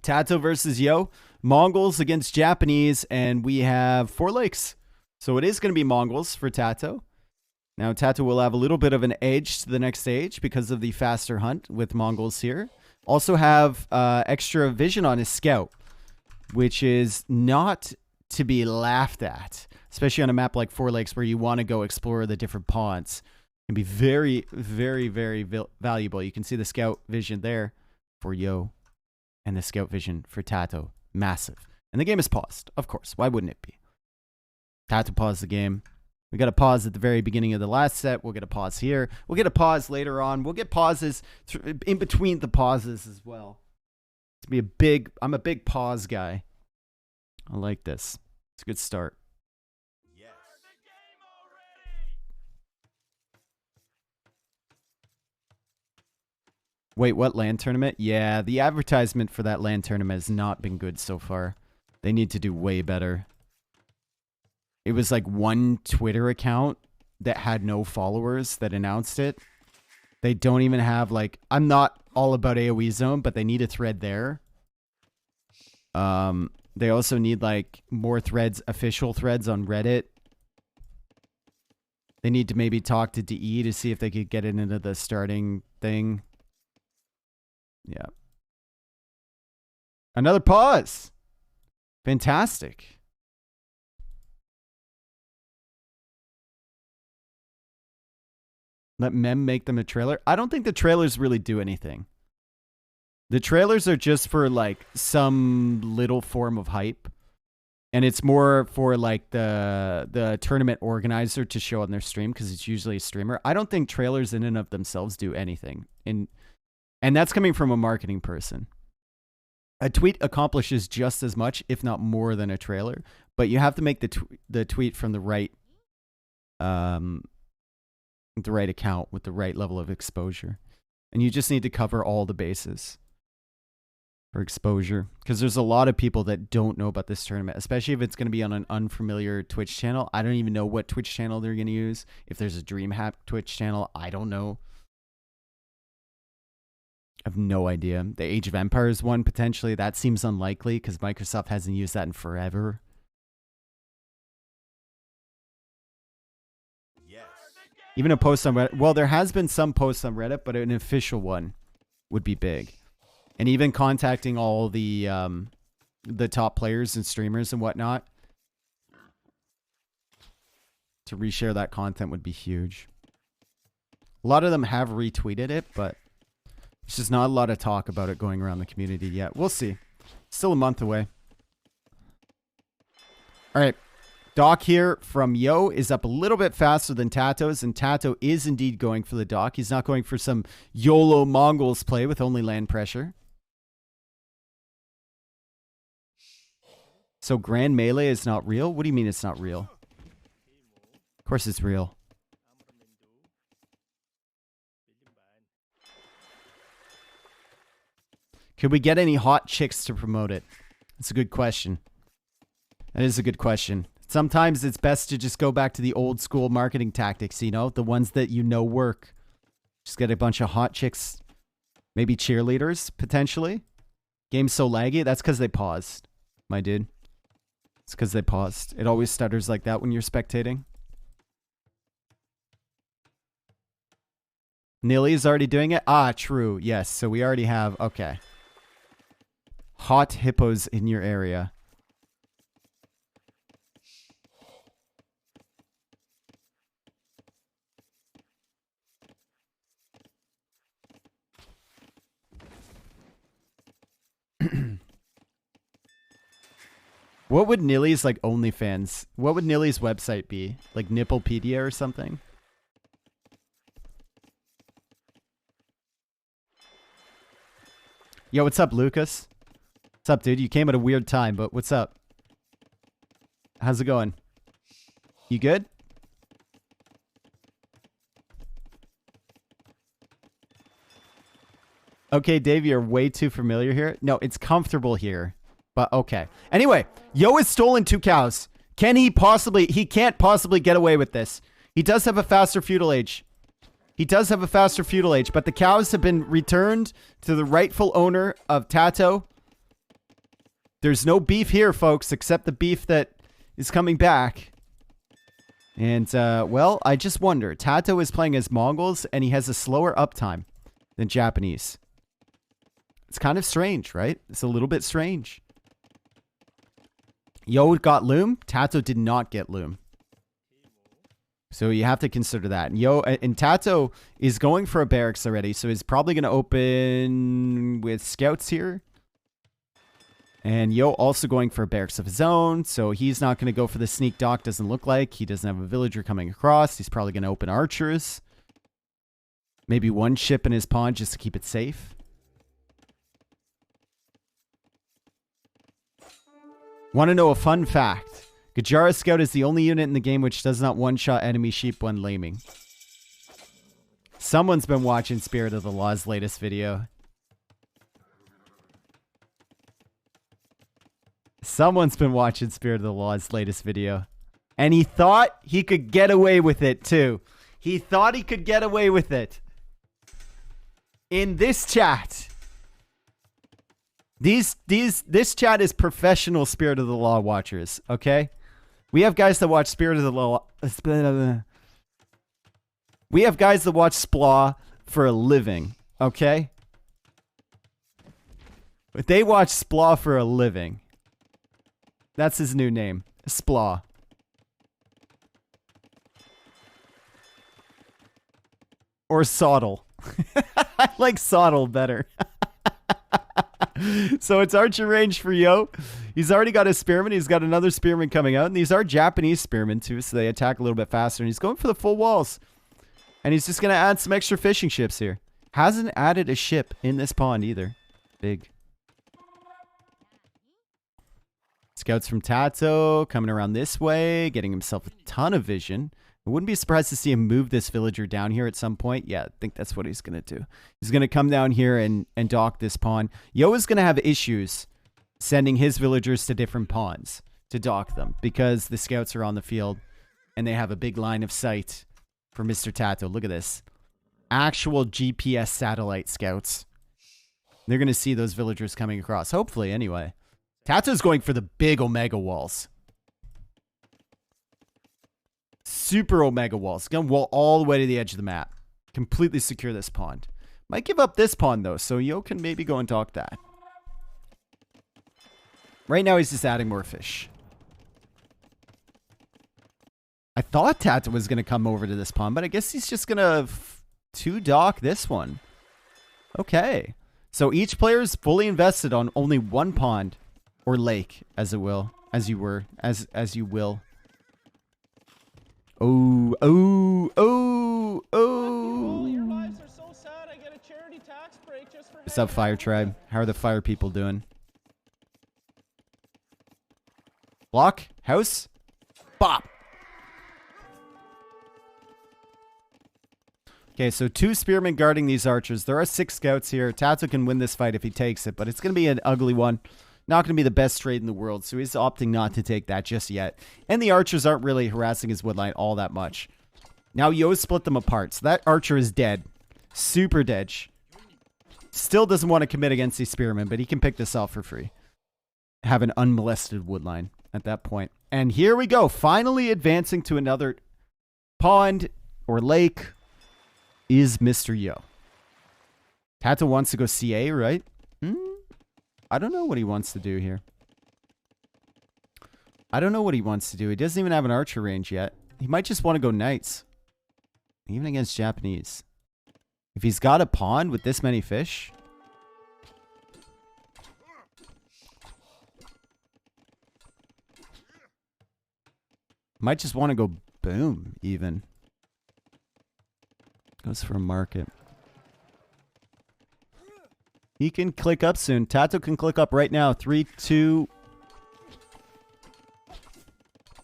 Tatoh versus Yo. Mongols against Japanese, and we have 4 lakes. So it is going to be Mongols for Tatoh. Now, Tatoh will have a little bit of an edge to the next stage because of the faster hunt with Mongols here. Also have extra vision on his scout, which is not to be laughed at, especially on a map like 4 lakes where you want to go explore the different ponds. It can be very, very, very valuable. You can see the scout vision there for Yo and the scout vision for Tatoh. Massive. And the game is paused, of course. Why wouldn't it be? Tatoh paused the game. We got a pause at the very beginning of the last set. We'll get a pause here. We'll get a pause later on. We'll get pauses in between the pauses as well. To be I'm a big pause guy. I like this. It's a good start. Yes. Wait, what LAN tournament? Yeah, the advertisement for that LAN tournament has not been good so far. They need to do way better. It was like one Twitter account that had no followers that announced it. They don't even have like, I'm not all about AoE Zone, but they need a thread there. They also need like more threads, official threads on Reddit. They need to maybe talk to DE to see if they could get it into the starting thing. Yeah. Another pause. Fantastic. Let Mem make them a trailer. I don't think the trailers really do anything. The trailers are just for like some little form of hype. And it's more for like the tournament organizer to show on their stream because it's usually a streamer. I don't think trailers in and of themselves do anything. And that's coming from a marketing person. A tweet accomplishes just as much, if not more than a trailer. But you have to make the tweet from the right account with the right level of exposure. And you just need to cover all the bases for exposure. Because there's a lot of people that don't know about this tournament, especially if it's going to be on an unfamiliar Twitch channel. I don't even know what Twitch channel they're going to use. If there's a DreamHack Twitch channel, I don't know. I have no idea. The Age of Empires one, potentially. That seems unlikely because Microsoft hasn't used that in forever. Even a post on Reddit. Well, there has been some posts on Reddit, but an official one would be big. And even contacting all the top players and streamers and whatnot to reshare that content would be huge. A lot of them have retweeted it, but there's just not a lot of talk about it going around the community yet. We'll see. Still a month away. All right. Doc here from Yo is up a little bit faster than Tatoh's, and Tatoh is indeed going for the Doc. He's not going for some YOLO Mongols play with only land pressure. So Grand Melee is not real? What do you mean it's not real? Of course it's real. Could we get any hot chicks to promote it? That's a good question. That is a good question. Sometimes it's best to just go back to the old school marketing tactics, you know, the ones that you know work. Just get a bunch of hot chicks, maybe cheerleaders, potentially. Game's so laggy. That's because they paused, my dude. It's because they paused. It always stutters like that when you're spectating. Nilly is already doing it? Ah, true. Yes, so we already have... Okay. Hot hippos in your area. What would Nilly's like OnlyFans? What would Nilly's website be? Like Nipplepedia or something? Yo, what's up, Lucas? What's up, dude? You came at a weird time, but what's up? How's it going? You good? Okay, Dave, you're way too familiar here. No, it's comfortable here. But okay. Anyway, Yo has stolen 2 cows. Can he possibly... He can't possibly get away with this. He does have a faster feudal age. He does have a faster feudal age, but the cows have been returned to the rightful owner of Tatoh. There's no beef here, folks, except the beef that is coming back. And, well, I just wonder. Tatoh is playing as Mongols, and he has a slower uptime than Japanese. It's kind of strange, right? It's a little bit strange. Yo got Loom. Tatoh did not get Loom. So you have to consider that. And Tatoh is going for a barracks already, so he's probably going to open with scouts here. And Yo also going for a barracks of his own, so he's not going to go for the sneak dock, doesn't look like. He doesn't have a villager coming across. He's probably going to open archers. Maybe one ship in his pawn just to keep it safe. Want to know a fun fact? Gajara Scout is the only unit in the game which does not one-shot enemy sheep when laming. Someone's been watching Spirit of the Law's latest video. Someone's been watching Spirit of the Law's latest video. And he thought he could get away with it, too. He thought he could get away with it. In this chat. This chat is professional Spirit of the Law watchers, okay? We have guys that watch Spirit of the Law. We have guys that watch Splaw for a living, okay? But they watch Splaw for a living. That's his new name, Splaw. Or Soddle. I like Soddle better. So it's archer range for Yo. He's already got his spearman. He's got another spearman coming out. And these are Japanese spearmen too, so they attack a little bit faster. And he's going for the full walls. And he's just going to add some extra fishing ships here. Hasn't added a ship in this pond either. Big. Scouts from Tatoh coming around this way, getting himself a ton of vision. I wouldn't be surprised to see him move this villager down here at some point. Yeah, I think that's what he's going to do. He's going to come down here and dock this pawn. Yo is going to have issues sending his villagers to different pawns to dock them because the scouts are on the field and they have a big line of sight for Mr. Tatoh. Look at this. Actual GPS satellite scouts. They're going to see those villagers coming across. Hopefully, anyway. Tato's going for the big Omega walls. Super Omega walls. Gonna wall all the way to the edge of the map. Completely secure this pond. Might give up this pond though, so Yo can maybe go and dock that. Right now he's just adding more fish. I thought Tatoh was gonna come over to this pond, but I guess he's just gonna two-dock this one. Okay. So each player is fully invested on only one pond. Or lake, as it will. As you were. As you will. Oh, oh, oh, oh. Your lives are so sad. I get a charity tax break just for What's up, Fire Tribe? How are the fire people doing? Block? House? Bop! Okay, so 2 spearmen guarding these archers. There are 6 scouts here. Tatoh can win this fight if he takes it, but it's going to be an ugly one. Not going to be the best trade in the world, so he's opting not to take that just yet. And the archers aren't really harassing his woodline all that much. Now Yo split them apart, so that archer is dead. Super dead. Still doesn't want to commit against these spearmen, but he can pick this off for free. Have an unmolested woodline at that point. And here we go. Finally advancing to another pond or lake is Mr. Yo. Tatoh wants to go CA, right? I don't know what he wants to do here. I don't know what he wants to do. He doesn't even have an archer range yet. He might just want to go knights. Even against Japanese. If he's got a pond with this many fish. Might just want to go boom, even. Goes for a market. He can click up soon. Tatoh can click up right now. 3, 2,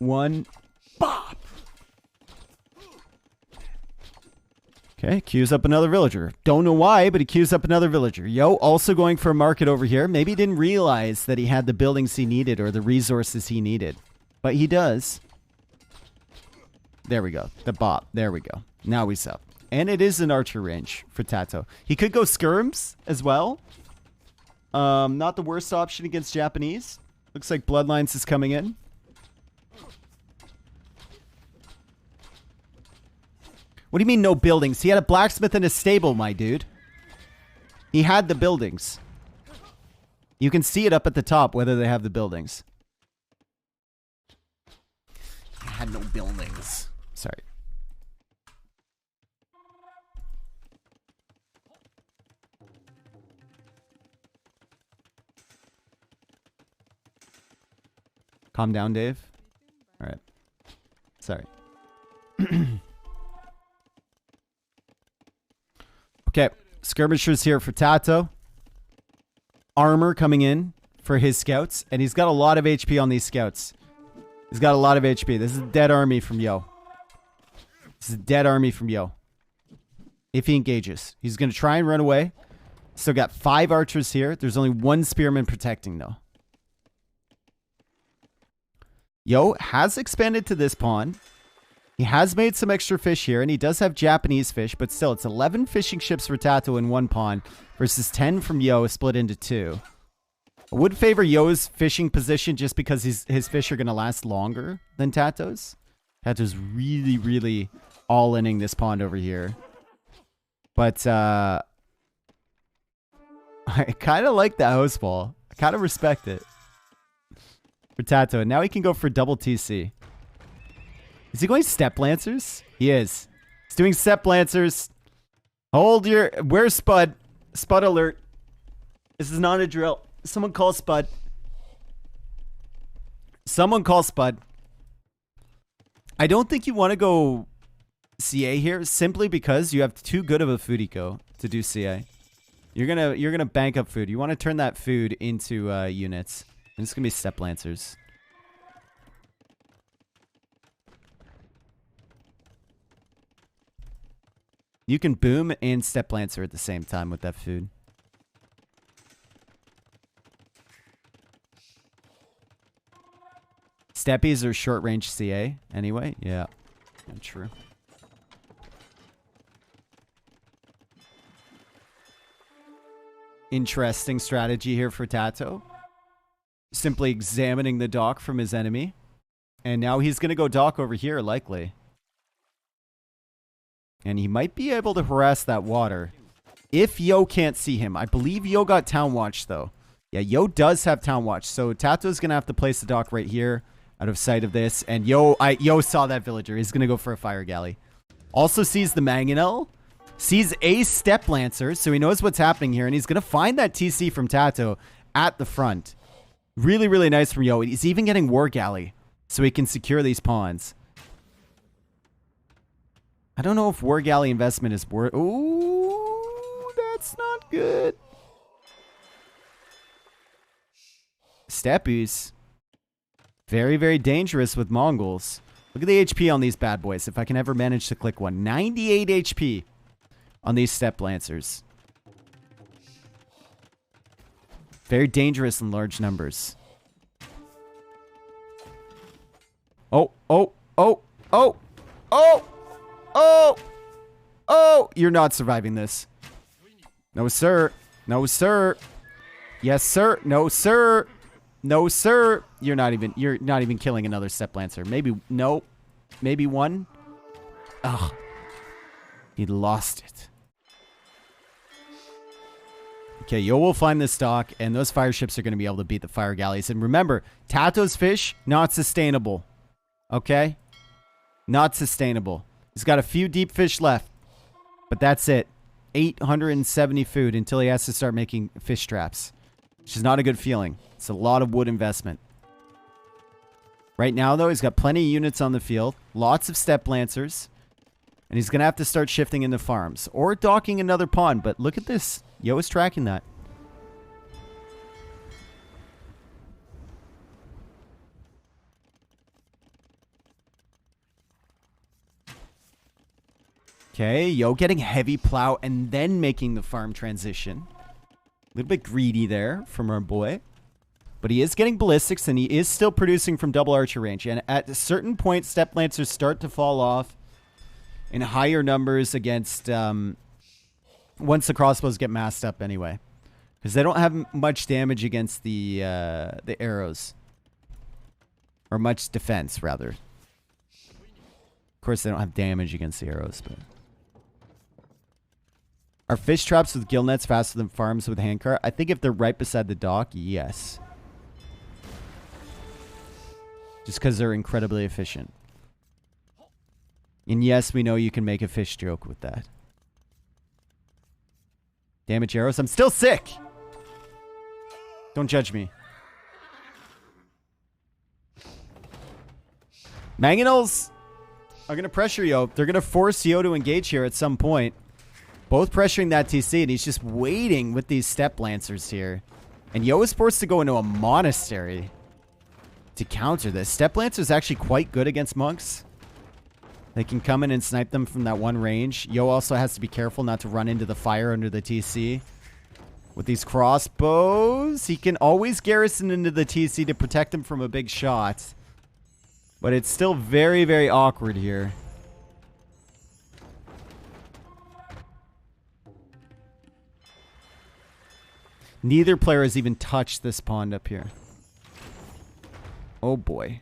1. Bop! Okay, queues up another villager. Don't know why, but he queues up another villager. Yo, also going for a market over here. Maybe he didn't realize that he had the buildings he needed or the resources he needed. But he does. There we go. The bop. There we go. Now he's up. And it is an archer range for Tatoh. He could go skirms as well. Not the worst option against Japanese. Looks like Bloodlines is coming in. What do you mean no buildings? He had a blacksmith and a stable, my dude. He had the buildings. You can see it up at the top whether they have the buildings. He had no buildings. Sorry. Calm down, Dave. All right. Sorry. Okay. Skirmishers here for Tatoh. Armor coming in for his scouts. And he's got a lot of HP on these scouts. He's got a lot of HP. This is a dead army from Yo. This is a dead army from Yo. If he engages. He's going to try and run away. Still got 5 archers here. There's only 1 spearman protecting, though. Yo has expanded to this pawn. He has made some extra fish here, and he does have Japanese fish, but still, it's 11 fishing ships for Tatoh in 1 pawn versus 10 from Yo split into 2. I would favor Yo's fishing position just because his fish are going to last longer than Tatoh's. Tatoh's really, really all-inning this pond over here. But, I kind of like that house ball. I kind of respect it. For Tatoh. And now he can go for double TC. Is he going step lancers? He is. He's doing step lancers. Hold your... Where's Spud? Spud alert. This is not a drill. Someone call Spud. Someone call Spud. I don't think you want to go CA here simply because you have too good of a food eco to do CA. You're gonna bank up food. You want to turn that food into units. And it's gonna be step lancers. You can boom and step lancer at the same time with that food. Steppies are short range CA anyway. Yeah, true. Interesting strategy here for Tatoh. Simply examining the dock from his enemy. And now he's going to go dock over here, likely. And he might be able to harass that water. If Yo can't see him. I believe Yo got Town Watch, though. Yeah, Yo does have Town Watch. So Tato's going to have to place the dock right here. Out of sight of this. And Yo saw that villager. He's going to go for a fire galley. Also sees the Mangonel. Sees a step lancer. So he knows what's happening here. And he's going to find that TC from Tatoh at the front. Really, really nice from Yo. He's even getting War Galley. So he can secure these pawns. I don't know if War Galley investment is worth... Ooh, that's not good. Steppies. Very, very dangerous with Mongols. Look at the HP on these bad boys. If I can ever manage to click one. 98 HP on these step lancers. Very dangerous in large numbers. Oh, oh, oh, oh, oh, oh, oh. You're not surviving this. No, sir. No, sir. Yes, sir. No, sir. No, sir. You're not even killing another step lancer. Maybe, no. Maybe one. Ugh. He lost it. Okay, Yo will find this dock, and those fire ships are going to be able to beat the fire galleys. And remember, Tato's fish, not sustainable. Okay? Not sustainable. He's got a few deep fish left. But that's it. 870 food until he has to start making fish traps. Which is not a good feeling. It's a lot of wood investment. Right now, though, he's got plenty of units on the field. Lots of step lancers. And he's going to have to start shifting into farms. Or docking another pawn. But look at this. Yo is tracking that. Okay, Yo getting heavy plow and then making the farm transition. A little bit greedy there from our boy. But he is getting ballistics and he is still producing from double archer range. And at a certain point, step lancers start to fall off in higher numbers against... once the crossbows get masked up anyway. Because they don't have much damage against the arrows. Or much defense, rather. Of course, they don't have damage against the arrows, but... Are fish traps with gill nets faster than farms with handcart? I think if they're right beside the dock, yes. Just because they're incredibly efficient. And yes, we know you can make a fish joke with that. Damage arrows. I'm still sick! Don't judge me. Mangonels are going to pressure Yo. They're going to force Yo to engage here at some point. Both pressuring that TC, and he's just waiting with these step lancers here. And Yo is forced to go into a monastery to counter this. Step Lancer is actually quite good against monks. They can come in and snipe them from that one range. Yo also has to be careful not to run into the fire under the TC. With these crossbows, he can always garrison into the TC to protect him from a big shot. But it's still very, very awkward here. Neither player has even touched this pond up here. Oh boy.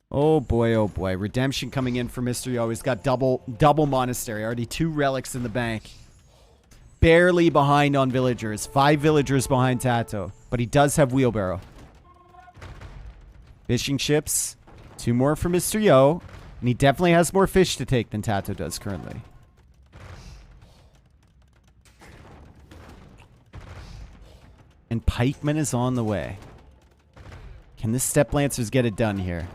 Oh boy, oh boy. Redemption coming in for Mr. Yo. He's got double monastery. Already 2 relics in the bank. Barely behind on villagers. 5 villagers behind Tatoh. But he does have wheelbarrow. Fishing ships. 2 more for Mr. Yo. And he definitely has more fish to take than Tatoh does currently. And pikeman is on the way. Can the step lancers get it done here?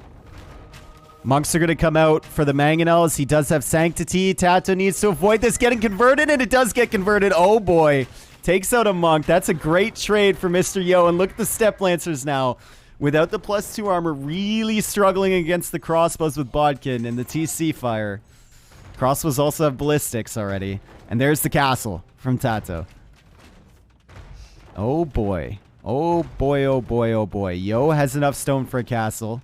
Monks are going to come out for the mangonels. He does have sanctity. Tatoh needs to avoid this getting converted, and it does get converted. Oh boy. Takes out a monk. That's a great trade for Mr. Yo. And look at the step lancers now. Without the +2 armor, really struggling against the crossbows with Bodkin and the TC fire. Crossbows also have ballistics already. And there's the castle from Tatoh. Oh boy. Oh boy, oh boy, oh boy. Yo has enough stone for a castle.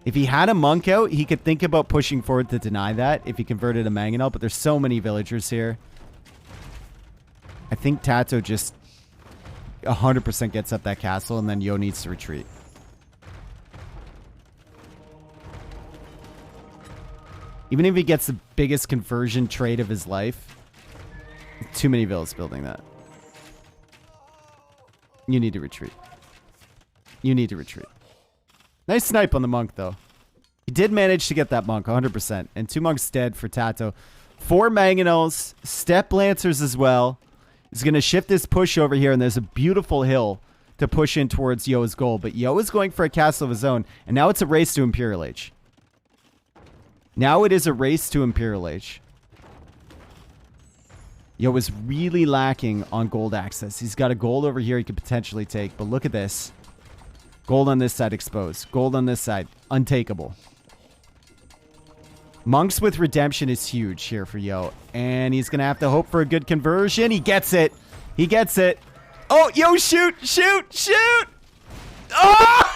If he had a monk out, he could think about pushing forward to deny that if he converted a mangonel, but there's so many villagers here. I think Tatoh just 100% gets up that castle, and then Yo needs to retreat. Even if he gets the biggest conversion trade of his life, too many villas building that. You need to retreat. You need to retreat. Nice snipe on the monk, though. He did manage to get that monk, 100%. And 2 monks dead for Tatoh. 4 mangonels, step lancers as well. He's going to shift this push over here, and there's a beautiful hill to push in towards Yo's goal. But Yo is going for a castle of his own, and now it's a race to Imperial Age. Now it is a race to Imperial Age. Yo is really lacking on gold access. He's got a gold over here he could potentially take, but look at this. Gold on this side exposed. Gold on this side. Untakeable. Monks with redemption is huge here for Yo. And he's going to have to hope for a good conversion. He gets it. He gets it. Oh, Yo, shoot, shoot, shoot. Oh!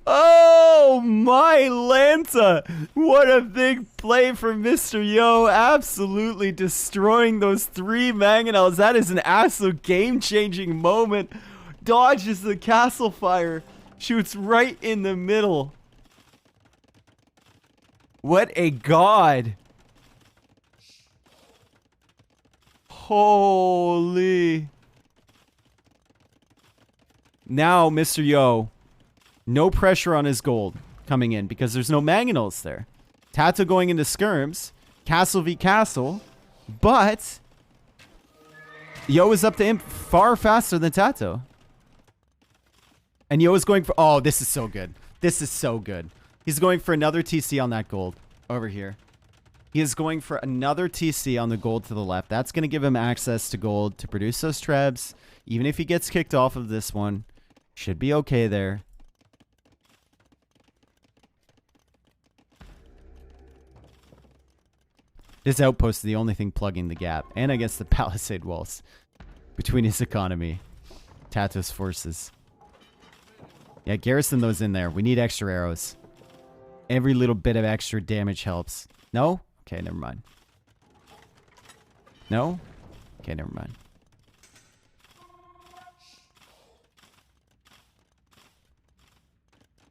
Oh, my Lanta. What a big play for Mr. Yo. Absolutely destroying those 3 mangonels. That is an absolute game-changing moment. Dodges the castle fire. Shoots right in the middle. What a god. Holy. Now, Mr. Yo, no pressure on his gold coming in because there's no mangonels there. Tatoh going into skirms, castle v castle, but Yo is up to imp far faster than Tatoh. And Yo is going for... Oh, this is so good. This is so good. He's going for another TC on that gold over here. He is going for another TC on the gold to the left. That's going to give him access to gold to produce those trebs. Even if he gets kicked off of this one, should be okay there. This outpost is the only thing plugging the gap. And against the palisade walls between his economy. Tatoh's forces. Yeah, garrison those in there. We need extra arrows. Every little bit of extra damage helps. No? Okay, never mind. No? Okay, never mind.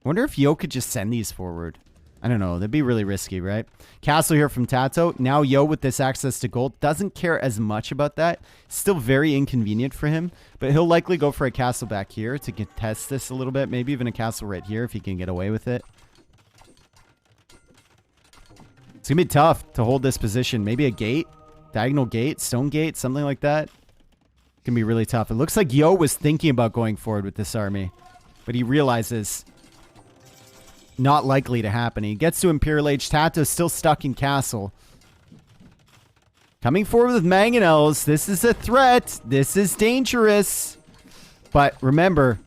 wonder if Yo could just send these forward. I don't know. That'd be really risky, right? Castle here from Tatoh. Now Yo with this access to gold doesn't care as much about that. Still very inconvenient for him, but he'll likely go for a castle back here to contest this a little bit. Maybe even a castle right here if he can get away with it. It's going to be tough to hold this position. Maybe a gate, diagonal gate, stone gate, something like that. Can be really tough. It looks like Yo was thinking about going forward with this army, but he realizes not likely to happen. He gets to Imperial Age. Tato's still stuck in castle. Coming forward with mangonels. This is a threat. This is dangerous. But remember,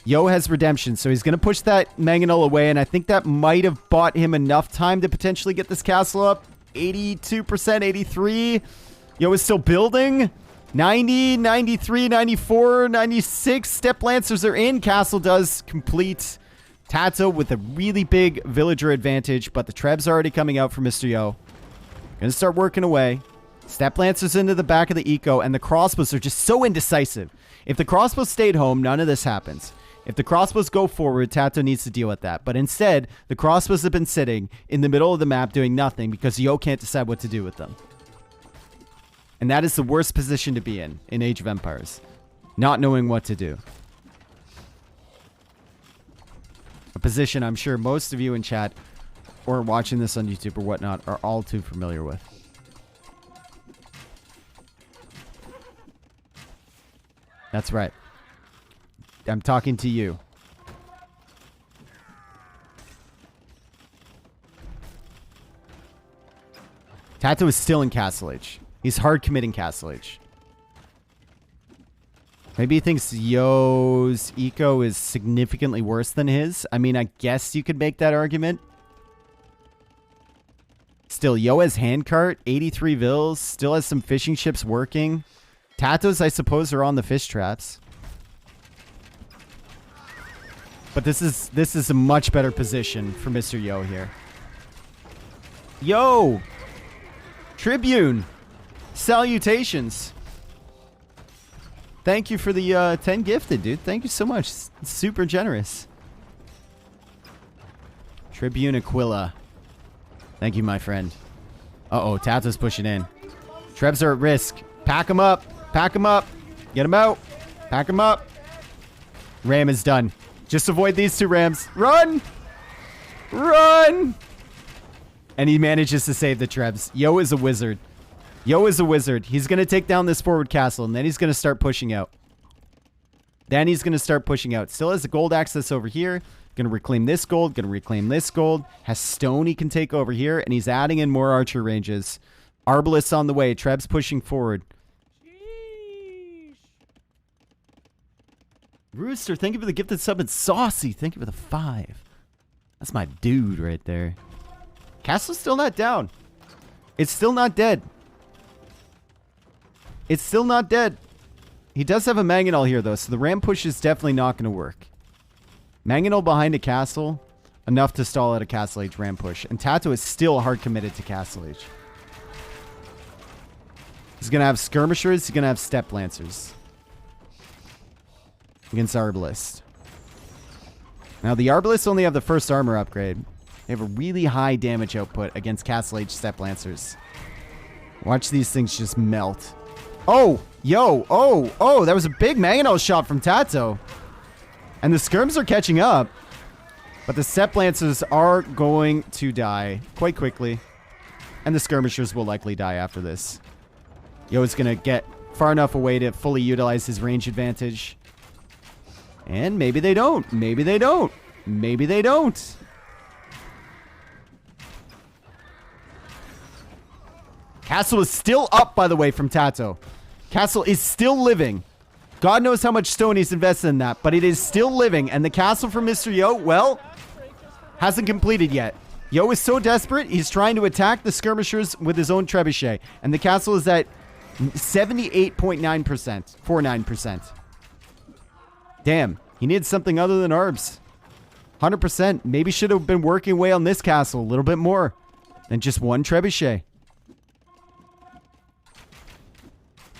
Yo has redemption, so he's going to push that mangonel away, and I think that might have bought him enough time to potentially get this castle up. 82%, 83. Yo is still building. 90, 93, 94, 96. Step Lancers are in. Castle does complete. Tatoh with a really big villager advantage, but the Treb's already coming out for Mr. Yo. Gonna start working away. Step Lancers into the back of the eco, and the crossbows are just so indecisive. If the crossbows stayed home, none of this happens. If the crossbows go forward, Tatoh needs to deal with that. But instead, the crossbows have been sitting in the middle of the map doing nothing because Yo can't decide what to do with them. And that is the worst position to be in Age of Empires. Not knowing what to do. A position I'm sure most of you in chat or watching this on YouTube or whatnot are all too familiar with. That's right. I'm talking to you. Tatoh is still in Castle Age. He's hard committing Castle Age. Maybe he thinks Yo's eco is significantly worse than his. I mean, I guess you could make that argument. Still, Yo has handcart, 83 vills, still has some fishing ships working. Tato's, I suppose, are on the fish traps. But this is a much better position for Mr. Yo here. Yo! Tribune! Salutations! Thank you for the 10 gifted, dude. Thank you so much. It's super generous. Tribune Aquila. Thank you, my friend. Uh-oh, Tato's pushing in. Trebs are at risk. Pack him up. Pack him up. Get him out. Pack him up. Ram is done. Just avoid these two rams. Run! Run! And he manages to save the Trebs. Yo is a wizard. Yo is a wizard. He's going to take down this forward castle, and then he's going to start pushing out. Still has the gold access over here. Going to reclaim this gold. Going to reclaim this gold. Has stone he can take over here, and he's adding in more archer ranges. Arbalists on the way. Treb's pushing forward. Sheesh. Rooster, thank you for the gifted sub. And Saucy, thank you for the 5. That's my dude right there. Castle's still not down. It's still not dead. It's still not dead. He does have a mangonel here, though, so the ram push is definitely not going to work. Mangonel behind a castle, enough to stall out a Castle Age ram push. And Tatoh is still hard committed to Castle Age. He's going to have skirmishers. He's going to have step lancers. Against Arbalist. Now, the Arbalists only have the first armor upgrade. They have a really high damage output against Castle Age step lancers. Watch these things just melt. Oh, yo, oh, that was a big mangonel shot from Tatoh. And the skirms are catching up. But the step lancers are going to die quite quickly. And the skirmishers will likely die after this. Yo is going to get far enough away to fully utilize his range advantage. And maybe they don't. Maybe they don't. Maybe they don't. Castle is still up, by the way, from Tatoh. Castle is still living. God knows how much stone he's invested in that, but it is still living. And the castle for Mr. Yo, well, hasn't completed yet. Yo is so desperate, he's trying to attack the skirmishers with his own trebuchet. And the castle is at 78.9%, 49%. Damn, he needs something other than arbs. 100%. Maybe should have been working away on this castle a little bit more than just one trebuchet.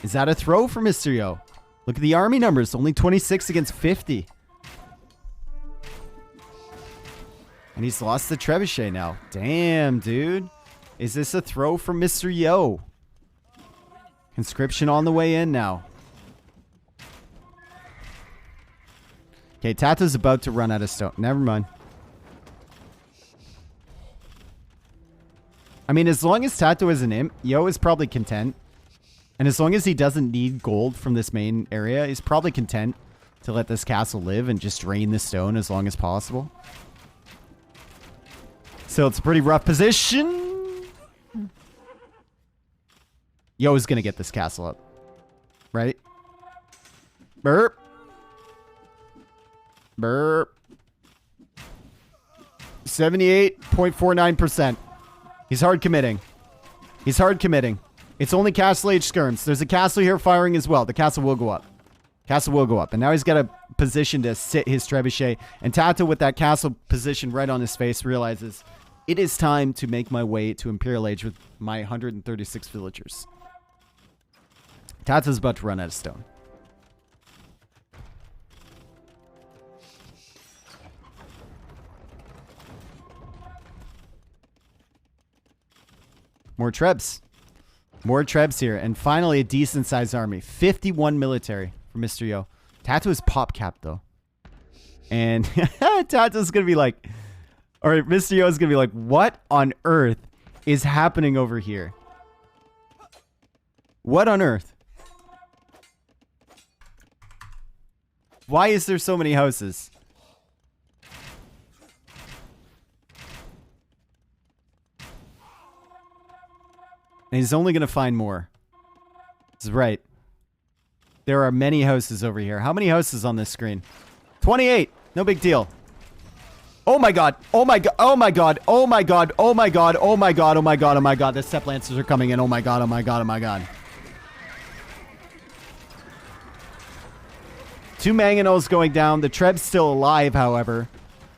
Is that a throw for Mr. Yo? Look at the army numbers. Only 26 against 50. And he's lost the trebuchet now. Damn, dude. Is this a throw from Mr. Yo? Conscription on the way in now. Okay, Tato's about to run out of stone. Never mind. I mean, as long as Tatoh is an imp, Yo is probably content. And as long as he doesn't need gold from this main area, he's probably content to let this castle live and just drain the stone as long as possible. So it's a pretty rough position. Yo is going to get this castle up. Right? Burp. Burp. 78.49%. He's hard committing. He's hard committing. It's only castle age skirms. There's a castle here firing as well. The castle will go up. Castle will go up. And now he's got a position to sit his trebuchet. And Tatoh, with that castle position right on his face, realizes it is time to make my way to Imperial Age with my 136 villagers. Tato's about to run out of stone. More trebs. More trebs here. And finally, a decent-sized army. 51 military for Mr. Yo. Tatoh is pop cap, though. And Tato's going to be like... Or Mr. Yo is going to be like, what on earth is happening over here? What on earth? Why is there so many houses? And he's only going to find more. That's right. There are many houses over here. How many houses on this screen? 28. No big deal. Oh my god. Oh my god. Oh my god. Oh my god. Oh my god. Oh my god. Oh my god. Oh my god. The Steppe Lancers are coming in. Oh my god. Oh my god. Oh my god. 2 mangonels going down. The Treb's still alive, however.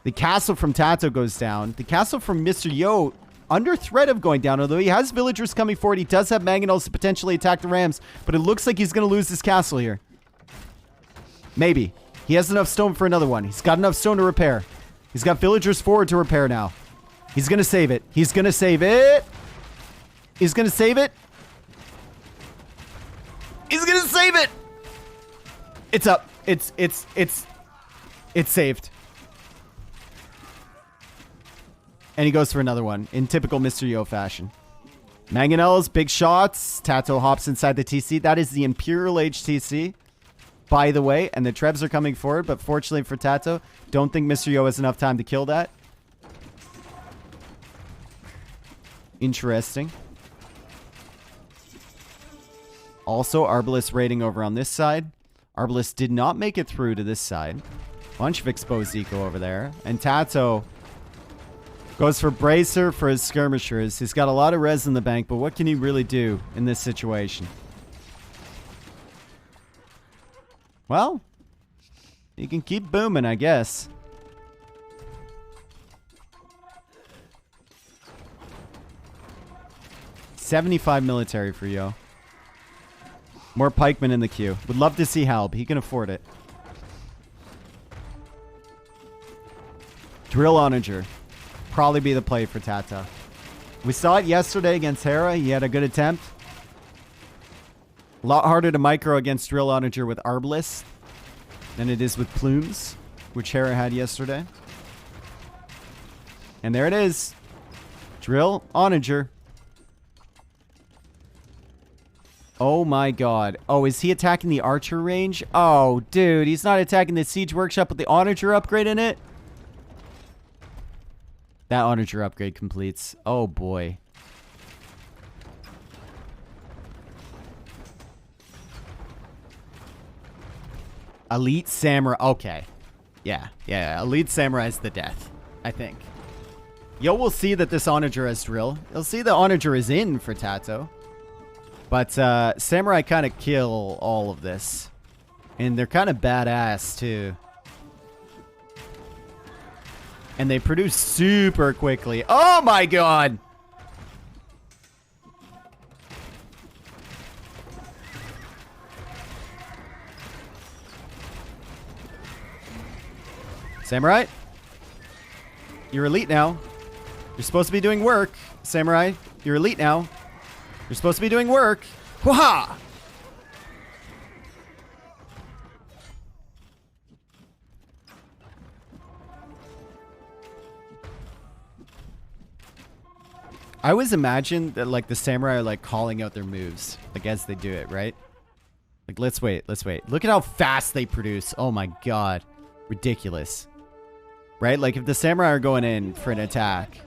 The castle from Tatoh goes down. The castle from Mr. Yo under threat of going down, although he has villagers coming forward. He does have mangonels to potentially attack the rams, but it looks like he's going to lose this castle here. Maybe. He has enough stone for another one. He's got enough stone to repair. He's got villagers forward to repair now. He's going to save it. He's going to save it. He's going to save it. He's going to save it. It's up. It's saved. And he goes for another one in typical Mr. Yo fashion. Mangonels, big shots. Tatoh hops inside the TC. That is the Imperial Age TC, by the way. And the Trebs are coming forward, but fortunately for Tatoh, don't think Mr. Yo has enough time to kill that. Interesting. Also, Arbalest raiding over on this side. Arbalest did not make it through to this side. Bunch of exposed eco over there. And Tatoh goes for Bracer for his skirmishers. He's got a lot of res in the bank, but what can he really do in this situation? Well, he can keep booming, I guess. $75 military for Yo. More pikemen in the queue. Would love to see Halb. He can afford it. Drill Onager. Probably be the play for Tatoh. We saw it yesterday against Hera. He had a good attempt. A lot harder to micro against Drill Onager with Arbalest than it is with Plumes, which Hera had yesterday. And there it is. Drill Onager. Oh my god. Oh, is he attacking the archer range? Oh, dude. He's not attacking the siege workshop with the Onager upgrade in it? That Onager upgrade completes. Oh, boy. Elite Samurai. Okay. Yeah. Elite Samurai is the death, I think. Yo will see that this Onager has drill. He'll see the Onager is in for Tatoh. But Samurai kind of kill all of this. And they're kind of badass, too. And they produce super quickly. Oh my god! Samurai? You're elite now. You're supposed to be doing work, samurai. You're elite now. You're supposed to be doing work. Hoo-ha! I always imagine that like the samurai are like calling out their moves like as they do it, right? Like let's wait. Look at how fast they produce. Oh my god. Ridiculous. Right? Like if the samurai are going in for an attack.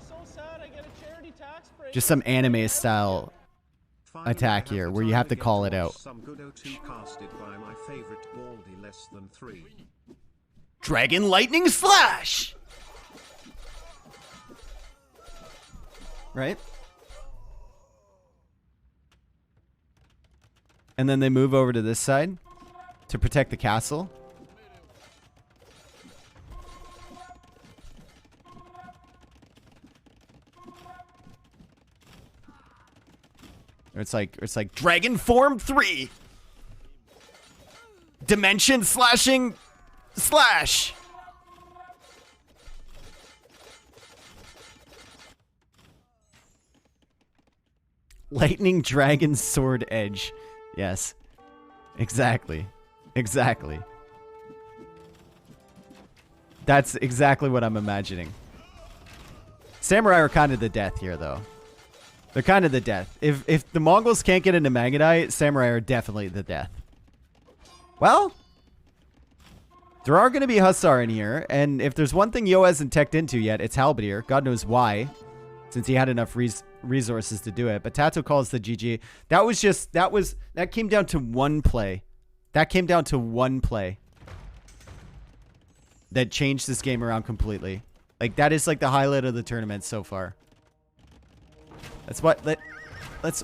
Just some anime style attack here where you have to call it out. Dragon Lightning Slash! Right? And then they move over to this side to protect the castle. It's like Dragon Form 3. Dimension slashing slash. Lightning Dragon Sword Edge. Yes. Exactly. Exactly. That's exactly what I'm imagining. Samurai are kind of the death here, though. They're kind of the death. If the Mongols can't get into Magadai, Samurai are definitely the death. Well, there are going to be Hussar in here, and if there's one thing Yo hasn't teched into yet, it's Halberdier. God knows why, since he had enough resources to do it. But Tatoh calls the GG. That came down to one play. That came down to one play that changed this game around completely. Like that is like the highlight of the tournament so far. That's what let's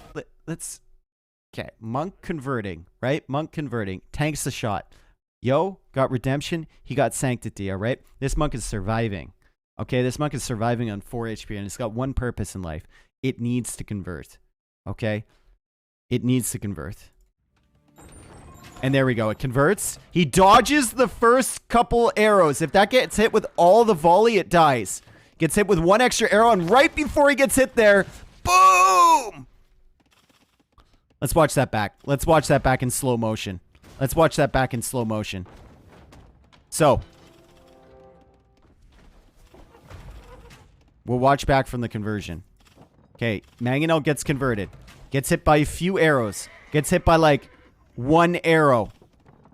okay, Monk converting, right? Monk converting. Tanks the shot. Yo got redemption, he got sanctity, all right? This monk is surviving. Okay, this monk is surviving on 4 HP and it's got one purpose in life. It needs to convert. Okay? It needs to convert. And there we go. It converts. He dodges the first couple arrows. If that gets hit with all the volley, it dies. Gets hit with one extra arrow, and right before he gets hit there, boom! Let's watch that back. Let's watch that back in slow motion. Let's watch that back in slow motion. So, we'll watch back from the conversion. Okay, Mangonel gets converted. Gets hit by a few arrows. Gets hit by like one arrow.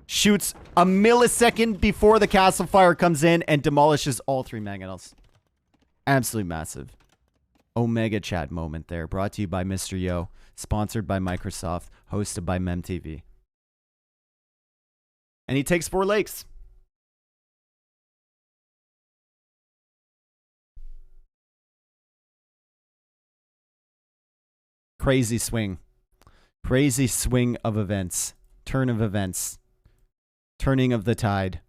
Shoots a millisecond before the castle fire comes in and demolishes all 3 Mangonels. Absolutely massive. Omega Chat moment there. Brought to you by Mr. Yo. Sponsored by Microsoft. Hosted by MemTV. And he takes 4 lakes. Crazy swing. Crazy swing of events. Turn of events. Turning of the tide.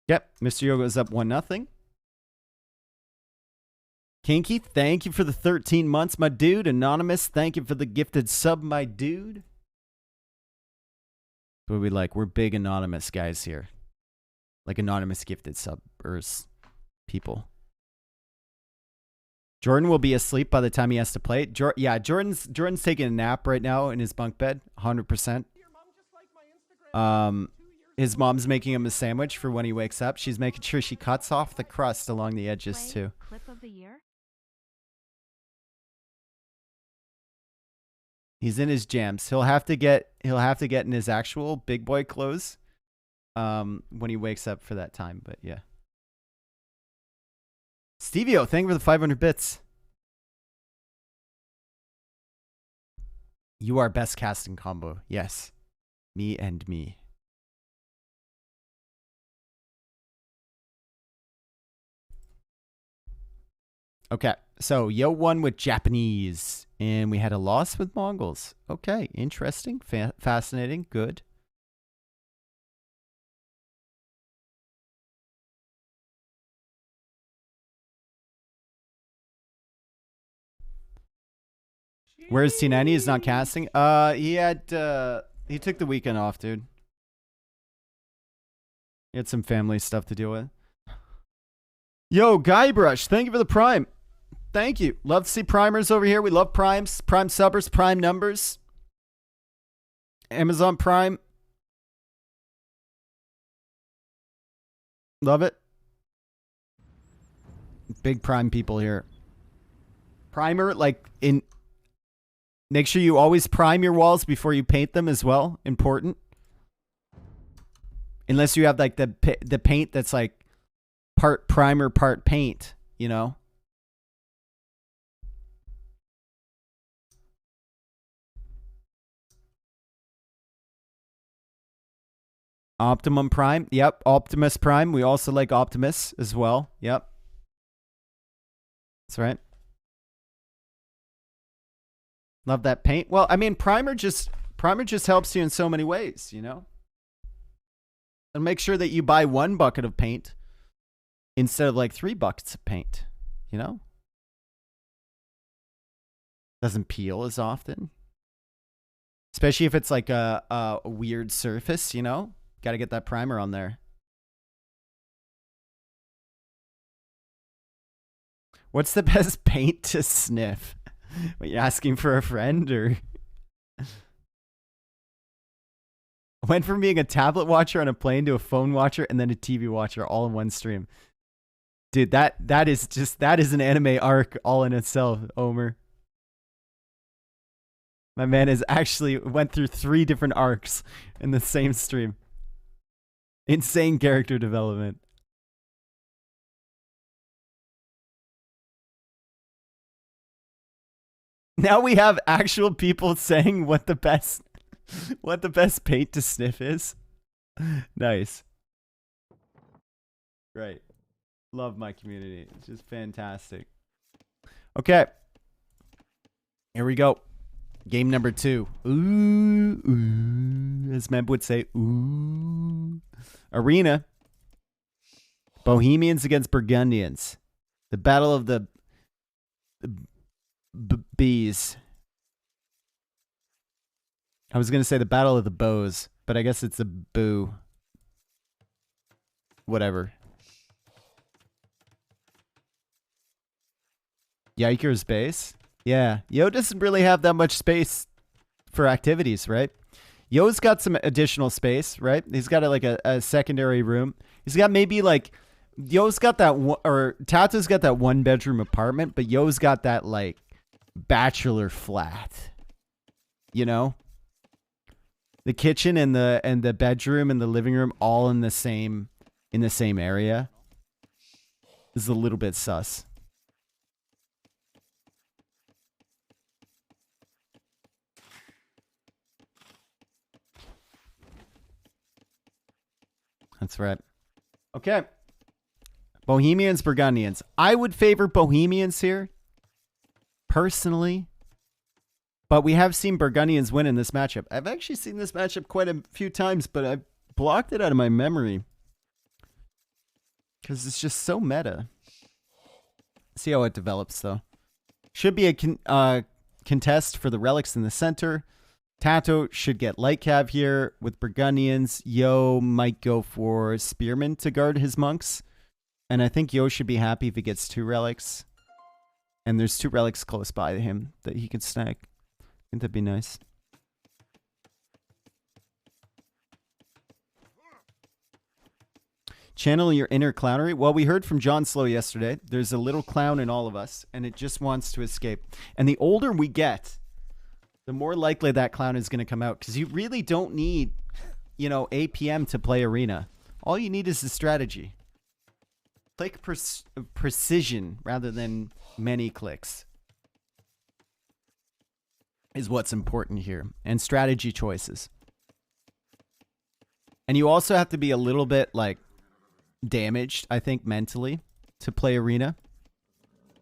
Yep, Mr. Yo goes up 1-0. Kinky, thank you for the 13 months, my dude. Anonymous, thank you for the gifted sub, my dude. What we like? We're big anonymous guys here. Like anonymous gifted subbers people. Jordan will be asleep by the time he has to play. Yeah, Jordan's taking a nap right now in his bunk bed, 100%. His mom's making him a sandwich for when he wakes up. She's making sure she cuts off the crust along the edges too. Clip of the year? He's in his jams. He'll have to get in his actual big boy clothes when he wakes up for that time, but yeah. Stevio, thank you for the 500 bits. You are best casting combo. Yes. Me and me. Okay, so Yo won with Japanese, and we had a loss with Mongols. Okay, interesting, fascinating, good. Where's T90? He's not casting. He had He took the weekend off, dude. He had some family stuff to deal with. Yo, Guybrush, thank you for the prime. Thank you. Love to see primers over here. We love primes, prime subbers, prime numbers. Amazon Prime. Love it. Big prime people here. Primer, like in. Make sure you always prime your walls before you paint them as well. Important. Unless you have like the paint that's like part primer, part paint, you know. Optimum Prime. Yep. Optimus Prime. We also like Optimus as well. Yep. That's right. Love that paint. Well, I mean, primer just helps you in so many ways, you know? And make sure that you buy 1 bucket of paint instead of like 3 buckets of paint, you know? Doesn't peel as often. Especially if it's like a weird surface, you know? Got to get that primer on there. What's the best paint to sniff? Are you asking for a friend or? Went from being a tablet watcher on a plane to a phone watcher and then a TV watcher all in one stream. Dude, that is an anime arc all in itself, Omer. My man has actually went through 3 different arcs in the same stream. Insane character development. Now we have actual people saying what the best paint to sniff is. Nice. Great. Love my community. It's just fantastic. Okay. Here we go. Game number 2. Ooh, ooh. As Meb would say, ooh. Arena. Bohemians against Burgundians. The battle of the bees. I was going to say the battle of the bows, but I guess it's a boo. Whatever. Yiker's base. Yeah. Yo doesn't really have that much space for activities, right? Yo's got some additional space, right? He's got like a secondary room. He's got maybe like, Yo's got that one, or Tato's got that 1-bedroom apartment, but Yo's got that like bachelor flat. You know? The kitchen and the bedroom and the living room all in the same area. This is a little bit sus. That's right. Okay. Bohemians, Burgundians. I would favor Bohemians here, personally. But we have seen Burgundians win in this matchup. I've actually seen this matchup quite a few times, but I blocked it out of my memory. Because it's just so meta. See how it develops, though. Should be a contest for the relics in the center. Tatoh should get light cav here with Burgundians. Yo might go for Spearman to guard his monks. And I think Yo should be happy if he gets 2 relics. And there's 2 relics close by to him that he can snag. I think that'd be nice. Channel your inner clownery. Well, we heard from John Slow yesterday. There's a little clown in all of us, and it just wants to escape. And the older we get, the more likely that clown is going to come out. Because you really don't need, APM to play Arena. All you need is the strategy. Click precision rather than many clicks is what's important here. And strategy choices. And you also have to be a little bit, damaged, I think, mentally to play Arena.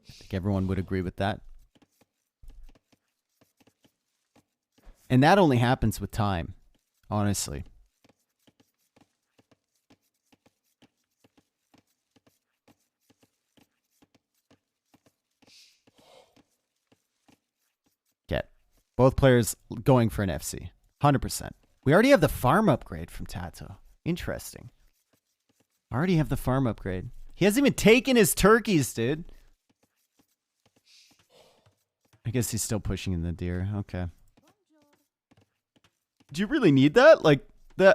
I think everyone would agree with that. And that only happens with time, honestly. Okay. Both players going for an FC. 100%. We already have the farm upgrade from Tatoh. Interesting. Already have the farm upgrade. He hasn't even taken his turkeys, dude. I guess he's still pushing in the deer. Okay. Do you really need that? Like,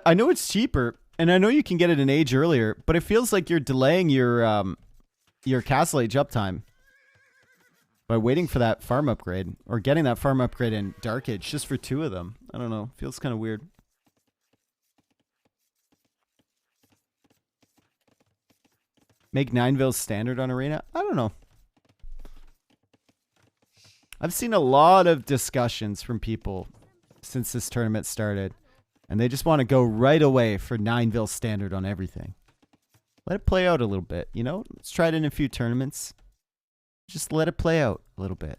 I know it's cheaper, and I know you can get it an age earlier, but it feels like you're delaying your castle age uptime by waiting for that farm upgrade, or getting that farm upgrade in Dark Age just for 2 of them. I don't know. Feels kind of weird. Make Nineville standard on Arena? I don't know. I've seen a lot of discussions from people since this tournament started, and they just want to go right away for Nineville standard on everything. Let it play out a little bit, you know? Let's try it in a few tournaments. Just let it play out a little bit.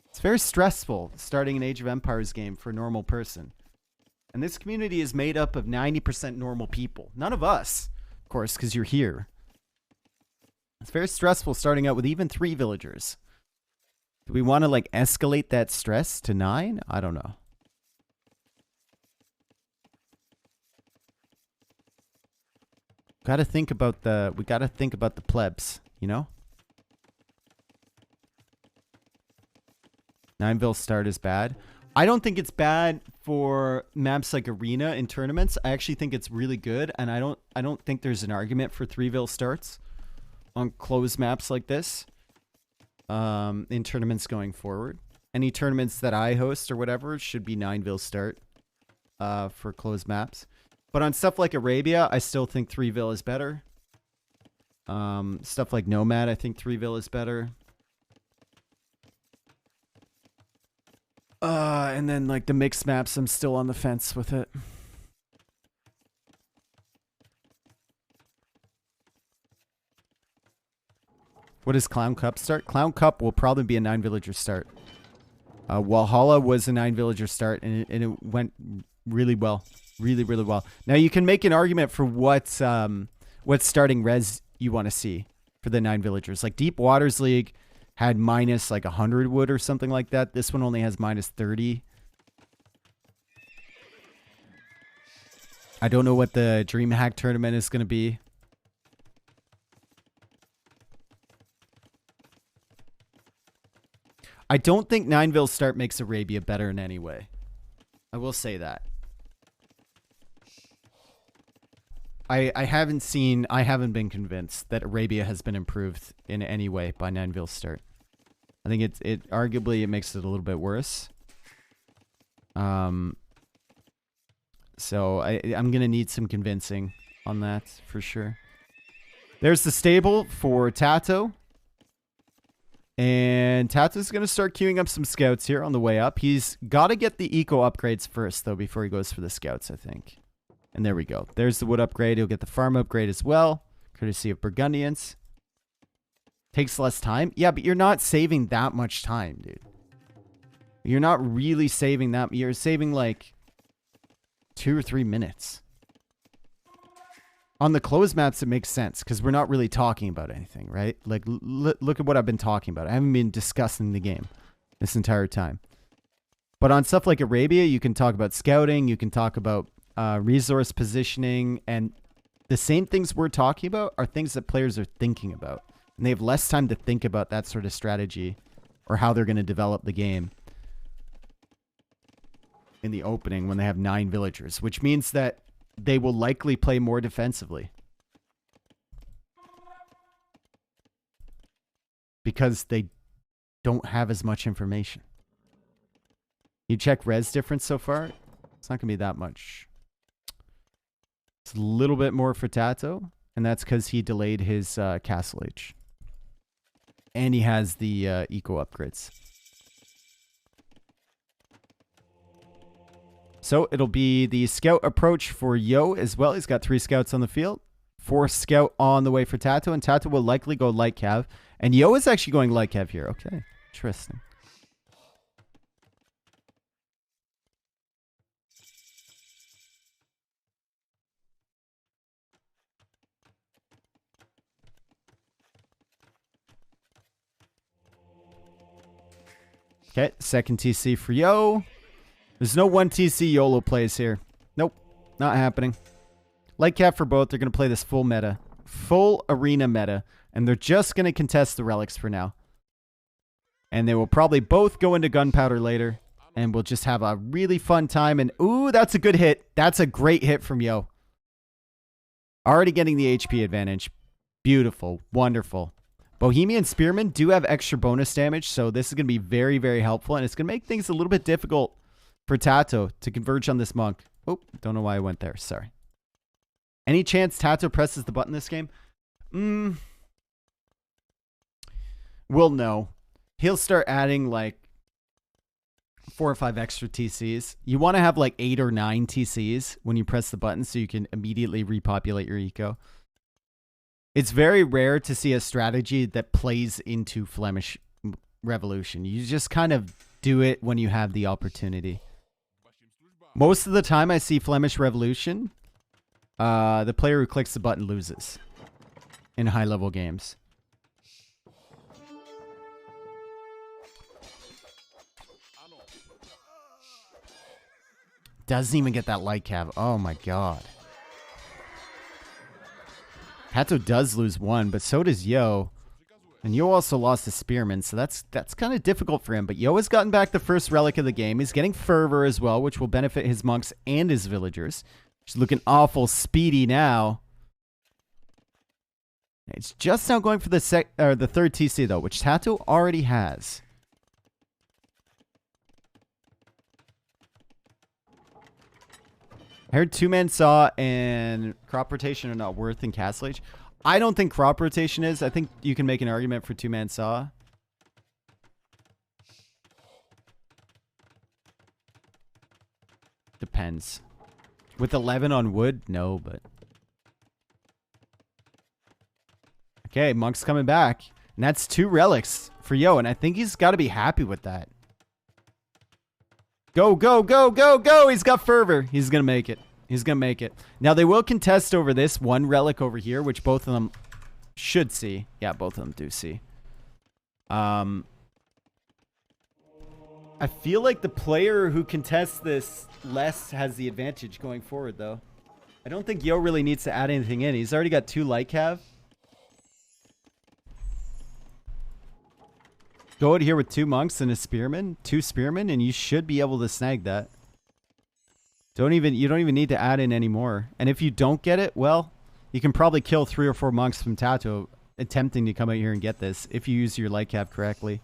It's very stressful starting an Age of Empires game for a normal person. And this community is made up of 90% normal people. None of us, of course, because you're here. It's very stressful starting out with even 3 villagers. Do we want to, like, escalate that stress to 9? I don't know. We gotta think about the plebs, you know? Nineville start is bad. I don't think it's bad for maps like Arena in tournaments. I actually think it's really good, and I don't think there's an argument for 3ville starts on closed maps like this. In tournaments going forward. Any tournaments that I host or whatever should be 9ville start for closed maps. But on stuff like Arabia, I still think 3ville is better. Stuff like Nomad, I think 3ville is better. And then like the mixed maps, I'm still on the fence with it. What does Clown Cup start? Clown Cup will probably be a 9-villager start. Walhalla was a 9-villager start, and it went really well. Really, really well. Now, you can make an argument for what starting res you want to see for the 9-villagers. Like, Deep Waters League had minus, like, 100 wood or something like that. This one only has minus 30. I don't know what the DreamHack tournament is going to be. I don't think 9ville start makes Arabia better in any way. I will say that. I haven't been convinced that Arabia has been improved in any way by 9ville start. I think it arguably makes it a little bit worse. So I'm gonna need some convincing on that for sure. There's the stable for Tatoh. And Tato's going to start queuing up some scouts here on the way up. He's got to get the eco upgrades first, though, before he goes for the scouts, I think. And there we go. There's the wood upgrade. He'll get the farm upgrade as well, courtesy of Burgundians. Takes less time. Yeah, but you're not saving that much time, dude. You're not really saving that. You're saving, like, 2 or 3 minutes. On the closed maps, it makes sense because we're not really talking about anything, right? Like, look at what I've been talking about. I haven't been discussing the game this entire time. But on stuff like Arabia, you can talk about scouting, you can talk about resource positioning, and the same things we're talking about are things that players are thinking about. And they have less time to think about that sort of strategy or how they're going to develop the game in the opening when they have 9 villagers, which means that they will likely play more defensively. Because they don't have as much information. You check res difference so far? It's not going to be that much. It's a little bit more for Tatoh, and that's because he delayed his castle age. And he has the eco upgrades. So it'll be the scout approach for Yo as well. He's got 3 scouts on the field. 4 scout on the way for Tatoh, and Tatoh will likely go light cav. And Yo is actually going light cav here. Okay, interesting. Okay, second TC for Yo. There's no 1 TC YOLO plays here. not happening. Light cap for both. They're going to play this full meta. Full arena meta. And they're just going to contest the relics for now. And they will probably both go into gunpowder later. And we'll just have a really fun time. And, ooh, that's a good hit. That's a great hit from Yo. Already getting the HP advantage. Beautiful. Wonderful. Bohemian Spearmen do have extra bonus damage, so this is going to be very, very helpful, and it's going to make things a little bit difficult for Tatoh to converge on this monk. Oh, don't know why I went there. Sorry. Any chance Tatoh presses the button this game? We'll know. He'll start adding, like, 4 or 5 extra TCs. You want to have, like, 8 or 9 TCs when you press the button so you can immediately repopulate your eco. It's very rare to see a strategy that plays into Flemish Revolution. You just kind of do it when you have the opportunity. Most of the time I see Flemish Revolution, the player who clicks the button loses in high-level games. Doesn't even get that light cav. Oh my god. Tatoh does lose 1, but so does Yo. And Yo also lost a Spearman, so that's kind of difficult for him. But Yo has gotten back the first relic of the game. He's getting Fervor as well, which will benefit his monks and his villagers. He's looking awful speedy now. It's just now going for the third TC, though, which Tatoh already has. I heard 2-man saw and crop rotation are not worth in Castle Age. I don't think crop rotation is. I think you can make an argument for 2-man saw. Depends. With 11 on wood? No, but... Okay, Monk's coming back. And that's 2 relics for Yo, and I think he's got to be happy with that. Go, go, go, go, go! He's got Fervor. He's going to make it. He's going to make it. Now, they will contest over this one relic over here, which both of them should see. Yeah, both of them do see. I feel like the player who contests this less has the advantage going forward, though. I don't think Yo really needs to add anything in. He's already got 2 light cav. Go out here with 2 monks and a spearman, 2 spearmen, and you should be able to snag that. You don't even need to add in any more. And if you don't get it, well, you can probably kill 3 or 4 monks from Tatoh attempting to come out here and get this if you use your light cap correctly.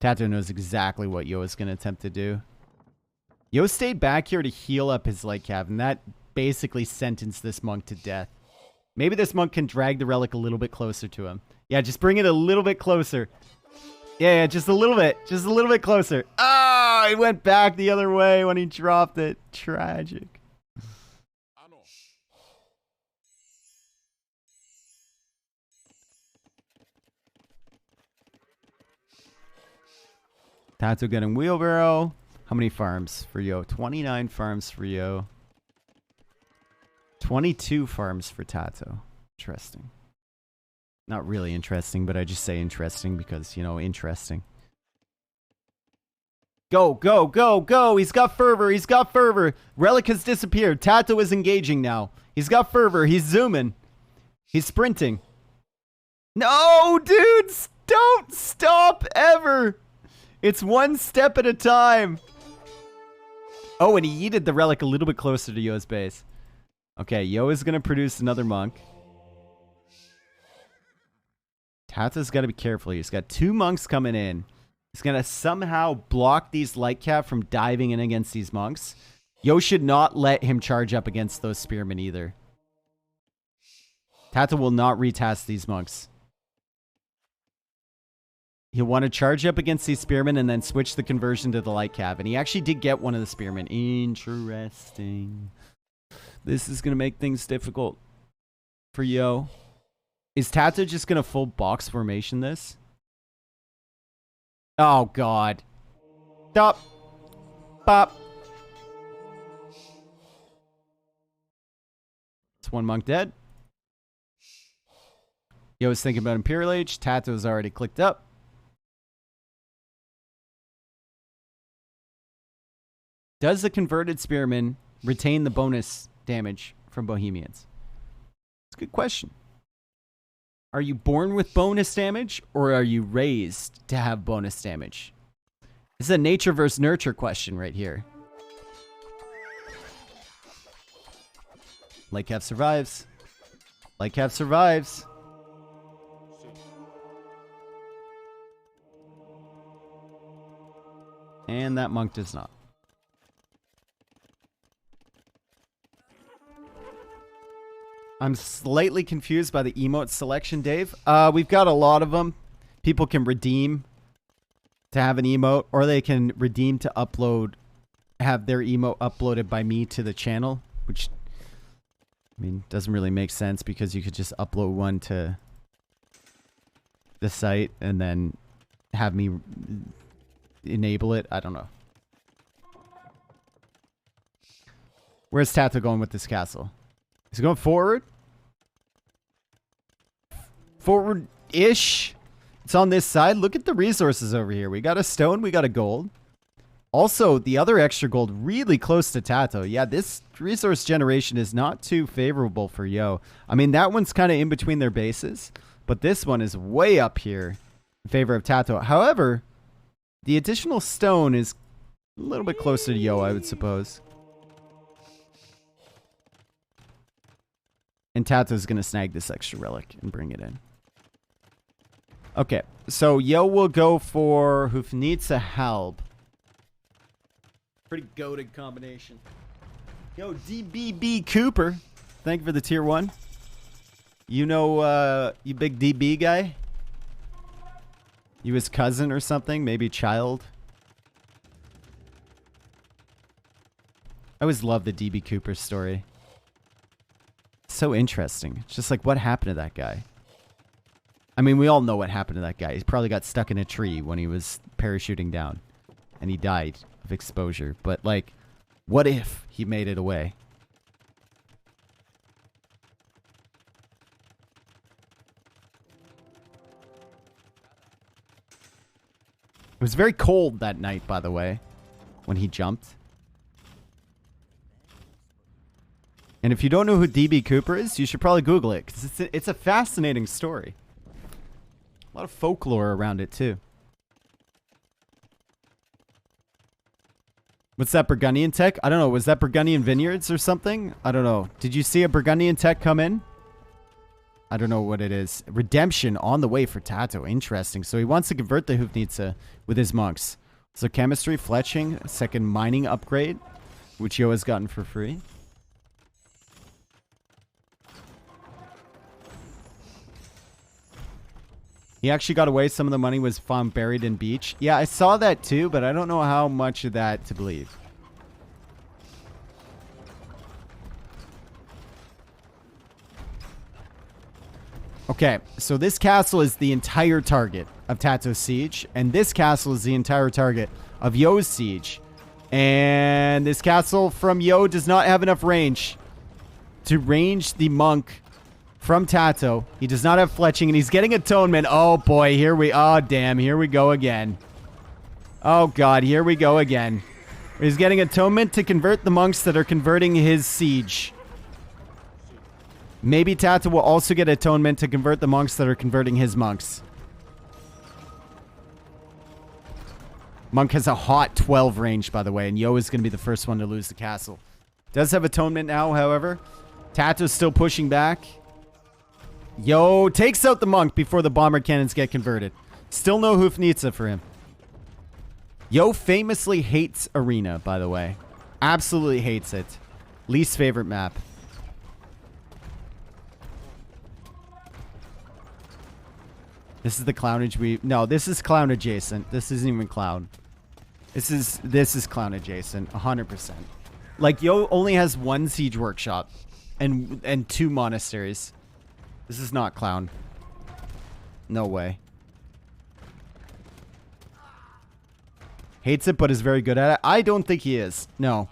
Tatoh knows exactly what Yo is going to attempt to do. Yo stayed back here to heal up his light cap, and that basically sentenced this monk to death. Maybe this monk can drag the relic a little bit closer to him. Yeah, just bring it a little bit closer. Yeah, just a little bit. Just a little bit closer. Ah, he went back the other way when he dropped it. Tragic. Tatoh getting wheelbarrow. How many farms for Yo? 29 farms for Yo. 22 farms for Tatoh. Interesting. Not really interesting, but I just say interesting because, you know, interesting. Go, go, go, go! He's got Fervor, he's got Fervor! Relic has disappeared. Tatoh is engaging now. He's got Fervor, he's zooming. He's sprinting. No, dudes! Don't stop ever! It's one step at a time. Oh, and he yeeted the relic a little bit closer to Yo's base. Okay, Yo is going to produce another monk. Tato's got to be careful. He's got 2 monks coming in. He's going to somehow block these light cap from diving in against these monks. Yo should not let him charge up against those spearmen either. Tatoh will not retask these monks. He'll want to charge up against these spearmen and then switch the conversion to the light cav. And he actually did get one of the spearmen. Interesting. This is going to make things difficult for Yo. Is Tatoh just going to full box formation this? Oh, God. Stop. Bop. It's 1 monk dead. Yo is thinking about Imperial Age. Tato's already clicked up. Does the converted spearman retain the bonus damage from Bohemians? It's a good question. Are you born with bonus damage, or are you raised to have bonus damage? This is a nature versus nurture question right here. Lightcap survives. Lightcap survives. And that monk does not. I'm slightly confused by the emote selection, Dave. We've got a lot of them. People can redeem to have an emote, or they can redeem to upload, have their emote uploaded by me to the channel, which, I mean, doesn't really make sense because you could just upload one to the site and then have me enable it. I don't know. Where's Tatoh going with this castle? He's going forward. Forward-ish. It's on this side. Look at the resources over here. We got a stone. We got a gold. Also, the other extra gold really close to Tatoh. Yeah, this resource generation is not too favorable for Yo. I mean, that one's kind of in between their bases. But this one is way up here in favor of Tatoh. However, the additional stone is a little bit closer to Yo, I would suppose. And Tato's going to snag this extra relic and bring it in. Okay, so Yo will go for Hufnitsa Halb. Pretty goated combination. Yo, DBB Cooper. Thank you for the tier 1. You know, you big DB guy? You his cousin or something? Maybe child? I always love the DB Cooper story. So interesting. It's just like, what happened to that guy? I mean, we all know what happened to that guy. He probably got stuck in a tree when he was parachuting down. And he died of exposure. But, like, what if he made it away? It was very cold that night, by the way, when he jumped. And if you don't know who DB Cooper is, you should probably Google it, because it's a fascinating story. A lot of folklore around it, too. What's that Burgundian tech? I don't know. Was that Burgundian Vineyards or something? I don't know. Did you see a Burgundian tech come in? I don't know what it is. Redemption on the way for Tatoh. Interesting. So he wants to convert the Hufnitsa with his monks. So chemistry, fletching, second mining upgrade, which Yo has gotten for free. He actually got away. Some of the money was found buried in beach. Yeah, I saw that too, but I don't know how much of that to believe. Okay, so this castle is the entire target of Tato's siege, and this castle is the entire target of Yo's siege. And this castle from Yo does not have enough range to range the monk from Tatoh. He does not have fletching, and he's getting atonement. Oh boy, oh damn, here we go again. Oh god, here we go again. He's getting atonement to convert the monks that are converting his siege. Maybe Tatoh will also get atonement to convert the monks that are converting his monks. Monk has a hot 12 range, by the way, and Yo is going to be the first one to lose the castle. Does have atonement now, however. Tato's still pushing back. Yo takes out the monk before the bomber cannons get converted. Still no Hufnitsa for him. Yo famously hates Arena, by the way. Absolutely hates it. Least favorite map. This is the clownage no, this is clown adjacent. This isn't even clown. This is clown adjacent, 100%. Like, Yo only has one siege workshop and 2 monasteries. This is not clown. No way. Hates it, but is very good at it. I don't think he is. No.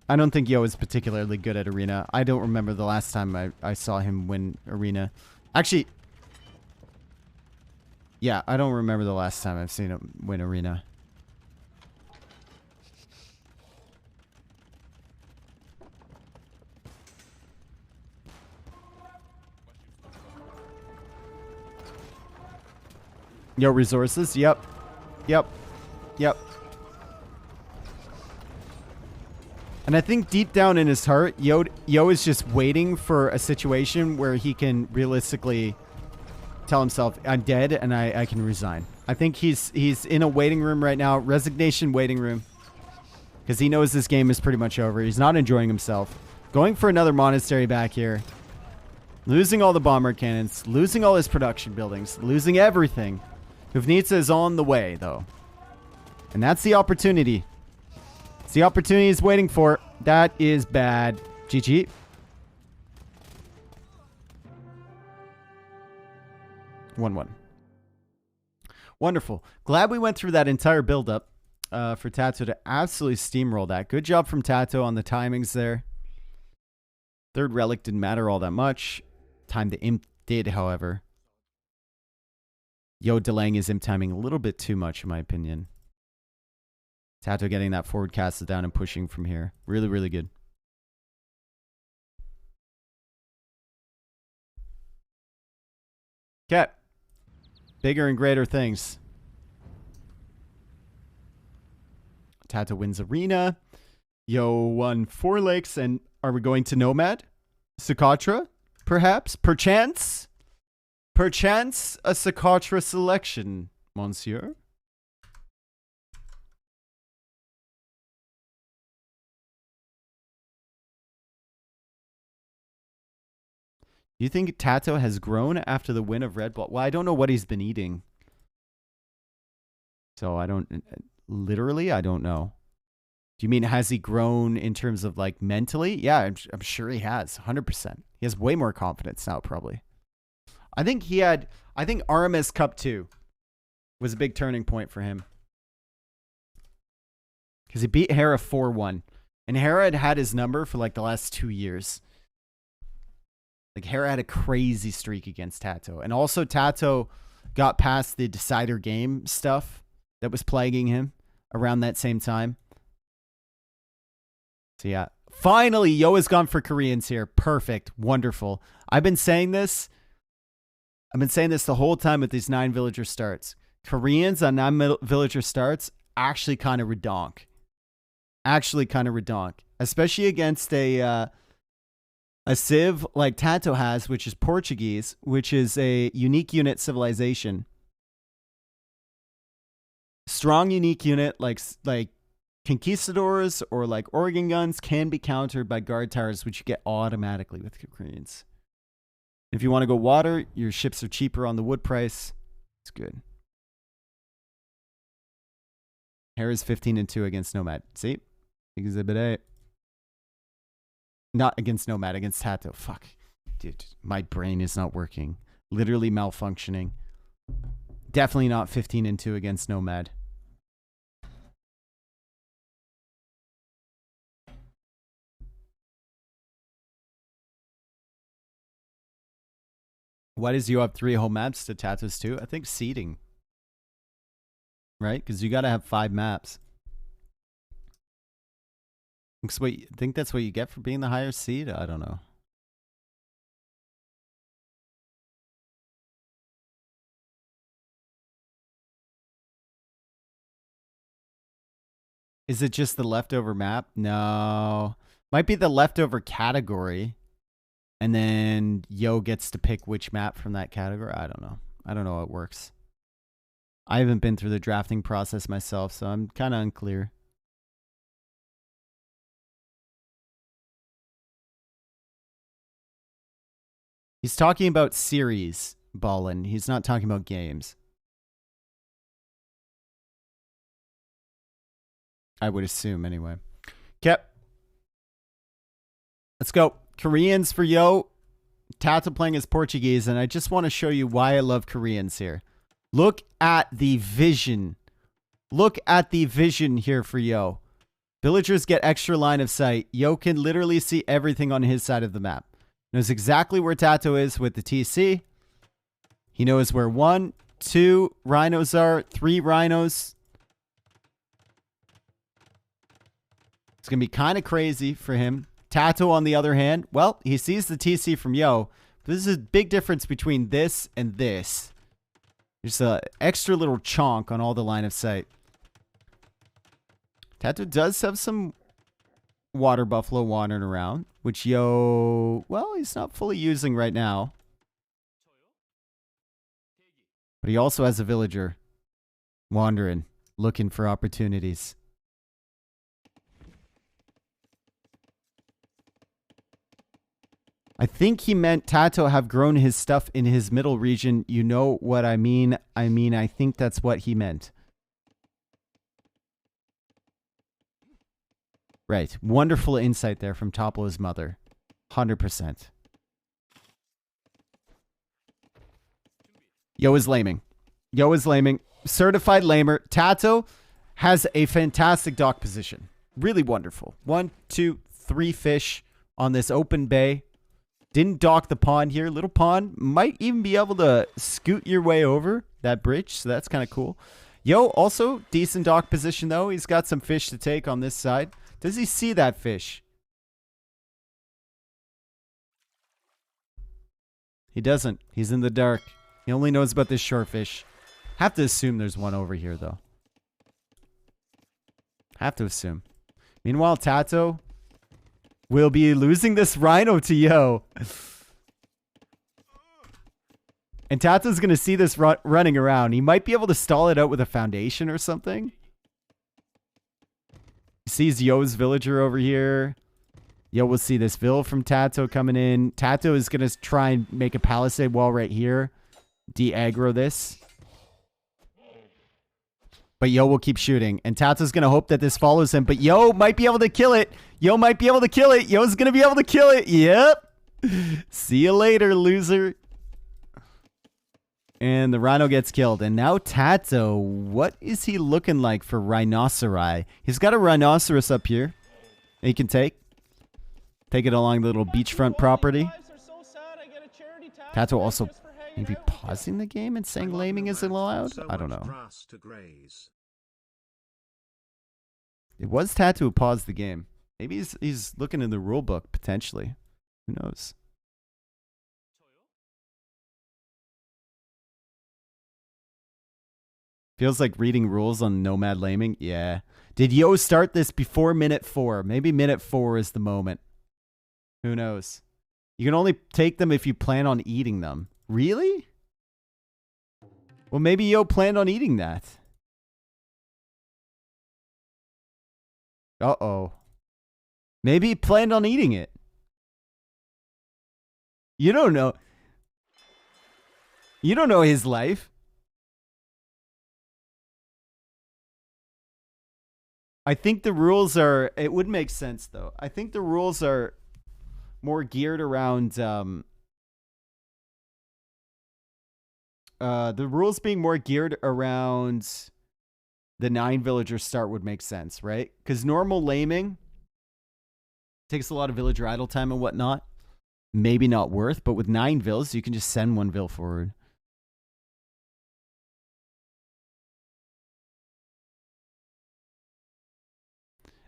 I don't think Yo is particularly good at Arena. I don't remember the last time I saw him win Arena. Actually, yeah, I don't remember the last time I've seen him win Arena. Yo, resources. Yep. Yep. Yep. And I think deep down in his heart, Yo is just waiting for a situation where he can realistically tell himself, I'm dead and I can resign. I think he's in a waiting room right now, resignation waiting room, because he knows this game is pretty much over. He's not enjoying himself. Going for another monastery back here. Losing all the bomber cannons, losing all his production buildings, losing everything. Hufnitsa is on the way, though. And that's the opportunity. It's the opportunity he's waiting for. That is bad. GG. One. Wonderful. Glad we went through that entire build-up for Tatoh to absolutely steamroll that. Good job from Tatoh on the timings there. Third relic didn't matter all that much. Time the imp did, however. Yo delaying his imp timing a little bit too much, in my opinion. Tatoh getting that forward castle down and pushing from here. Really, really good. Okay. Bigger and greater things. Tatoh wins arena. Yo won 4 lakes. And are we going to Nomad? Socotra? Perhaps? Perchance? Perchance a Socotra selection, monsieur? Do you think Tatoh has grown after the win of Red Bull? Well, I don't know what he's been eating. So I don't... Literally, I don't know. Do you mean has he grown in terms of like mentally? Yeah, I'm sure he has. 100%. He has way more confidence now, probably. I think Aramis Cup 2 was a big turning point for him. Because he beat Hera 4-1. And Hera had had his number for like the last 2 years. Like Hera had a crazy streak against Tatoh. And also Tatoh got past the decider game stuff that was plaguing him around that same time. So yeah. Finally, Yo has gone for Koreans here. Perfect. Wonderful. I've been saying this the whole time with these 9 villager starts. Koreans on 9 villager starts actually kind of redonk. Especially against a civ like Tatoh has, which is Portuguese, which is a unique unit civilization. Strong unique unit like conquistadors or like organ guns can be countered by guard towers, which you get automatically with Koreans. If you want to go water, your ships are cheaper on the wood price. It's good. Hera's 15-2 against Nomad. See? Exhibit A. Not against Nomad, against Tatoh. Fuck. Dude, my brain is not working. Literally malfunctioning. Definitely not 15-2 against Nomad. Why does you have 3 whole maps to Tatoh's 2? I think seeding. Right? Because you got to have 5 maps. I think that's what you get for being the higher seed? I don't know. Is it just the leftover map? No. Might be the leftover category. And then Yo gets to pick which map from that category. I don't know. I don't know how it works. I haven't been through the drafting process myself, so I'm kind of unclear. He's talking about series, Ballin. He's not talking about games. I would assume, anyway. Okay. Let's go. Koreans for Yo. Tatoh playing as Portuguese, and I just want to show you why I love Koreans here. Look at the vision. Look at the vision here for Yo. Villagers get extra line of sight. Yo can literally see everything on his side of the map. Knows exactly where Tatoh is with the TC. He knows where 1, 2 rhinos are, 3 rhinos. It's going to be kind of crazy for him. Tatoh, on the other hand, well, he sees the TC from Yo. This is a big difference between this and this. There's a extra little chonk on all the line of sight. Tatoh does have some water buffalo wandering around, which well, he's not fully using right now. But he also has a villager wandering, looking for opportunities. I think he meant Tatoh have grown his stuff in his middle region. You know what I mean? I think that's what he meant. Right. Wonderful insight there from Toplo's mother. 100%. Yo is laming. Yo is laming. Certified lamer. Tatoh has a fantastic dock position. Really wonderful. 1, 2, 3 fish on this open bay. Didn't dock the pond here. Little pond. Might even be able to scoot your way over that bridge. So that's kind of cool. Yo, also decent dock position though. He's got some fish to take on this side. Does he see that fish? He doesn't. He's in the dark. He only knows about this short fish. Have to assume there's one over here though. Have to assume. Meanwhile, Tatoh will be losing this rhino to Yo. And Tato's going to see this running around. He might be able to stall it out with a foundation or something. He sees Yo's villager over here. Yo will see this vill from Tatoh coming in. Tatoh is going to try and make a palisade wall right here. De-aggro this. But Yo will keep shooting. And Tato's going to hope that this follows him. But Yo might be able to kill it. Yo might be able to kill it. Yo's going to be able to kill it. Yep. See you later, loser. And the rhino gets killed. And now Tatoh, what is he looking like for rhinoceri? He's got a rhinoceros up here that he can take. Take it along the little beachfront property. Tatoh also maybe pausing the game and saying laming isn't allowed? I don't know. It was Tatoh who paused the game. Maybe he's looking in the rule book, potentially. Who knows? Feels like reading rules on Nomad laming. Yeah. Did Yo start this before minute 4? Maybe minute 4 is the moment. Who knows? You can only take them if you plan on eating them. Really? Well, maybe Yo planned on eating that. Uh-oh. Maybe he planned on eating it. You don't know. You don't know his life. I think the rules are... It would make sense, though. I think the rules are more geared around... the rules being more geared around the 9 villager start would make sense, right? Because normal laming takes a lot of villager idle time and whatnot. Maybe not worth, but with 9 vills, you can just send 1 vill forward.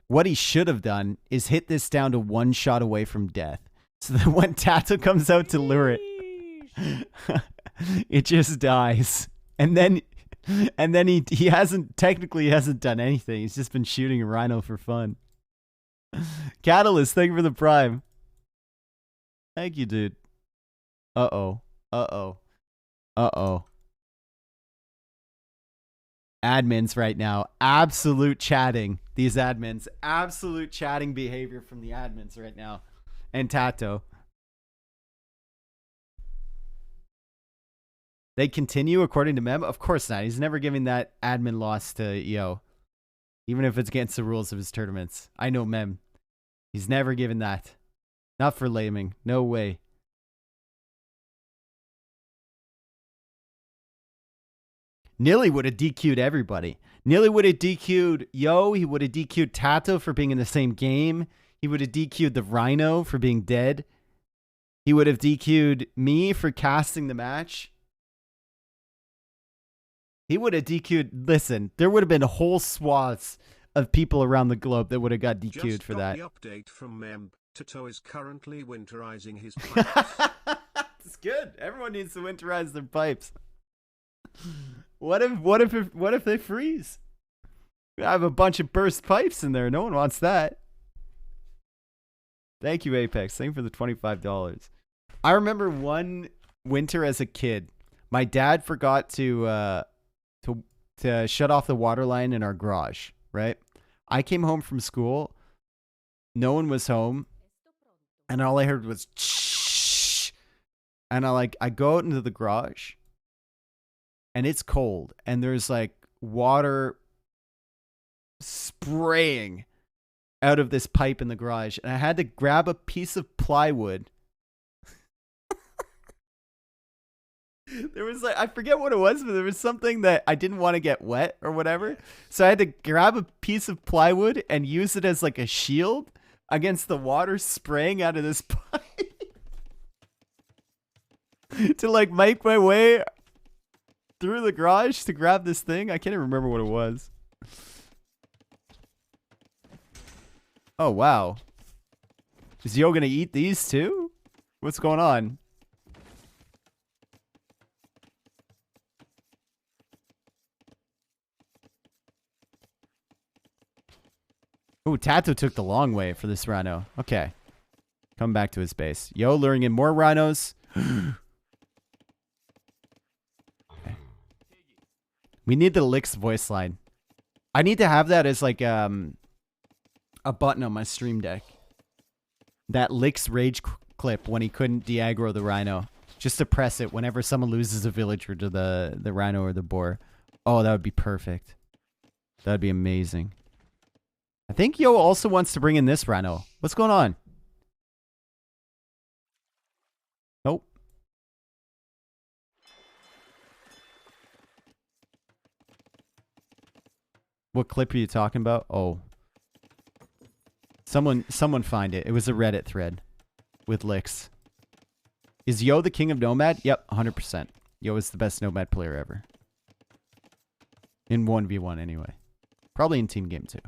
What he should have done is hit this down to 1 shot away from death. So that when Tatoh comes out to lure it, it just dies. And then he hasn't done anything. He's just been shooting a rhino for fun. Catalyst, thank you for the prime. Thank you, dude. Uh-oh. Uh-oh. Uh-oh. Admins right now. Absolute chatting. These admins. Absolute chatting behavior from the admins right now. And Tatoh. They continue according to Mem? Of course not. He's never giving that admin loss to Yo. Even if it's against the rules of his tournaments. I know Mem. He's never given that. Not for laming. No way. Nilly would have DQ'd everybody. Nilly would have DQ'd Yo. He would have DQ'd Tatoh for being in the same game. He would have DQ'd the Rhino for being dead. He would have DQ'd me for casting the match. He would have DQ'd... Listen, there would have been whole swaths of people around the globe that would have got DQ'd for that. The update from Mem. Tatoh is currently winterizing his pipes. It's good. Everyone needs to winterize their pipes. What if they freeze? I have a bunch of burst pipes in there. No one wants that. Thank you, Apex. Thank you for the $25. I remember one winter as a kid, my dad forgot to shut off the water line in our garage, right? I came home from school. No one was home. And all I heard was shh. And I go out into the garage and it's cold and there's like water spraying out of this pipe in the garage. And I had to grab a piece of plywood. There was I forget what it was, but there was something that I didn't want to get wet or whatever. So I had to grab a piece of plywood and use it as like a shield against the water spraying out of this pipe to make my way through the garage to grab this thing. I can't even remember what it was. Oh, wow. Is Yo gonna eat these too? What's going on? Oh, Tatoh took the long way for this rhino. Okay. Come back to his base. Yo, luring in more rhinos. Okay. We need the Licks voice line. I need to have that as like a button on my stream deck. That Licks rage clip when he couldn't de-aggro the rhino. Just to press it whenever someone loses a villager to the rhino or the boar. Oh, that would be perfect. That would be amazing. I think Yo also wants to bring in this rhino. What's going on? Nope. What clip are you talking about? Oh. Someone find it. It was a Reddit thread with Licks. Is Yo the king of Nomad? Yep, 100%. Yo is the best Nomad player ever. In 1v1 anyway. Probably in team game too.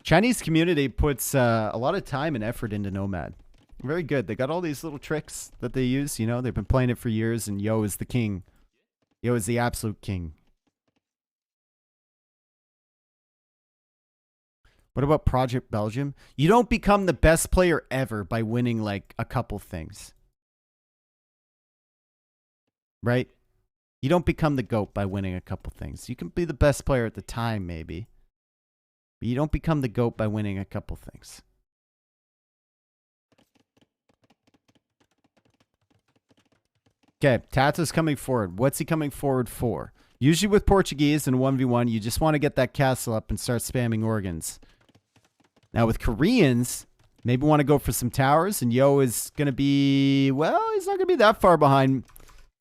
Chinese community puts a lot of time and effort into Nomad. Very good. They got all these little tricks that they use. You know, they've been playing it for years, and Yo is the king. Yo is the absolute king. What about Project Belgium? You don't become the best player ever by winning like a couple things. Right? You don't become the GOAT by winning a couple things. You can be the best player at the time, maybe. But you don't become the GOAT by winning a couple things. Okay, Tato's coming forward. What's he coming forward for? Usually with Portuguese in 1v1, you just want to get that castle up and start spamming organs. Now with Koreans, maybe want to go for some towers, and Yo is going to be, well, he's not going to be that far behind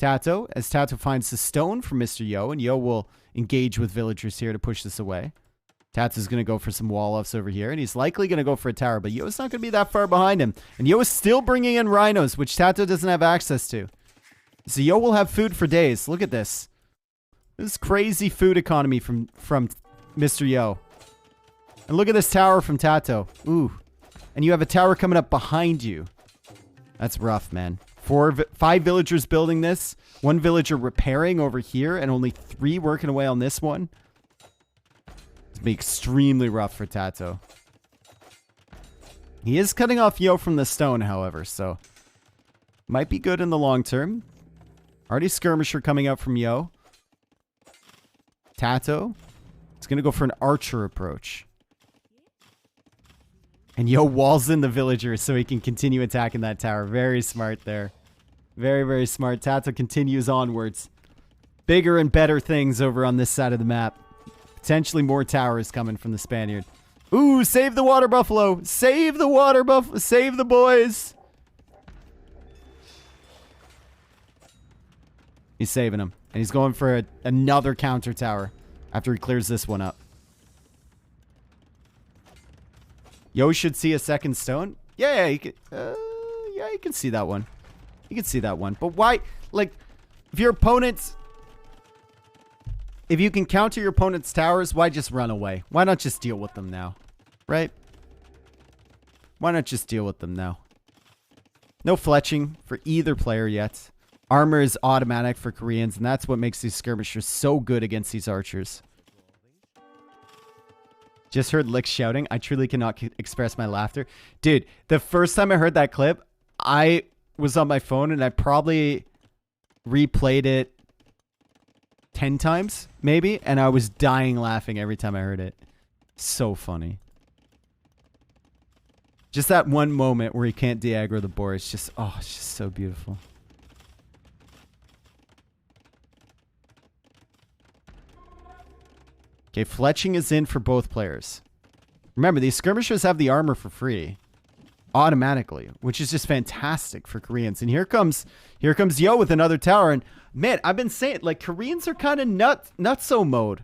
Tatoh, as Tatoh finds the stone from Mr. Yo, and Yo will engage with villagers here to push this away. Tato's going to go for some wall-offs over here, and he's likely going to go for a tower, but Yo's not going to be that far behind him. And Yo is still bringing in rhinos, which Tatoh doesn't have access to. So Yo will have food for days. Look at this. This crazy food economy from Mr. Yo. And look at this tower from Tatoh. Ooh. And you have a tower coming up behind you. That's rough, man. 5 villagers building this. 1 villager repairing over here, and only 3 working away on this one. It's be extremely rough for Tatoh. He is cutting off Yo from the stone, however, so might be good in the long term. Already skirmisher coming out from Yo. Tatoh is going to go for an archer approach. And Yo walls in the villagers so he can continue attacking that tower. Very smart there. Very, very smart. Tatoh continues onwards. Bigger and better things over on this side of the map. Potentially more towers coming from the Spaniard. Ooh, save the water buffalo. Save the water buffalo. Save the boys. He's saving him. And he's going for another counter tower after he clears this one up. Yo should see a second stone. Yeah, you can see that one. You can see that one. But why? Like, if your opponent's... if you can counter your opponent's towers, why just run away? Why not just deal with them now? Right? Why not just deal with them now? No fletching for either player yet. Armor is automatic for Koreans, and that's what makes these skirmishers so good against these archers. Just heard Lick shouting. I truly cannot express my laughter. Dude, the first time I heard that clip, I was on my phone, and I probably replayed it 10 times, maybe, and I was dying laughing every time I heard it. So funny. Just that one moment where he can't de-aggro the boar. It's just, oh, it's just so beautiful. Okay, fletching is in for both players. Remember, these skirmishers have the armor for free. Automatically, which is just fantastic for Koreans. And here comes Yo with another tower. And man, I've been saying, like, Koreans are kind of nutso mode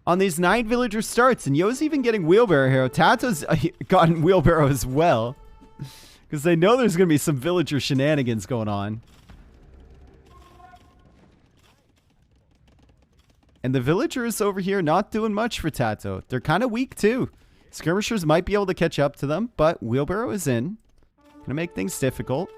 on these 9 villager starts. And Yo's even getting wheelbarrow here. Tato's gotten wheelbarrow as well, because they know there's going to be some villager shenanigans going on. And the villagers over here not doing much for Tatoh. They're kind of weak too. Skirmishers might be able to catch up to them, but wheelbarrow is in. Gonna make things difficult.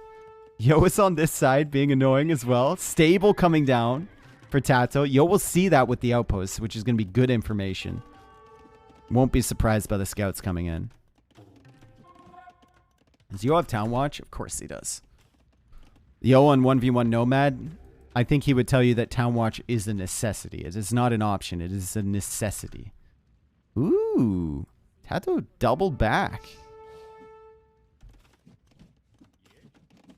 Yo is on this side being annoying as well. Stable coming down for Tatoh. Yo will see that with the outposts, which is gonna be good information. Won't be surprised by the scouts coming in. Does Yo have Town Watch? Of course he does. Yo on 1v1 Nomad. I think he would tell you that Town Watch is a necessity. It is not an option. It is a necessity. Ooh. Tatoh doubled back.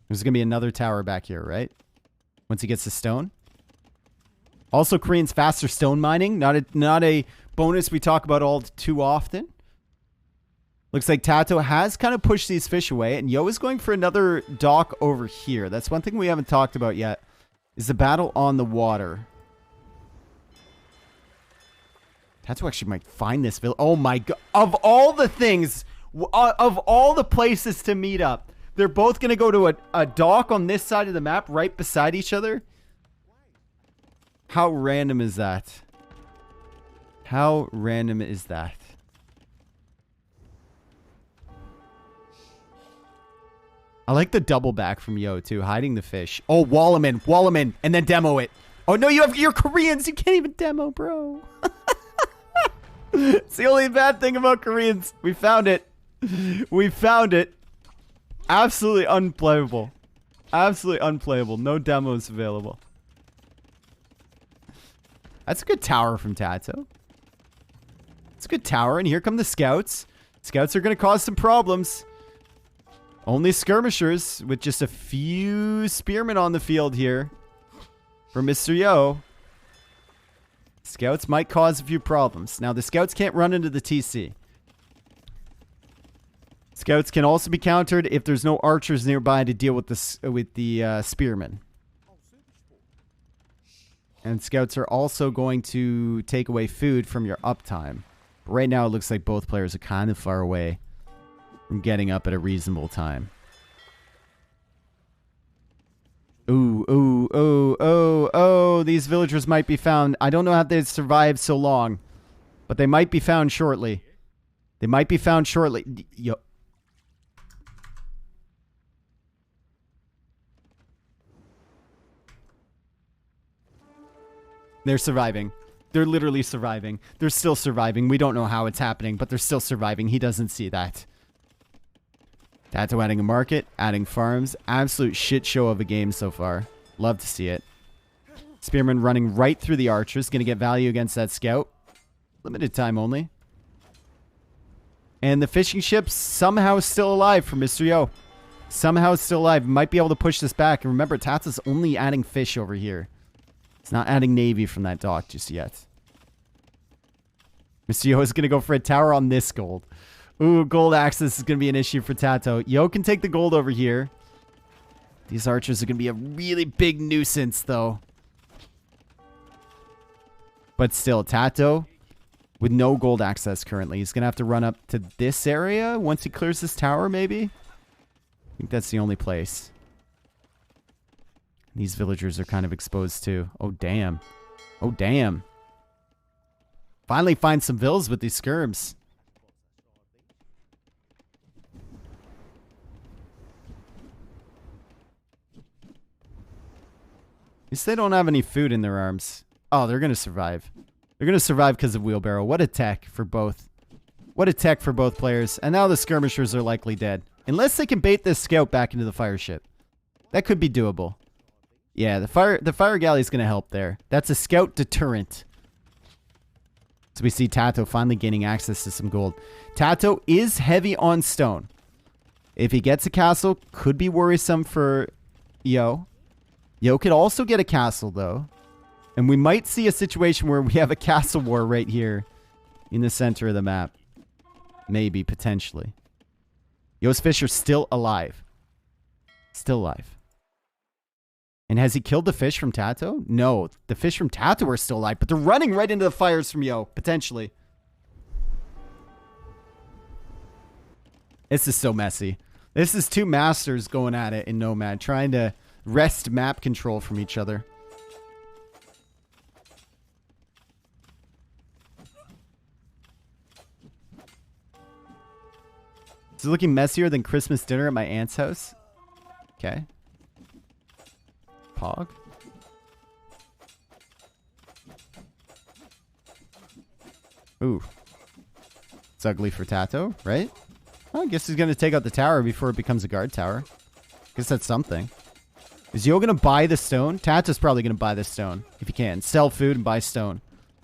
There's going to be another tower back here, right? Once he gets the stone. Also, Koreans faster stone mining. Not a bonus we talk about all too often. Looks like Tatoh has kind of pushed these fish away. And Yo is going for another dock over here. That's one thing we haven't talked about yet. Is the battle on the water. Tatoh actually might find this village. Oh my god. Of all the things, of all the places to meet up, they're both going to go to a dock on this side of the map right beside each other. How random is that? How random is that? I like the double back from Yo too, hiding the fish. Oh, wall him in, and then demo it. Oh no, you're Koreans. You can't even demo, bro. It's the only bad thing about Koreans. We found it. We found it. Absolutely unplayable. Absolutely unplayable. No demos available. That's a good tower from Tatoh. It's a good tower, and here come the scouts. Scouts are going to cause some problems. Only skirmishers with just a few spearmen on the field here for Mr. Yo. Scouts might cause a few problems. Now, the scouts can't run into the TC. Scouts can also be countered if there's no archers nearby to deal with the spearmen. And scouts are also going to take away food from your uptime. But right now, it looks like both players are kind of far away from getting up at a reasonable time. Ooh, ooh, oh, oh, oh. These villagers might be found. I don't know how they've survived so long, but they might be found shortly. They might be found shortly. Yo. They're surviving. They're literally surviving. They're still surviving. We don't know how it's happening, but they're still surviving. He doesn't see that. Tatoh adding a market, adding farms. Absolute shit show of a game so far. Love to see it. Spearman running right through the archers. Going to get value against that scout. Limited time only. And the fishing ship's somehow still alive for Mr. Yo. Somehow still alive. Might be able to push this back. And remember, Tatoh's only adding fish over here. It's not adding navy from that dock just yet. Mr. Yo is going to go for a tower on this gold. Ooh, gold access is going to be an issue for Tatoh. Yo can take the gold over here. These archers are going to be a really big nuisance, though. But still, Tatoh, with no gold access currently, he's going to have to run up to this area once he clears this tower, maybe? I think that's the only place. These villagers are kind of exposed, too. Oh, damn. Oh, damn. Finally find some vills with these skirms. At least they don't have any food in their arms. Oh, they're going to survive. They're going to survive because of wheelbarrow. What a tech for both. What a tech for both players. And now the skirmishers are likely dead. Unless they can bait this scout back into the fire ship. That could be doable. Yeah, the fire galley is going to help there. That's a scout deterrent. So we see Tatoh finally gaining access to some gold. Tatoh is heavy on stone. If he gets a castle, could be worrisome for Yo. Yo could also get a castle, though. And we might see a situation where we have a castle war right here in the center of the map. Maybe, potentially. Yo's fish are still alive. Still alive. And has he killed the fish from Tatoh? No, the fish from Tatoh are still alive, but they're running right into the fires from Yo, potentially. This is so messy. This is two masters going at it in Nomad, trying to wrest map control from each other. Is it looking messier than Christmas dinner at my aunt's house? Okay. Pog. Ooh. It's ugly for Tatoh, right? Well, I guess he's going to take out the tower before it becomes a guard tower. Guess that's something. Is Yo going to buy the stone? Tato's probably going to buy the stone, if he can. Sell food and buy stone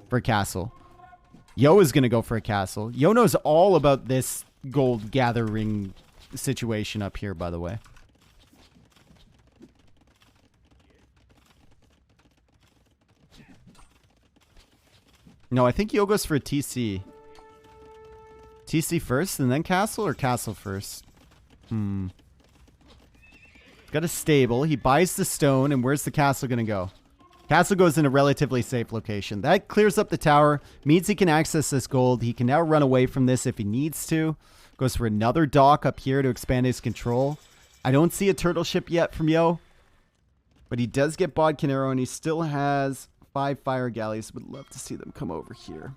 for a castle. Yo is going to go for a castle. Yo knows all about this gold gathering situation up here, by the way. No, I think Yo goes for a TC. TC first and then castle, or castle first? Got a stable. He buys the stone, and where's the castle going to go? Castle goes in a relatively safe location. That clears up the tower. Means he can access this gold. He can now run away from this if he needs to. Goes for another dock up here to expand his control. I don't see a turtle ship yet from Yo. But he does get Bodkin Arrow, and he still has 5 fire galleys. Would love to see them come over here.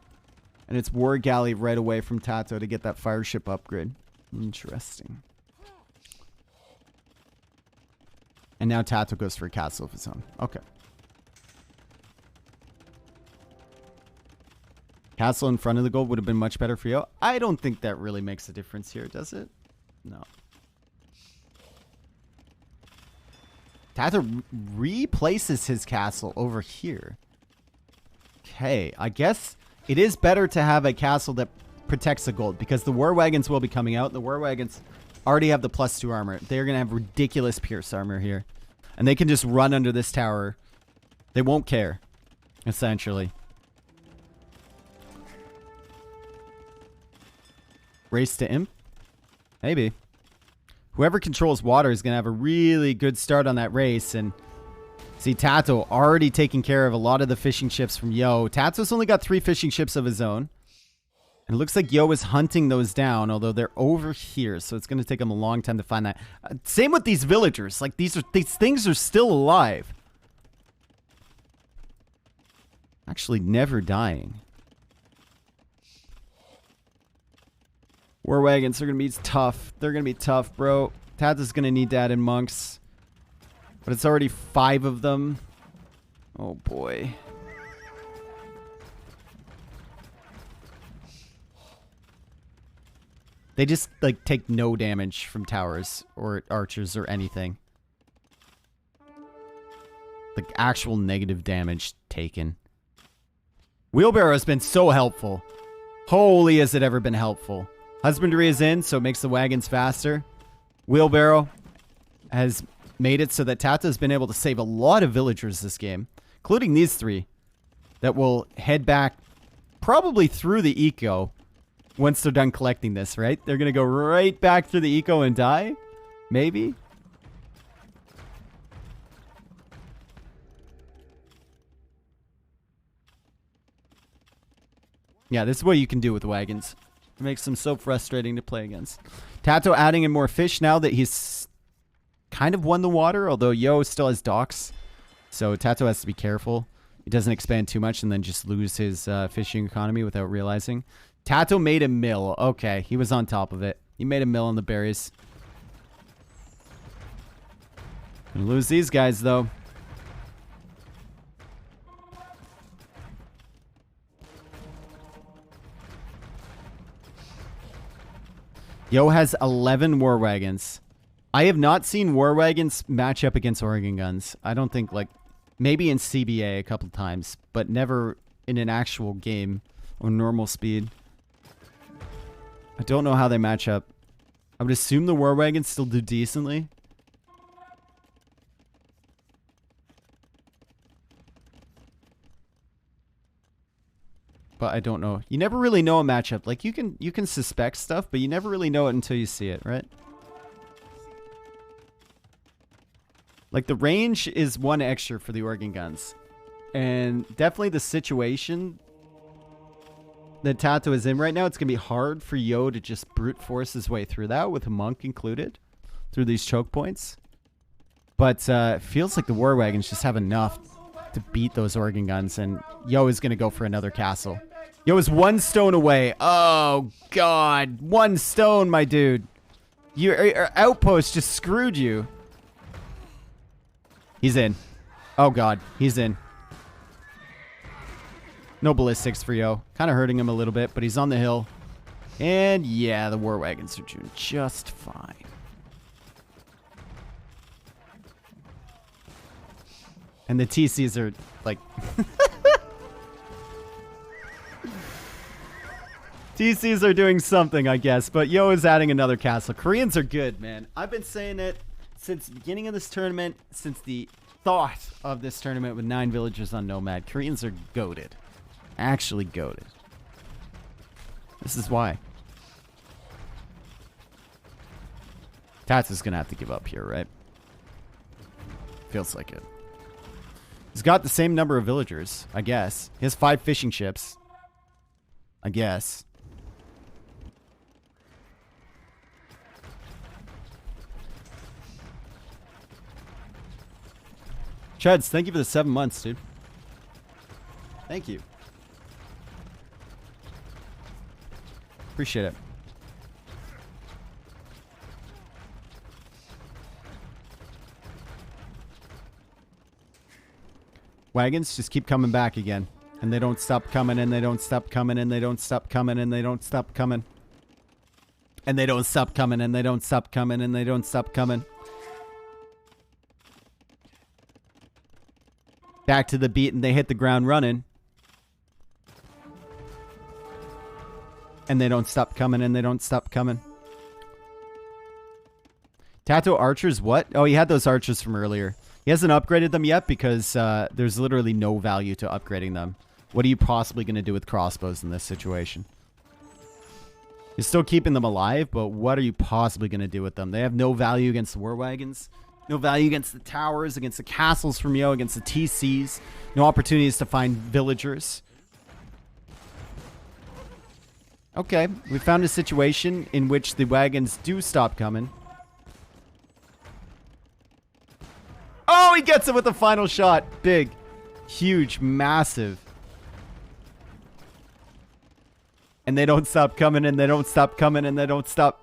And it's War Galley right away from Tatoh to get that fire ship upgrade. Interesting. And now Tatoh goes for a castle of his own. Okay. Castle in front of the gold would have been much better for Yo. I don't think that really makes a difference here, does it? No. Tatoh replaces his castle over here. Okay, I guess it is better to have a castle that protects the gold because the war wagons will be coming out. The war wagons already have the +2 armor. They're going to have ridiculous pierce armor here. And they can just run under this tower. They won't care, essentially. Race to imp? Maybe. Whoever controls water is going to have a really good start on that race. And see, Tatoh already taking care of a lot of the fishing ships from Yo. Tato's only got 3 fishing ships of his own. And it looks like Yo is hunting those down, although they're over here. So it's going to take him a long time to find that. Same with these villagers. Like, these things are still alive. Actually, never dying. War wagons are going to be tough. They're going to be tough, bro. Tato's going to need to add in monks. But it's already 5 of them. Oh, boy. They just, like, take no damage from towers or archers or anything. Like, actual negative damage taken. Wheelbarrow has been so helpful. Holy, has it ever been helpful. Husbandry is in, so it makes the wagons faster. Wheelbarrow has made it so that Tato's been able to save a lot of villagers this game, including these 3 that will head back probably through the eco once they're done collecting this, right? They're going to go right back through the eco and die? Maybe? Yeah, this is what you can do with wagons. It makes them so frustrating to play against. Tatoh adding in more fish now that he's kind of won the water, although Yo still has docks. So Tatoh has to be careful. He doesn't expand too much and then just lose his fishing economy without realizing. Tatoh made a mill. Okay, he was on top of it. He made a mill on the berries. Gonna lose these guys, though. Yo has 11 war wagons. I have not seen war wagons match up against Oregon guns. I don't think, like, maybe in CBA a couple times, but never in an actual game or normal speed. I don't know how they match up. I would assume the war wagons still do decently. But I don't know. You never really know a matchup. Like, you can suspect stuff, but you never really know it until you see it, right? Like, the range is one extra for the Oregon guns. And definitely the situation that Tatoh is in right now, it's going to be hard for Yo to just brute force his way through that, with a monk included, through these choke points. But it feels like the war wagons just have enough to beat those Oregon guns, and Yo is going to go for another castle. Yo is 1 stone away. Oh, God. 1 stone, my dude. Your outpost just screwed you. He's in. Oh, God. He's in. No ballistics for Yo. Kind of hurting him a little bit, but he's on the hill. And, yeah, the war wagons are doing just fine. And the TCs are, like... TCs are doing something, I guess. But Yo is adding another castle. Koreans are good, man. I've been saying it since the beginning of this tournament, since the thought of this tournament with 9 villagers on Nomad. Koreans are goated. Actually goated. This is why. Tats is going to have to give up here, right? Feels like it. He's got the same number of villagers, I guess. He has 5 fishing ships. I guess. Chuds, thank you for the 7 months, dude. Thank you. Appreciate it. Wagons just keep coming back again. And they don't stop coming, and they don't stop coming, and they don't stop coming, and they don't stop coming. And they don't stop coming, and they don't stop coming, and they don't stop coming. Back to the beat, and they hit the ground running. And they don't stop coming, and they don't stop coming. Tatoh archers, what? Oh, he had those archers from earlier. He hasn't upgraded them yet because there's literally no value to upgrading them. What are you possibly going to do with crossbows in this situation? You're still keeping them alive, but what are you possibly going to do with them? They have no value against the war wagons. No value against the towers, against the castles from Yo, against the TCs. No opportunities to find villagers. Okay, we found a situation in which the wagons do stop coming. Oh, he gets it with the final shot. Big, huge, massive. And they don't stop coming, and they don't stop coming, and they don't stop.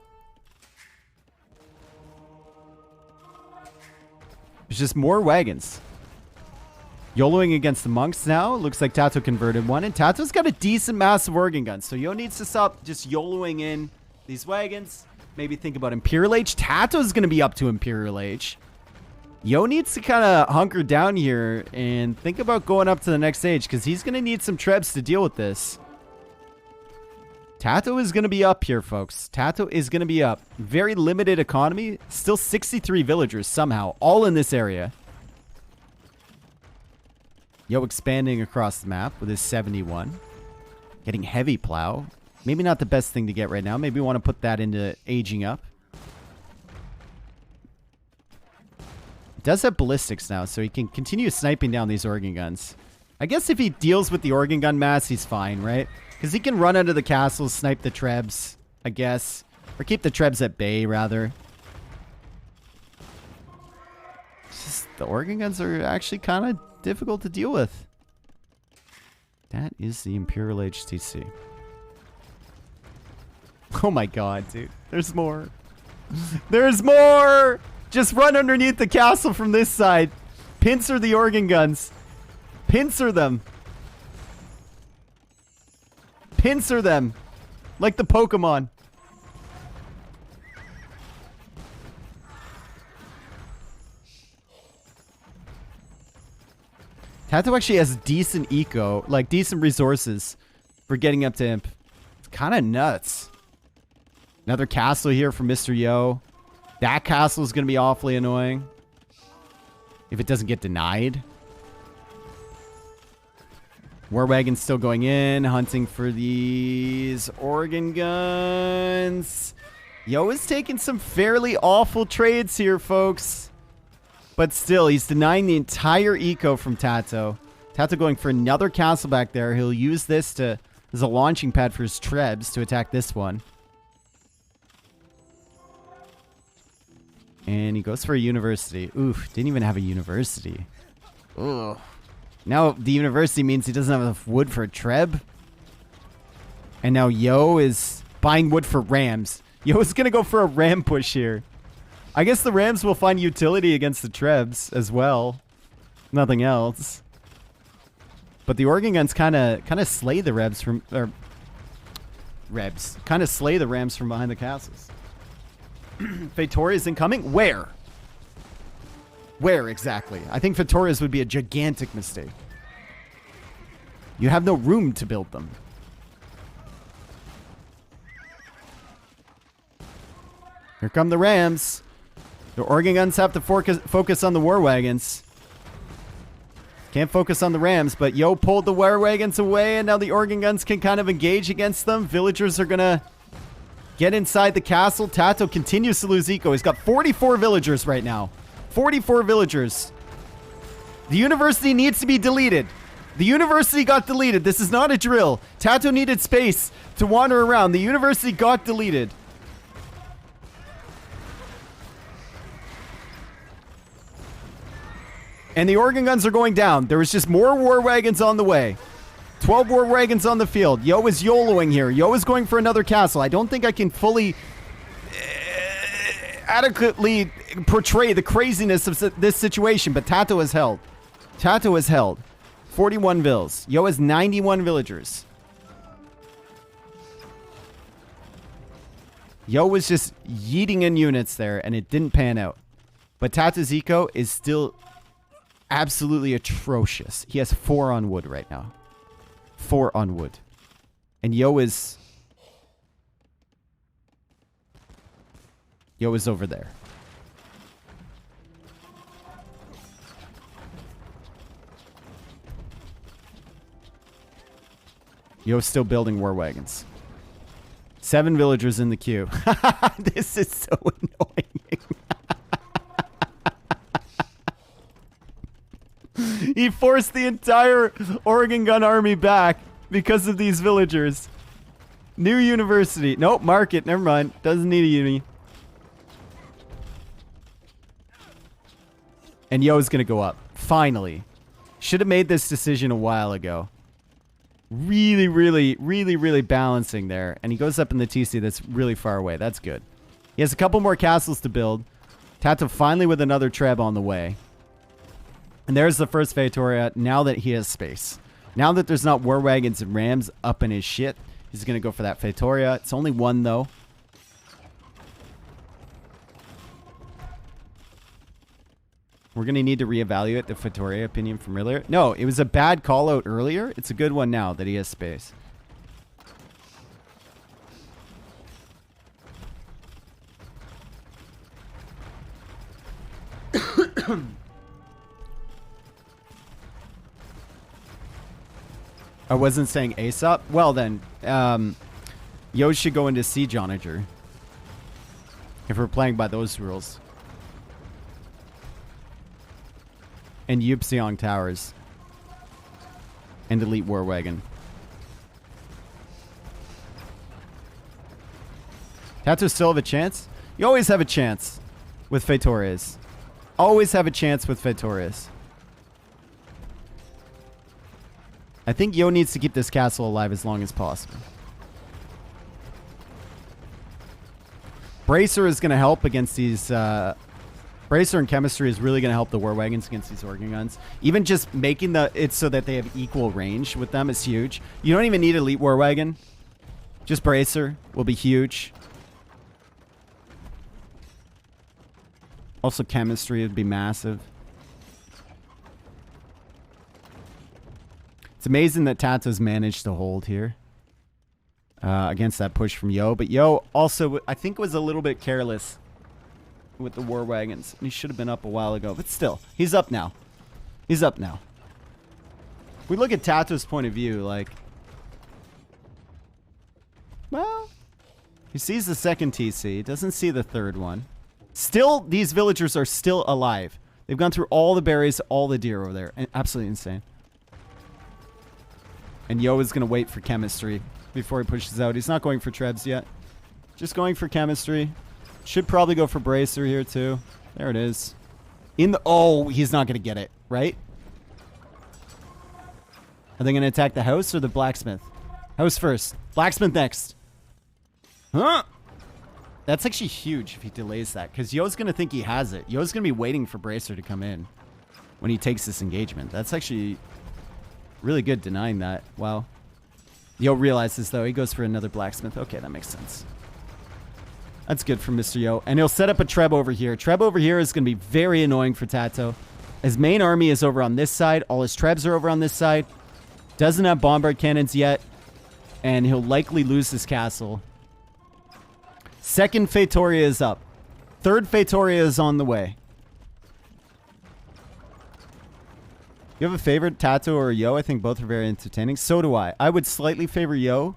There's just more wagons. YOLOing against the monks now. Looks like Tatoh converted one. And Tato's got a decent massive organ gun. So Yo needs to stop just YOLOing in these wagons. Maybe think about Imperial Age. Tato's going to be up to Imperial Age. Yo needs to kind of hunker down here and think about going up to the next stage, because he's going to need some trebs to deal with this. Tatoh is going to be up here, folks. Tatoh is going to be up. Very limited economy. Still 63 villagers somehow, all in this area. Yo expanding across the map with his 71. Getting heavy plow. Maybe not the best thing to get right now. Maybe we want to put that into aging up. It does have ballistics now, so he can continue sniping down these organ guns. I guess if he deals with the organ gun mass, he's fine, right? Because he can run under the castles, snipe the trebs, I guess. Or keep the trebs at bay, rather. It's just, the organ guns are actually kind of difficult to deal with. That is the Imperial HTC. Oh my god, dude. There's more. There's more! Just run underneath the castle from this side. Pincer the organ guns. Pincer them. Pincer them. Like the Pokemon. Tatoh actually has decent eco, like decent resources for getting up to Imp. It's kind of nuts. Another castle here from Mr. Yo. That castle is going to be awfully annoying if it doesn't get denied. War wagon's still going in, hunting for these organ guns. Yo is taking some fairly awful trades here, folks. But still, he's denying the entire eco from Tatoh. Tatoh going for another castle back there. He'll use this as a launching pad for his trebs to attack this one. And he goes for a university. Oof, didn't even have a university. Ugh. Now the university means he doesn't have enough wood for a treb. And now Yo is buying wood for rams. Yo is going to go for a ram push here. I guess the rams will find utility against the trebs as well. Nothing else. But the organ guns kind of slay the rebs from kind of slay the rams from behind the castles. Fetoria's incoming. Where? Where exactly? I think Fetoria's would be a gigantic mistake. You have no room to build them. Here come the rams. The organ guns have to focus on the war wagons. Can't focus on the rams, but Yo pulled the war wagons away, and now the organ guns can kind of engage against them. Villagers are going to get inside the castle. Tatoh continues to lose eco. He's got 44 villagers right now. 44 villagers. The university needs to be deleted. The university got deleted. This is not a drill. Tatoh needed space to wander around. The university got deleted. And the organ guns are going down. There was just more war wagons on the way. 12 war wagons on the field. Yo is YOLOing here. Yo is going for another castle. I don't think I can fully adequately portray the craziness of this situation, but Tatoh is held. Tatoh is held. 41 vills. Yo has 91 villagers. Yo was just yeeting in units there, and it didn't pan out. But Tato's eco is still absolutely atrocious. He has 4 on wood right now. 4 on wood. And Yo is over there. Yo's still building war wagons. 7 villagers in the queue. This is so annoying. He forced the entire organ gun army back because of these villagers. New university. Nope, market. Never mind. Doesn't need a uni. And Yo's going to go up. Finally. Should have made this decision a while ago. Really, really, really, really balancing there. And he goes up in the TC that's really far away. That's good. He has a couple more castles to build. Tatoh finally with another treb on the way. And there's the first Feitoria now that he has space. Now that there's not war wagons and rams up in his shit, he's going to go for that Feitoria. It's only 1, though. We're going to need to reevaluate the Feitoria opinion from earlier. No, it was a bad call out earlier. It's a good one now that he has space. I wasn't saying Aesop. Well then, Yo should go into Siege Onager. If we're playing by those rules. And Yupseong Towers. And Elite War Wagon. Tatoh still have a chance? You always have a chance with Feitories. Always have a chance with Feitories. I think Yo needs to keep this castle alive as long as possible. Bracer is going to help against these... Bracer and Chemistry is really going to help the War Wagons against these Organ Guns. Even just making it so that they have equal range with them is huge. You don't even need Elite War Wagon. Just Bracer will be huge. Also, Chemistry would be massive. It's amazing that Tato's managed to hold here against that push from Yo. But Yo also, I think, was a little bit careless with the War Wagons. He should have been up a while ago. But still, he's up now. He's up now. If we look at Tato's point of view, like... Well, he sees the second TC. Doesn't see the third one. Still, these villagers are still alive. They've gone through all the berries, all the deer over there. Absolutely insane. And Yo is going to wait for Chemistry before he pushes out. He's not going for Trebs yet. Just going for Chemistry. Should probably go for Bracer here, too. There it is. Oh, he's not going to get it, right? Are they going to attack the house or the blacksmith? House first. Blacksmith next. Huh? That's actually huge if he delays that, because Yo's going to think he has it. Yo's going to be waiting for Bracer to come in when he takes this engagement. That's actually really good denying that. Wow. Yo realizes, though, he goes for another blacksmith. Okay, that makes sense. That's good for Mr. Yo. And he'll set up a Treb over here. Treb over here is going to be very annoying for Tatoh. His main army is over on this side. All his Trebs are over on this side. Doesn't have bombard cannons yet. And he'll likely lose his castle. Second Feitoria is up. Third Feitoria is on the way. You have a favorite, Tatoh or Yo? I think both are very entertaining. So do I. I would slightly favor Yo.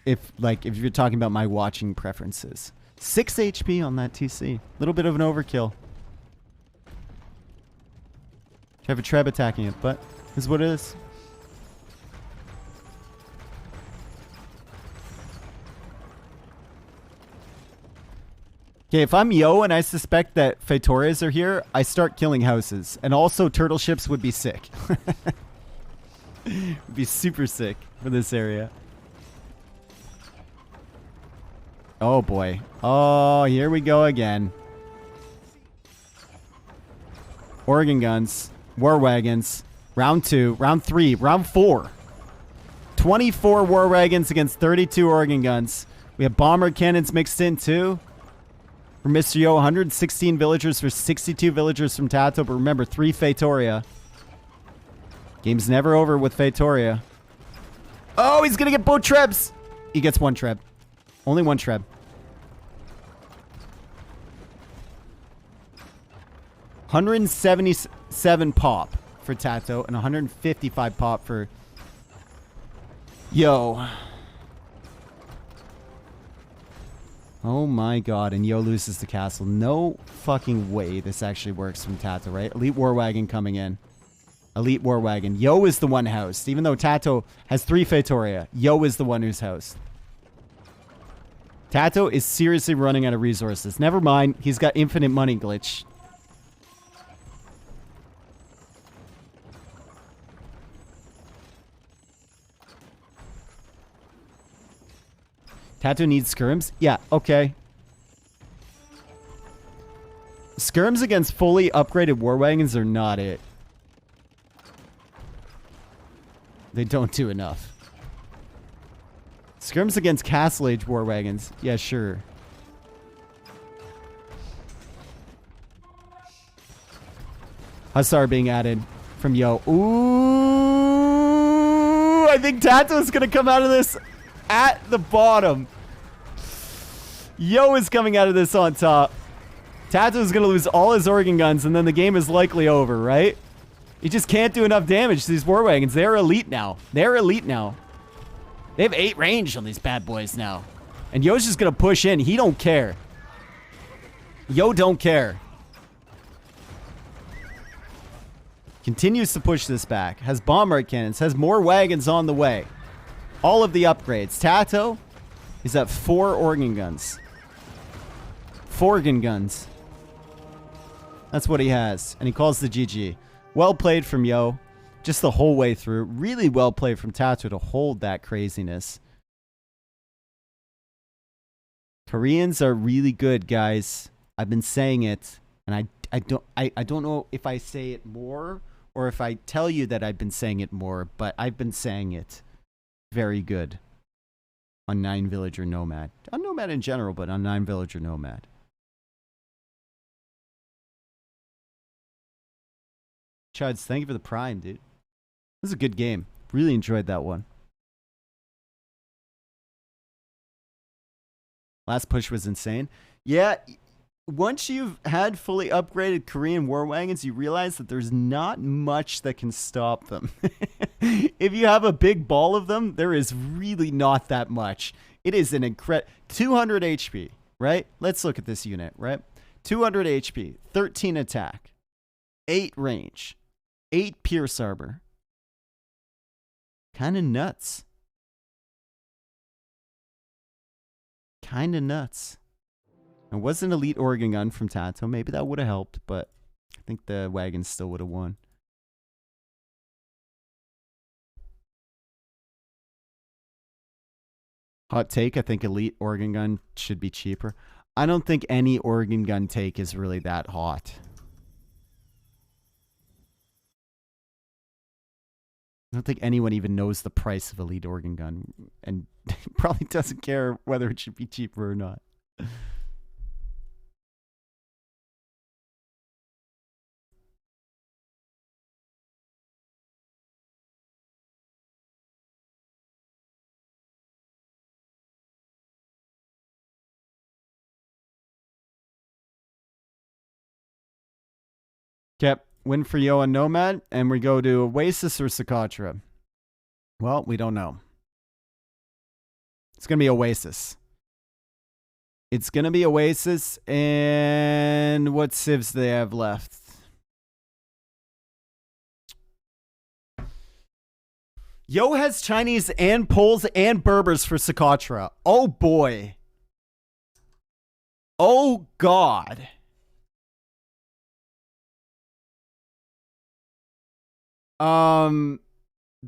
If you're talking about my watching preferences. 6 HP on that TC. Little bit of an overkill. You have a Treb attacking it, but is what it is. Okay, if I'm Yo and I suspect that Feitorias are here, I start killing houses. And also turtle ships would be sick. Would be super sick for this area. Oh boy. Oh, here we go again. Organ guns. War wagons. Round 2. Round 3. Round 4. 24 war wagons against 32 organ guns. We have bomber cannons mixed in too. For Mr. Yo, 116 villagers for 62 villagers from Tatoh. But remember, 3 Feitoria. Game's never over with Feitoria. Oh, he's going to get both Trebs. He gets 1 Treb. Only 1 Treb. 177 pop for Tatoh and 155 pop for Yo. Oh my god, and Yo loses the castle. No fucking way this actually works from Tatoh, right? Elite War Wagon coming in. Elite War Wagon. Yo is the one housed. Even though Tatoh has 3 Feitoria, Yo is the one who's housed. Tatoh is seriously running out of resources. Never mind, he's got infinite money glitch. Tatoh needs skirms? Yeah, okay. Skirms against fully upgraded war wagons are not it. They don't do enough. Skirms against Castle Age war wagons. Yeah, sure. Hussar being added from Yo. Ooh, I think Tato's gonna come out of this at the bottom. Yo is coming out of this on top. Tato's gonna lose all his organ guns, and then the game is likely over, right? He just can't do enough damage to these war wagons. They're elite now. They're elite now. They have 8 range on these bad boys now. And Yo's just gonna push in. He don't care. Yo don't care. Continues to push this back. Has bombard cannons. Has more wagons on the way. All of the upgrades. Tatoh is at 4 organ guns. 4 organ guns. That's what he has. And he calls the GG. Well played from Yo. Just the whole way through. Really well played from Tatoh to hold that craziness. Koreans are really good, guys. I've been saying it, and I don't know if I say it more or if I tell you that I've been saying it more, but I've been saying it. Very good on 9 Villager Nomad. On Nomad in general, but on 9 Villager Nomad. Chuds, thank you for the prime, dude. This is a good game. Really enjoyed that one. Last push was insane. Yeah, once you've had fully upgraded Korean war wagons, you realize that there's not much that can stop them. If you have a big ball of them, there is really not that much. It is an incredible 200 HP, right? Let's look at this unit, right? 200 HP, 13 attack, 8 range, 8 pierce arbor. Kind of nuts. Kind of nuts. It was an elite organ gun from Tatoh. Maybe that would have helped, but I think the wagons still would have won. Hot take, I think elite organ gun should be cheaper. I don't think any organ gun take is really that hot. I don't think anyone even knows the price of elite organ gun and probably doesn't care whether it should be cheaper or not. Okay, win for Yo on Nomad, and we go to Oasis or Socotra. Well, we don't know. It's going to be Oasis. It's going to be Oasis, and what civs do they have left? Yo has Chinese and Poles and Berbers for Socotra. Oh, boy. Oh, God.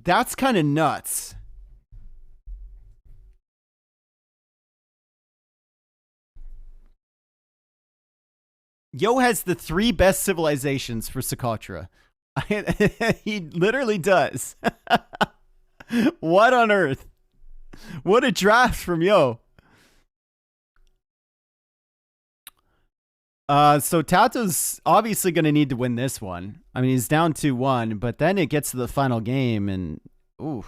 That's kind of nuts. Yo has the 3 best civilizations for Socotra. He literally does. What on earth? What a draft from Yo. So Tato's obviously going to need to win this one. I mean, he's down 2-1, but then it gets to the final game, and ooh,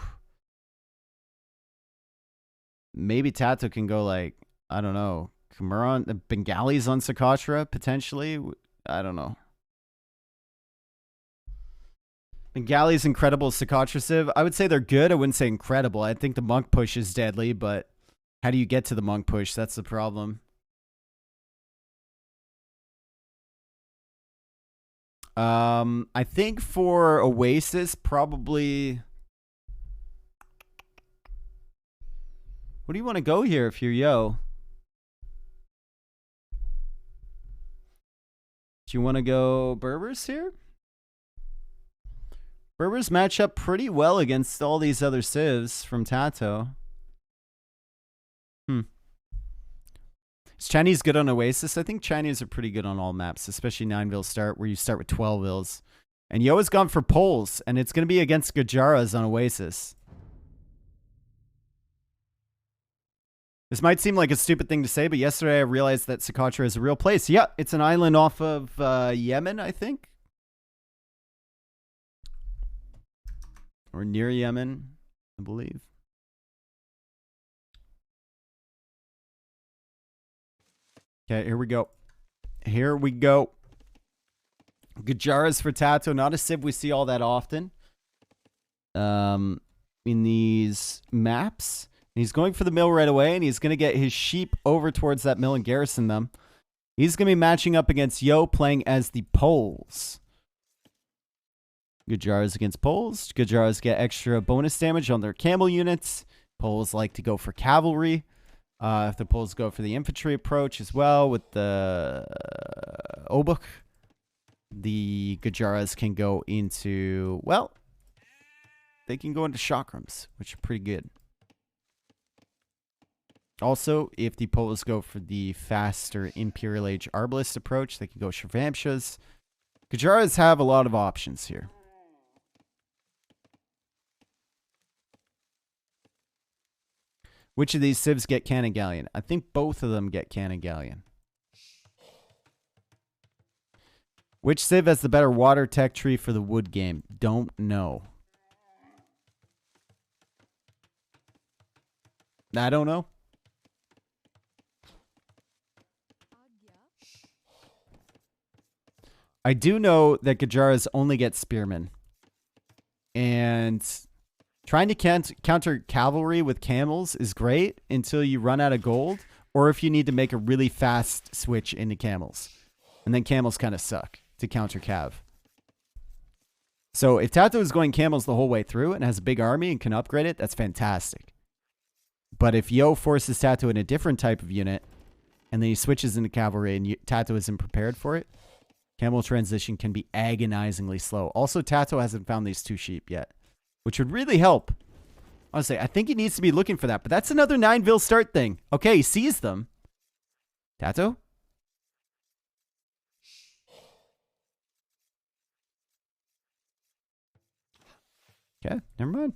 maybe Tatoh can go like, I don't know, Khmer the Bengalis on Socotra potentially. I don't know. Bengalis incredible Socotra civ. I would say they're good. I wouldn't say incredible. I think the monk push is deadly, but how do you get to the monk push? That's the problem. I think for Oasis, probably. What do you want to go here if you're Yo? Do you want to go Berbers here? Berbers match up pretty well against all these other civs from Tatoh. Is Chinese good on Oasis? I think Chinese are pretty good on all maps, especially 9-vil start, where you start with 12 vils. And Yo has gone for Poles, and it's going to be against Gujaras on Oasis. This might seem like a stupid thing to say, but yesterday I realized that Socotra is a real place. Yeah, it's an island off of Yemen, I think. Or near Yemen, I believe. Okay, here we go. Here we go. Gujaras for Tatoh. Not a civ we see all that often. In these maps. And he's going for the mill right away, and he's going to get his sheep over towards that mill and garrison them. He's going to be matching up against Yo, playing as the Poles. Gujaras against Poles. Gujaras get extra bonus damage on their camel units. Poles like to go for cavalry. If the Poles go for the infantry approach as well with the Obuk. the Gujaras can go into, well, they can go into chakrams, which are pretty good. Also, if the Poles go for the faster Imperial Age Arbalist approach, they can go Shravamshas. Gujaras have a lot of options here. Which of these civs get Cannon Galleon? I think both of them get Cannon Galleon. Which civ has the better water tech tree for the wood game? Don't know. I don't know. I do know that Gujaras only get spearmen. And trying to counter cavalry with camels is great until you run out of gold, or if you need to make a really fast switch into camels. And then camels kind of suck to counter cav. So if Tatoh is going camels the whole way through and has a big army and can upgrade it, that's fantastic. But if Yo forces Tatoh in a different type of unit, and then he switches into cavalry and Tatoh isn't prepared for it, camel transition can be agonizingly slow. Also, Tatoh hasn't found these 2 sheep yet, which would really help. Honestly, I think he needs to be looking for that, but that's another 9-ville start thing. Okay, he sees them. Tatoh? Okay, never mind.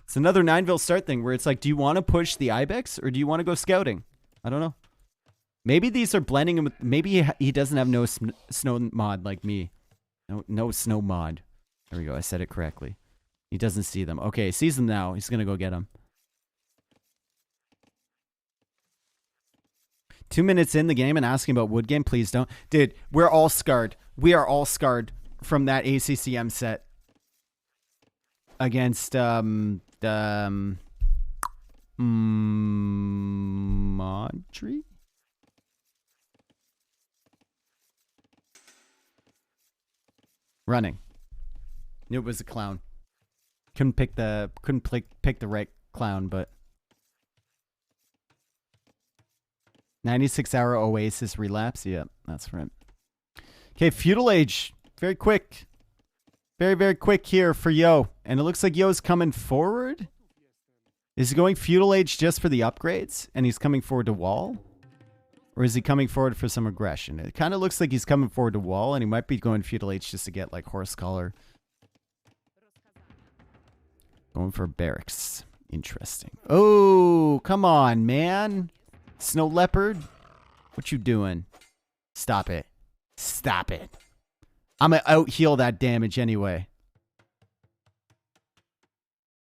It's another 9-ville start thing where it's like, do you want to push the Ibex or do you want to go scouting? I don't know. Maybe these are blending him with, maybe he doesn't have no snow mod like me. No snow mod. There we go. I said it correctly. He doesn't see them. Okay, he sees them now. He's going to go get them. 2 minutes in the game and asking about wood game. Please don't. Dude, we're all scarred. We are all scarred from that ACCM set against Madri? Running. Knew it was a clown. Couldn't pick the right clown, but 96-hour Oasis relapse. Yeah, that's right. Okay, Feudal Age. Very quick. Very, very quick here for Yo. And it looks like Yo's coming forward. Is he going Feudal Age just for the upgrades? And he's coming forward to wall? Or is he coming forward for some aggression? It kind of looks like he's coming forward to wall, and he might be going Feudal Age just to get, like, Horse Collar. Going for barracks. Interesting. Oh, come on, man. Snow Leopard? What you doing? Stop it. Stop it. I'm going to out-heal that damage anyway.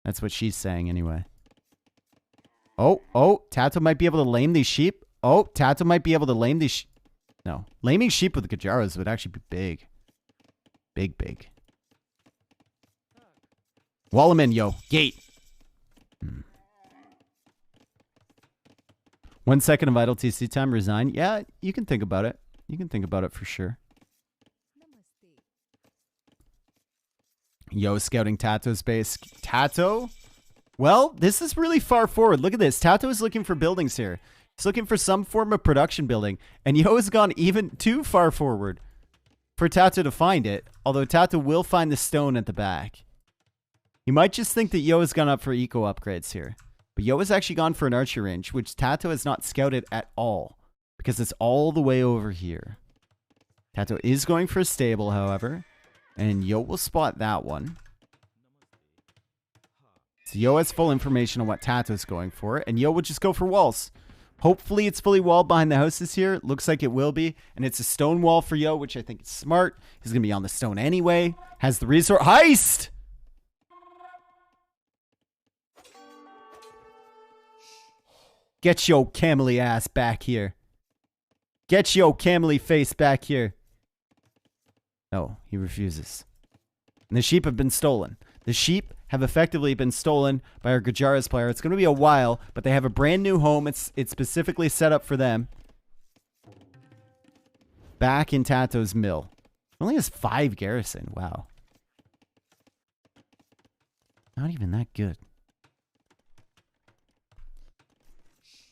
That's what she's saying anyway. Oh, Tatoh might be able to lame these sheep. Oh, Tatoh might be able to lame these No. Laming sheep with the Gujaras would actually be big. Big. Wall him in, Yo. Gate. 1 second of idle TC time. Resign. Yeah, you can think about it. You can think about it for sure. Yo, scouting Tatoh's base. Tatoh? Well, this is really far forward. Look at this. Tatoh is looking for buildings here. He's looking for some form of production building. And Yo has gone even too far forward for Tatoh to find it. Although Tatoh will find the stone at the back. You might just think that Yo has gone up for eco upgrades here. But Yo has actually gone for an archery range, which Tatoh has not scouted at all. Because it's all the way over here. Tatoh is going for a stable, however. And Yo will spot that one. So Yo has full information on what Tatoh's going for. And Yo will just go for walls. Hopefully it's fully walled behind the houses here. Looks like it will be. And it's a stone wall for Yo, which I think is smart. He's going to be on the stone anyway. Has the resource. Heist! Get yo camely ass back here. Get yo camely face back here. No, he refuses. And the sheep have been stolen. The sheep have effectively been stolen by our Gujaras player. It's going to be a while, but they have a brand new home. It's specifically set up for them. Back in Tatoh's mill. Only has 5 garrison. Wow. Not even that good.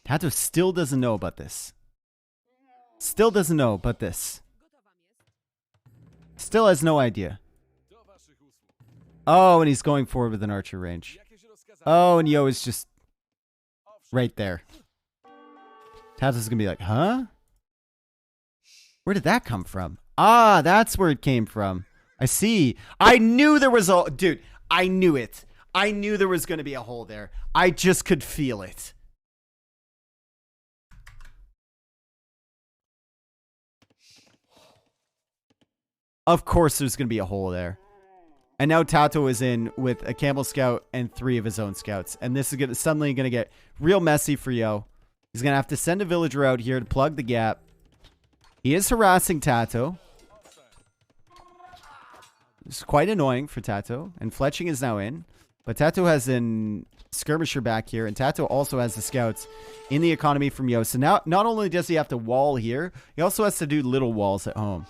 Tatoh still doesn't know about this. Still doesn't know about this. Still has no idea. Oh, and he's going forward with an archer range. Oh, and Yo is just right there. Tato's gonna be like, huh? Where did that come from? Ah, that's where it came from. I see. I knew there was a... Dude, I knew it. I knew there was gonna be a hole there. I just could feel it. Of course there's gonna be a hole there. And now Tatoh is in with a Camel Scout and 3 of his own scouts. And this is suddenly going to get real messy for Yo. He's going to have to send a villager out here to plug the gap. He is harassing Tatoh. It's quite annoying for Tatoh. And fletching is now in. But Tatoh has an skirmisher back here. And Tatoh also has the scouts in the economy from Yo. So now not only does he have to wall here, he also has to do little walls at home.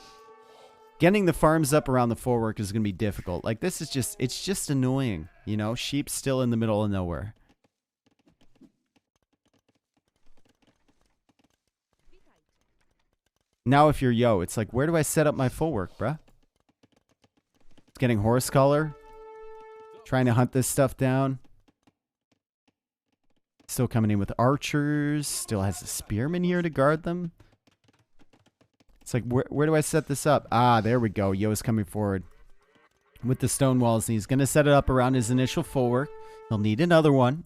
Getting the farms up around the forework is going to be difficult. Like, this is just, it's just annoying. You know, sheep still in the middle of nowhere. Now if you're Yo, it's like, where do I set up my forework, bruh? Getting horse collar. Trying to hunt this stuff down. Still coming in with archers. Still has a spearman here to guard them. It's like, where do I set this up? Ah, there we go. Yo's coming forward with the stone walls. And he's going to set it up around his initial forework. He'll need another one.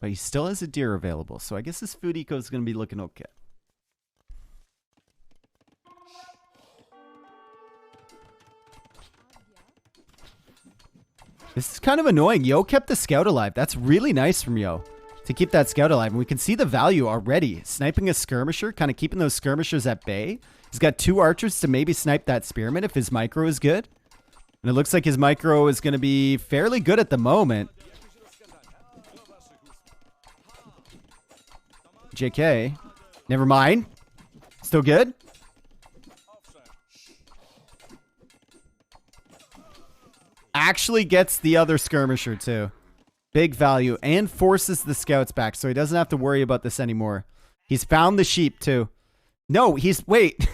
But he still has a deer available. So I guess his food eco is going to be looking okay. This is kind of annoying. Yo kept the scout alive. That's really nice from Yo. To keep that scout alive. And we can see the value already. Sniping a skirmisher, kind of keeping those skirmishers at bay. He's got 2 archers to maybe snipe that spearman if his micro is good. And it looks like his micro is going to be fairly good at the moment. JK. Never mind. Still good. Actually gets the other skirmisher too. Big value, and forces the scouts back, so he doesn't have to worry about this anymore. He's found the sheep, too. No, wait.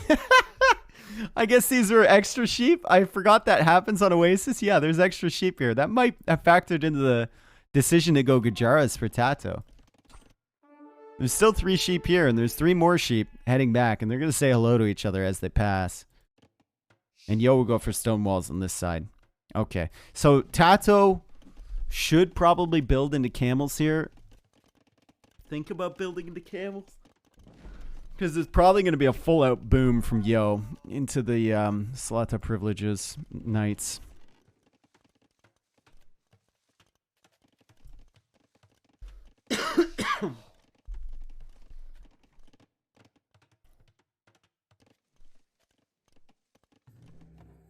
I guess these are extra sheep? I forgot that happens on Oasis. Yeah, there's extra sheep here. That might have factored into the decision to go Gujaras for Tatoh. There's still 3 sheep here, and there's 3 more sheep heading back, and they're going to say hello to each other as they pass. And Yo will go for stone walls on this side. Okay, so Tatoh should probably build into camels here. Think about building into camels. Because there's probably going to be a full-out boom from Yo into the Slata privileges knights.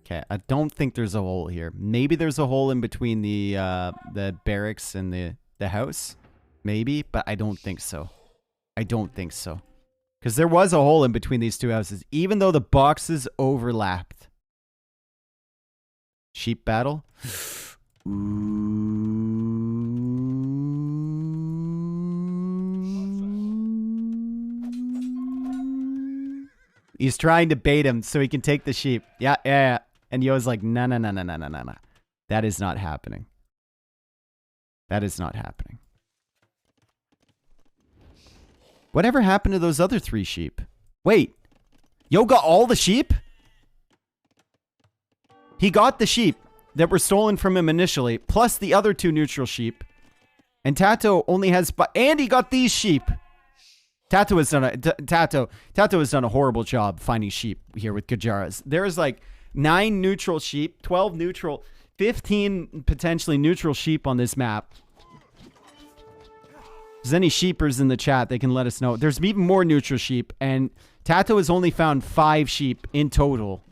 Okay, I don't think there's a hole here. Maybe there's a hole in between the barracks and the house. Maybe, but I don't think so. I don't think so. Because there was a hole in between these 2 houses, even though the boxes overlapped. Sheep battle. He's trying to bait him so he can take the sheep. Yeah. And Yo's like, no. That is not happening. That is not happening. Whatever happened to those other 3 sheep? Wait. Yo got all the sheep? He got the sheep that were stolen from him initially, plus the other 2 neutral sheep. And Tatoh only has... And he got these sheep. Tatoh has done a horrible job finding sheep here with Gujaras. There's like 9 neutral sheep, 12 neutral, 15 potentially neutral sheep on this map. If there's any sheepers in the chat, they can let us know. There's even more neutral sheep, and Tatoh has only found 5 sheep in total.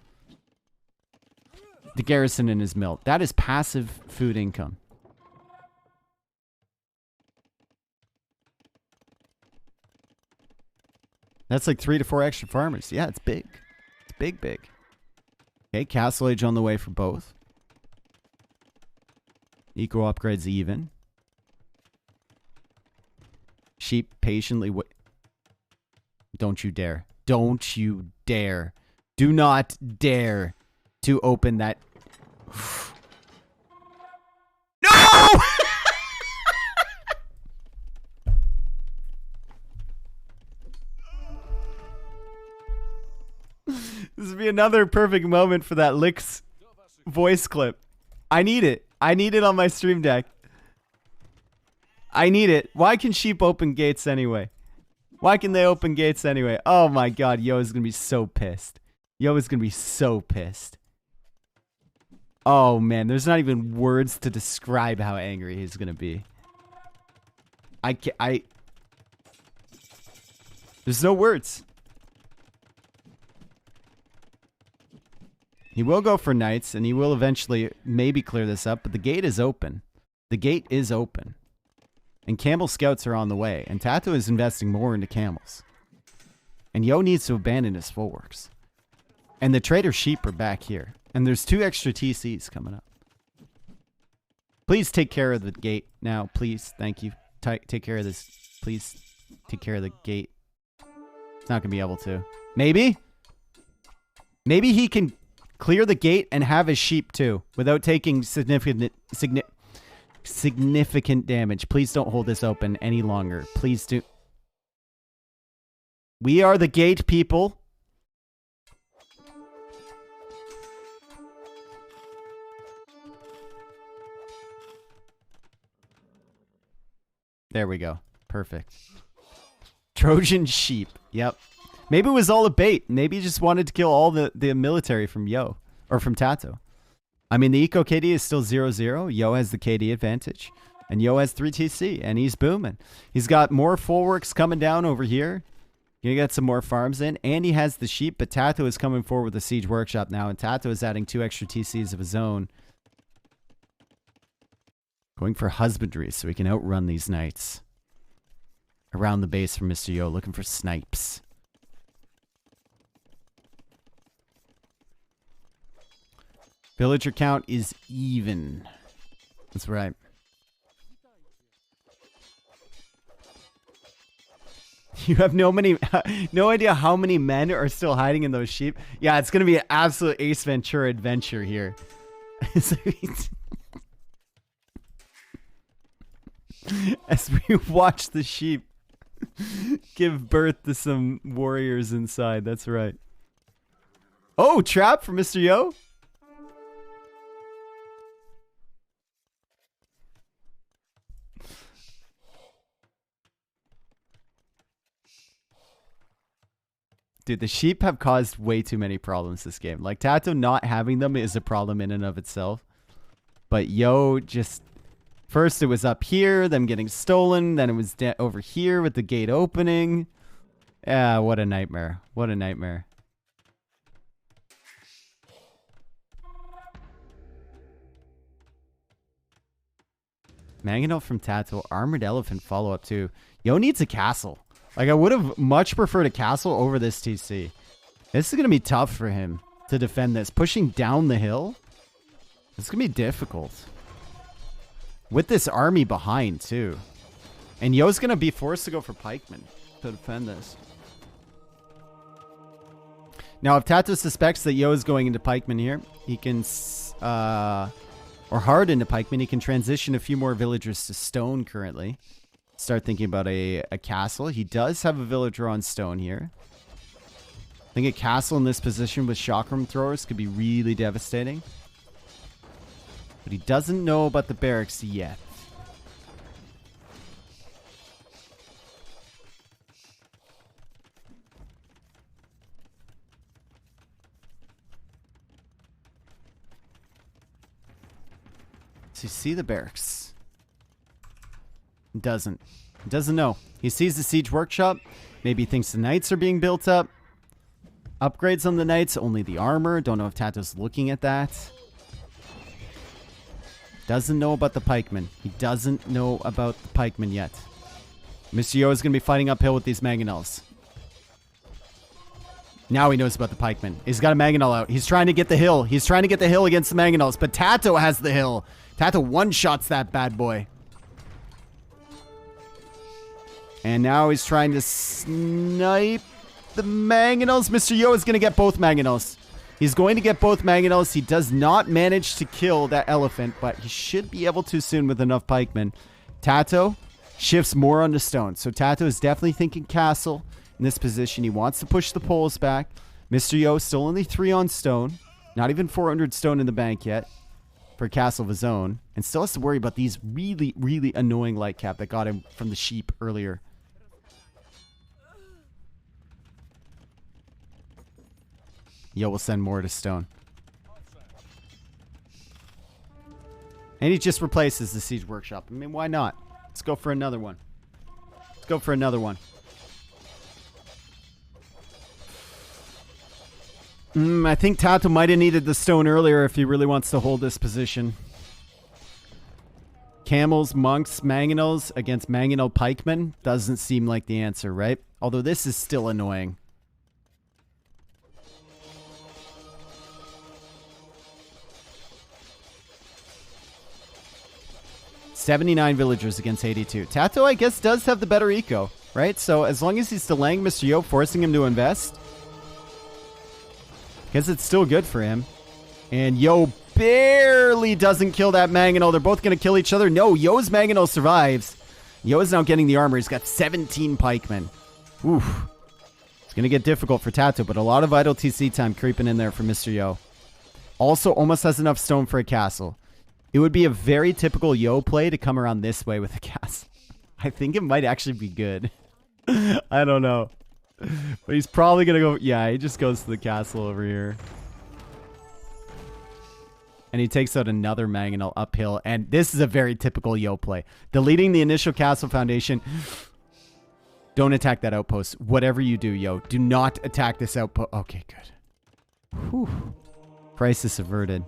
The garrison in his mill. That is passive food income. That's like 3 to 4 extra farmers. Yeah, it's big. It's big. Okay, castle age on the way for both. Eco upgrades even. Sheep patiently wait. Don't you dare. Don't you dare. Do not dare to open that. No! This would be another perfect moment for that Licks voice clip. I need it. I need it on my stream deck. I need it. Why can sheep open gates anyway? Why can they open gates anyway? Oh my god, Yo is going to be so pissed. Yo is going to be so pissed. Oh man, there's not even words to describe how angry he's going to be. There's no words. He will go for knights, and he will eventually maybe clear this up, but the gate is open. The gate is open. And camel scouts are on the way, and Tatoh is investing more into camels. And Yo needs to abandon his full works. And the trader sheep are back here. And there's 2 extra TCs coming up. Please take care of the gate now, please. Thank you. Take care of this. Please take care of the gate. It's not going to be able to. Maybe? Maybe he can clear the gate and have his sheep too without taking significant damage. Please don't hold this open any longer. Please do. We are the gate people. There we go. Perfect. Trojan sheep. Yep. Maybe it was all a bait. Maybe he just wanted to kill all the military from Yo. Or from Tatoh. I mean, the Eco KD is still 0-0. Yo has the KD advantage. And Yo has 3 TC. And he's booming. He's got more full works coming down over here. Gonna get some more farms in. And he has the sheep. But Tatoh is coming forward with the Siege Workshop now. And Tatoh is adding 2 extra TCs of his own. Going for husbandry so he can outrun these knights. Around the base from Mr. Yo. Looking for snipes. Villager count is even. That's right. You have no idea how many men are still hiding in those sheep. Yeah, it's gonna be an absolute Ace Ventura adventure here. As we watch the sheep give birth to some warriors inside. That's right. Oh, trap for Mr. Yo. Dude, the sheep have caused way too many problems this game. Like, Tatoh not having them is a problem in and of itself. But Yo just... First it was up here, them getting stolen. Then it was over here with the gate opening. Yeah, what a nightmare. What a nightmare. Mangonel from Tatoh. Armored Elephant follow-up too. Yo needs a castle. Like, I would have much preferred a castle over this TC. This is going to be tough for him to defend this. Pushing down the hill. It's going to be difficult. With this army behind, too. And Yo's going to be forced to go for pikemen to defend this. Now, if Tatoh suspects that Yo is going into pikemen here, he can... or hard into pikemen, he can transition a few more villagers to stone currently. Start thinking about a castle. He does have a villager on stone here. I think a castle in this position with chakram throwers could be really devastating. But he doesn't know about the barracks yet. Does he see the barracks? Doesn't know. He sees the siege workshop. Maybe he thinks the knights are being built up. Upgrades on the knights, only the armor. Don't know if Tato's looking at that. Doesn't know about the pikemen. He doesn't know about the pikemen yet. Mr. Yo is going to be fighting uphill with these mangonels. Now he knows about the pikemen. He's got a mangonel out. He's trying to get the hill. He's trying to get the hill against the mangonels. But Tatoh has the hill. Tatoh one-shots that bad boy. And now he's trying to snipe. the mangonels. Mr. Yo is going to get both mangonels. He's going to get both mangonels. He does not manage to kill that elephant, but he should be able to soon with enough pikemen. Tatoh shifts more onto stone. So Tatoh is definitely thinking castle in this position. He wants to push the poles back. Mr. Yo still only 3 on stone. Not even 400 stone in the bank yet for a castle of his own. And still has to worry about these really, really annoying light cap that got him from the sheep earlier. Yo will send more to stone. And he just replaces the siege workshop. I mean, why not? Let's go for another one. Let's go for another one. I think Tatoh might have needed the stone earlier if he really wants to hold this position. Camels, monks, mangonels against mangonel pikemen doesn't seem like the answer, right? Although this is still annoying. $79 villagers against 82. Tatoh, I guess, does have the better eco, right? So as long as he's delaying Mr. Yo, forcing him to invest, I guess it's still good for him. And Yo barely doesn't kill that mangonel. They're both going to kill each other. No, Yo's mangonel survives. Yo is now getting the armor. He's got 17 pikemen. Oof. It's going to get difficult for Tatoh, but a lot of vital TC time creeping in there for Mr. Yo. Also almost has enough stone for a castle. It would be a very typical Yo play to come around this way with a castle. I think it might actually be good. I don't know. But he's probably going to go... Yeah, he just goes to the castle over here. And he takes out another mangonel uphill. And this is a very typical Yo play. Deleting the initial castle foundation. Don't attack that outpost. Whatever you do, Yo. Do not attack this outpost. Okay, good. Whew. Crisis averted.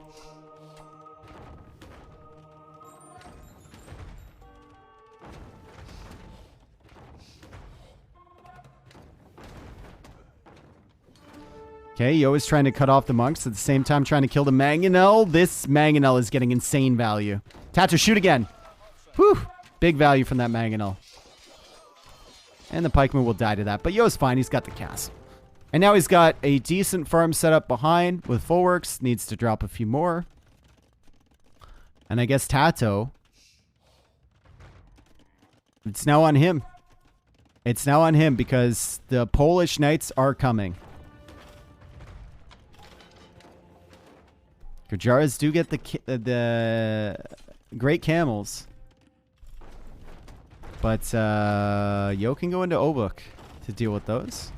Okay, Yo is trying to cut off the monks, at the same time trying to kill the mangonel. This mangonel is getting insane value. Tatoh, shoot again. Whew. Big value from that mangonel. And the pikeman will die to that. But Yo's fine. He's got the castle. And now he's got a decent farm set up behind with full works. Needs to drop a few more. And I guess Tatoh, it's now on him. It's now on him because the Polish knights are coming. Gujaras do get the great camels. But Yo can go into Obuk to deal with those.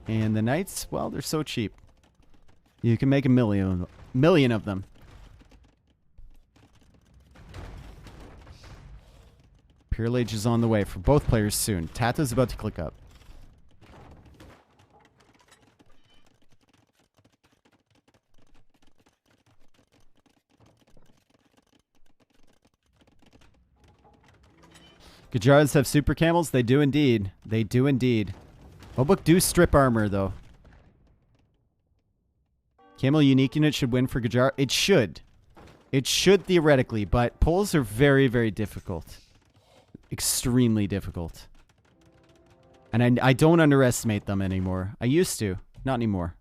And the knights, well, they're so cheap. You can make a million of them. Pure Age is on the way for both players soon. Tato's about to click up. Gujaras have super camels? They do indeed. They do indeed. Obuk do strip armor, though. Camel unique unit should win for Gujar. It should. It should theoretically, but Poles are very, very difficult. Extremely difficult. And I don't underestimate them anymore. I used to. Not anymore.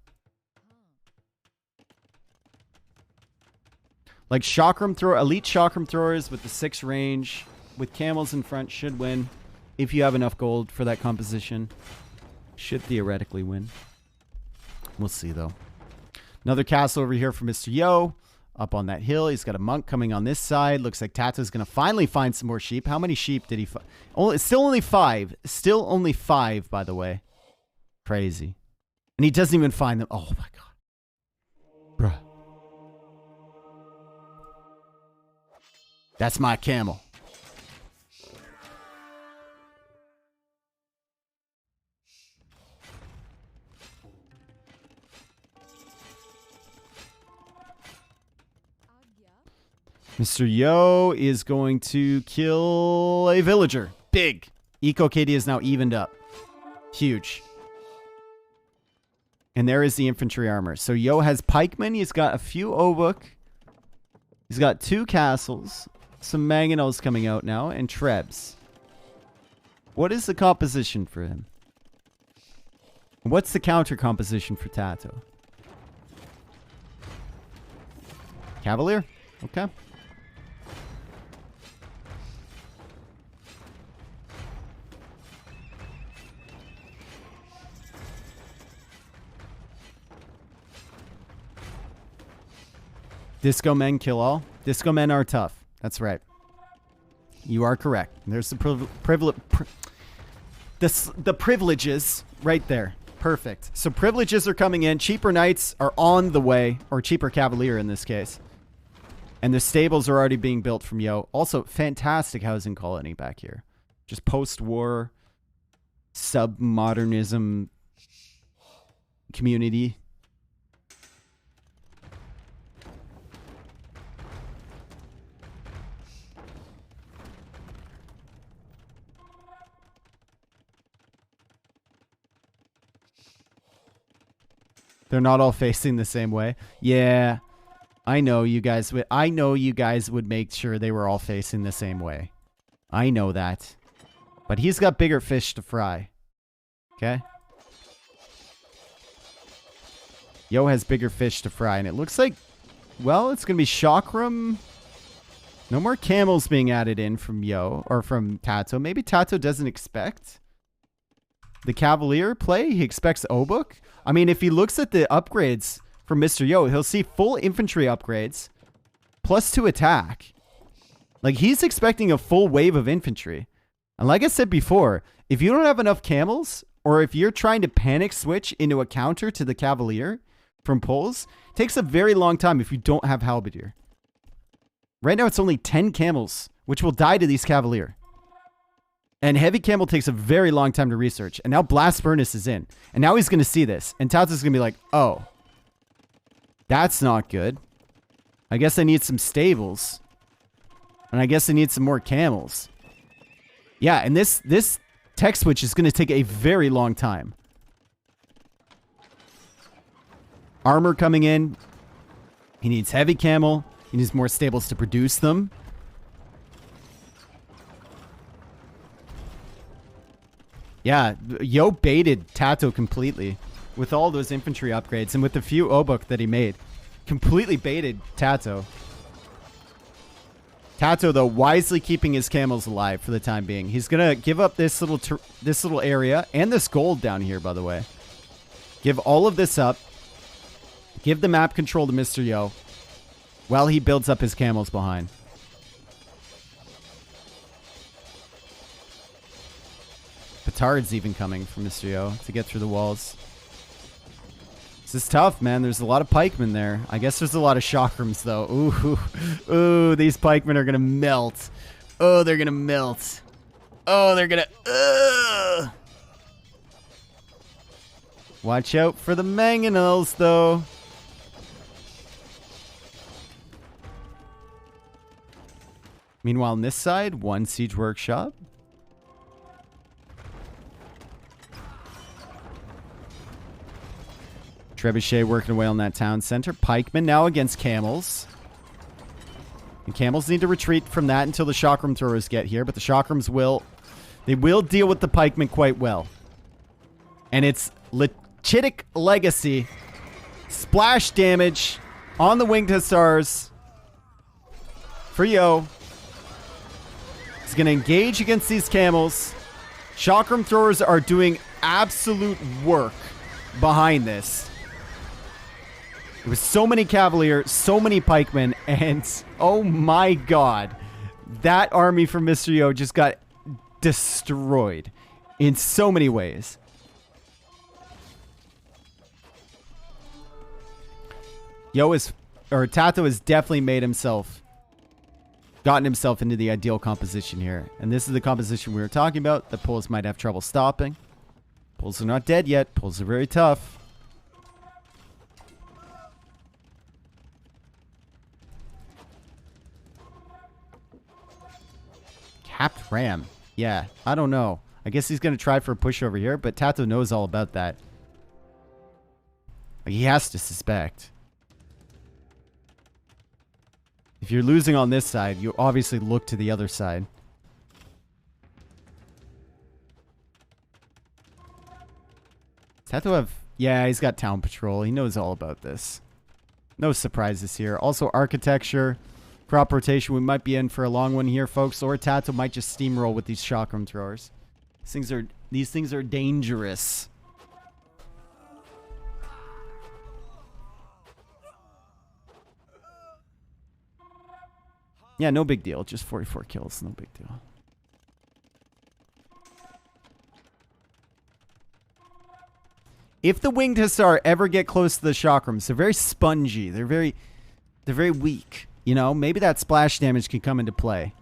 Like Chakram thrower, elite Chakram throwers with the 6 range, with camels in front should win. If you have enough gold for that composition. Should theoretically win. We'll see, though. Another castle over here for Mr. Yo. Up on that hill. He's got a monk coming on this side. Looks like Tato's going to finally find some more sheep. How many sheep did he find? Still only 5. Still only 5, by the way. Crazy. And he doesn't even find them. Oh, my God. Bruh. That's my camel. Mr. Yo is going to kill a villager. Big. Eco KD is now evened up. Huge. And there is the infantry armor. So Yo has pikemen. He's got a few Obuk. He's got 2 castles. Some mangonels coming out now. And Trebs. What is the composition for him? What's the counter composition for Tatoh? Cavalier? Okay. Disco men kill all. Disco men are tough. That's right. You are correct. There's the the privileges right there. Perfect. So privileges are coming in. Cheaper knights are on the way, or cheaper cavalier in this case. And the stables are already being built from Yo. Also, fantastic housing colony back here. Just post-war, sub-modernism community. They're not all facing the same way. Yeah. I know you guys would make sure they were all facing the same way. I know that. But he's got bigger fish to fry. Okay? Yo has bigger fish to fry, and it looks like, well, it's going to be Chakram. No more camels being added in from Yo, or from Tatoh. Maybe Tatoh doesn't expect the Cavalier play. He expects Obuk. I mean, if he looks at the upgrades from Mr. Yo, he'll see full infantry upgrades, +2 attack. Like, he's expecting a full wave of infantry. And like I said before, if you don't have enough camels, or if you're trying to panic switch into a counter to the Cavalier from pulls, it takes a very long time if you don't have Halberdier. Right now, it's only 10 camels, which will die to these Cavalier. And Heavy Camel takes a very long time to research. And now Blast Furnace is in. And now he's going to see this. And Tato's going to be like, oh, that's not good. I guess I need some stables. And I guess I need some more camels. Yeah, and this tech switch is going to take a very long time. Armor coming in. He needs Heavy Camel. He needs more stables to produce them. Yeah, Yo baited Tatoh completely with all those infantry upgrades and with the few Obuk that he made. Completely baited Tatoh. Tatoh, though, wisely keeping his camels alive for the time being. He's going to give up this little area and this gold down here, by the way. Give all of this up. Give the map control to Mr. Yo while he builds up his camels behind. Petard's even coming from Mr. Yo to get through the walls. This is tough, man. There's a lot of pikemen there. I guess there's a lot of chakrams, though. Ooh, ooh, these pikemen are going to melt. Oh, they're going to melt. Oh, they're going to... Watch out for the mangonels, though. Meanwhile, on this side, one siege workshop. Trebuchet working away on that town center. Pikemen now against camels. And camels need to retreat from that until the chakram throwers get here. But the chakrams will deal with the pikemen quite well. And it's Lechitic Legacy. Splash damage on the winged hussars. For Yo. He's going to engage against these camels. Chakram throwers are doing absolute work behind this. There was so many Cavalier, so many pikemen, and oh my god, that army from Mr. Yo just got destroyed in so many ways. Tatoh has definitely gotten himself into the ideal composition here. And this is the composition we were talking about. The pulls might have trouble stopping. Pulls are not dead yet. Pulls are very tough. Capped ram. Yeah, I don't know. I guess he's going to try for a push over here, but Tatoh knows all about that. He has to suspect. If you're losing on this side, you obviously look to the other side. Tatoh have... Yeah, he's got town patrol. He knows all about this. No surprises here. Also, architecture, crop rotation. We might be in for a long one here, folks. Or Tatoh might just steamroll with these chakram throwers. These things are dangerous. Yeah, no big deal. Just 44 kills. No big deal. If the Winged Hussar ever get close to the chakrams, they're very spongy. They're very weak. You know, maybe that splash damage can come into play.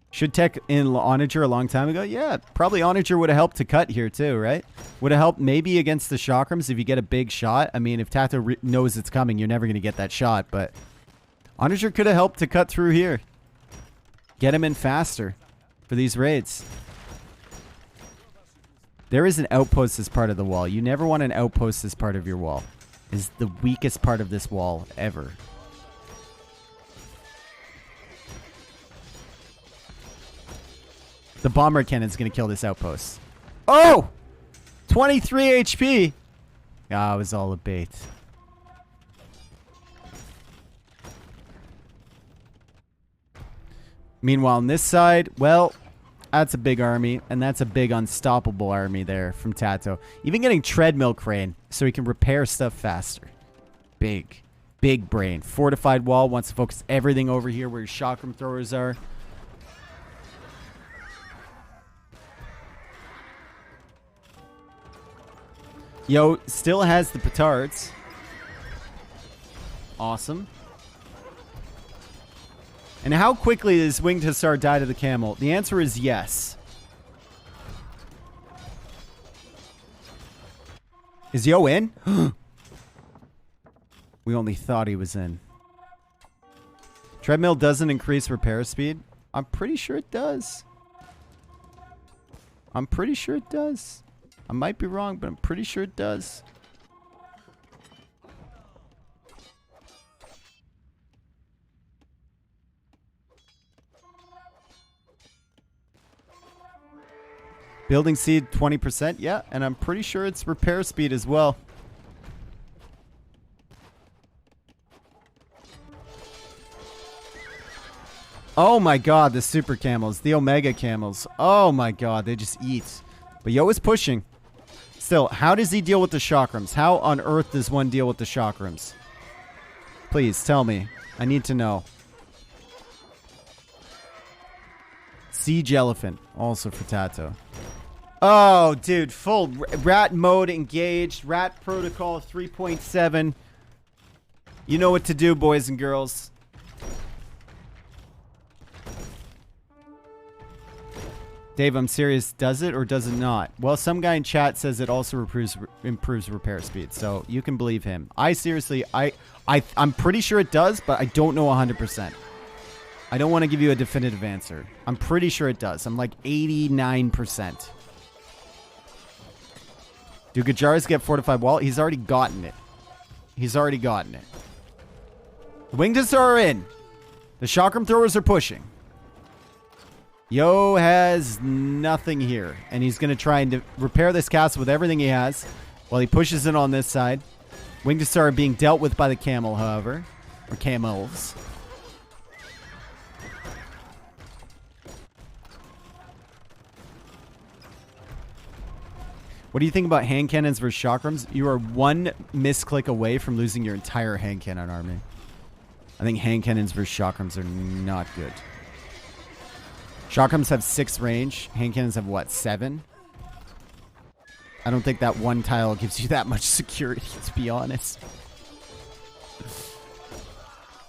Should tech in Onager a long time ago? Yeah, probably Onager would have helped to cut here too, right? Would have helped maybe against the chakrams if you get a big shot. I mean, if Tatoh knows it's coming, you're never going to get that shot, but Onager could have helped to cut through here. Get him in faster for these raids. There is an outpost as part of the wall. You never want an outpost as part of your wall. It's the weakest part of this wall ever. The bomber cannon's going to kill this outpost. Oh! 23 HP! Ah, it was all a bait. Meanwhile, on this side, well, that's a big army, and that's a big unstoppable army there from Tatoh. Even getting treadmill crane so he can repair stuff faster. Big, big brain. Fortified wall wants to focus everything over here where your chakram throwers are. Yo, still has the petards. Awesome. And how quickly does Winged Hussar die to the camel? The answer is yes. Is Yo in? We only thought he was in. Treadmill doesn't increase repair speed? I'm pretty sure it does. I'm pretty sure it does. I might be wrong, but I'm pretty sure it does. Building seed 20%, yeah, and I'm pretty sure it's repair speed as well. Oh my god, the super camels, the omega camels. Oh my god, they just eat. But Yo is pushing. Still, how does he deal with the chakrams? How on earth does one deal with the chakrams? Please, tell me. I need to know. Siege elephant, also for Tatoh. Oh, dude, full rat mode engaged. Rat protocol 3.7. You know what to do, boys and girls. Dave, I'm serious. Does it or does it not? Well, some guy in chat says it also improves repair speed, so you can believe him. I seriously, I'm pretty sure it does, but I don't know 100%. I don't want to give you a definitive answer. I'm pretty sure it does. I'm like 89%. Do Gajaras get fortified wall? He's already gotten it. He's already gotten it. The Winged Hussar are in. The chakram throwers are pushing. Yo has nothing here. And he's going to try and repair this castle with everything he has while he pushes it on this side. Winged Hussar are being dealt with by the camel, however. Or camels. What do you think about hand cannons versus chakrams? You are one misclick away from losing your entire hand cannon army. I think hand cannons versus chakrams are not good. Chakrams have 6 range. Hand cannons have what, 7? I don't think that one tile gives you that much security, to be honest.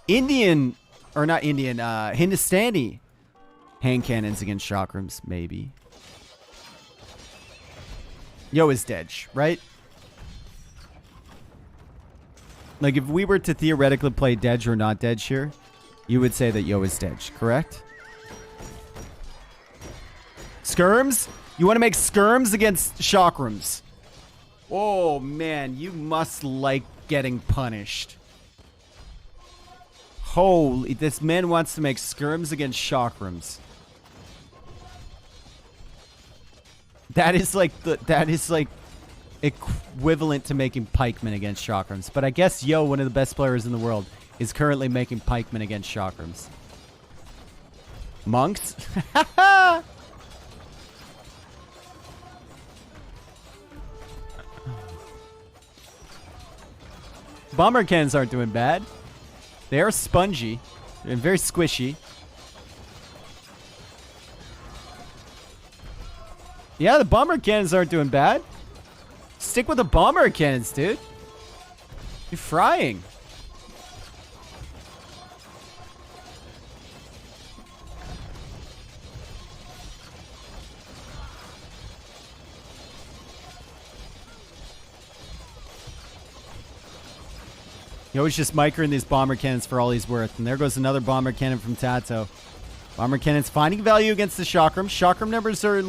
Indian, or not Indian, Hindustani hand cannons against chakrams, maybe. Yo is dead, right? Like, if we were to theoretically play Dedge or not Dedge here, you would say that Yo is Dedge, correct? Skirms? You want to make skirms against chakrams? Oh, man, you must like getting punished. Holy, this man wants to make skirms against chakrams. That is like equivalent to making pikemen against chakrams. But I guess Yo, one of the best players in the world, is currently making pikemen against chakrams. Monks? Bomber cannons aren't doing bad. They are spongy and very squishy. Yeah, the bomber cannons aren't doing bad. Stick with the bomber cannons, dude. You're frying. He always just microing these bomber cannons for all he's worth. And there goes another bomber cannon from Tatoh. Bomber cannons finding value against the chakram. Chakram numbers are...